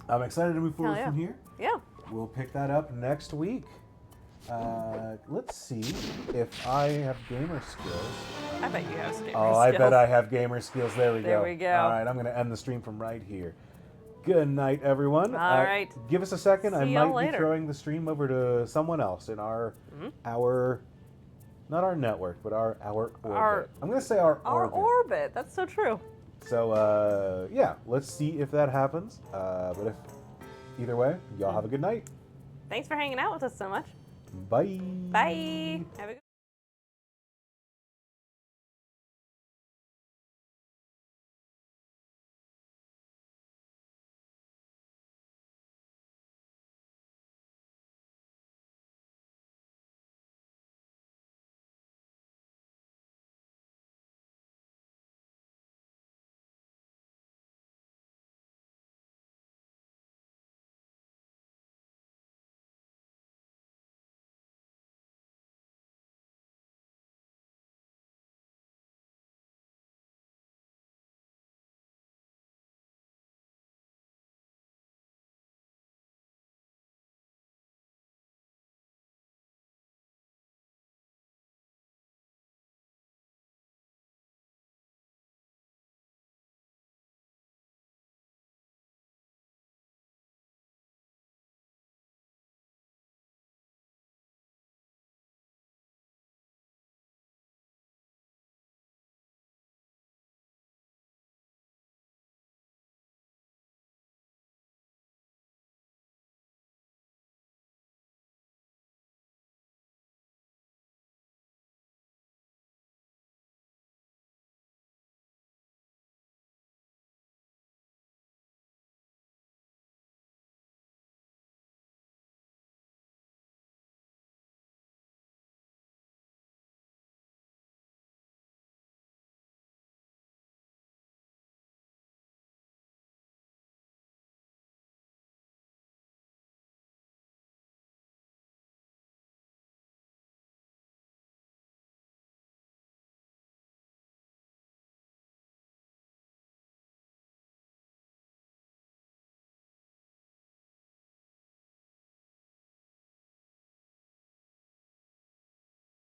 I'm excited to move forward Hell yeah. from here. Yeah. We'll pick that up next week. Let's see if I have gamer skills. I bet you have gamer Oh, skills. I bet I have gamer skills. There we go. There we go. All right, I'm going to end the stream from right here. Good night, everyone. All right. Give us a second. I See y'all might later. be throwing the stream over to someone else in our not our network, but our orbit. I'm going to say our Our orbit. orbit. That's so true. So, yeah, let's see if that happens. But if either way, y'all have a good night. Thanks for hanging out with us so much. Bye. Bye. Have a good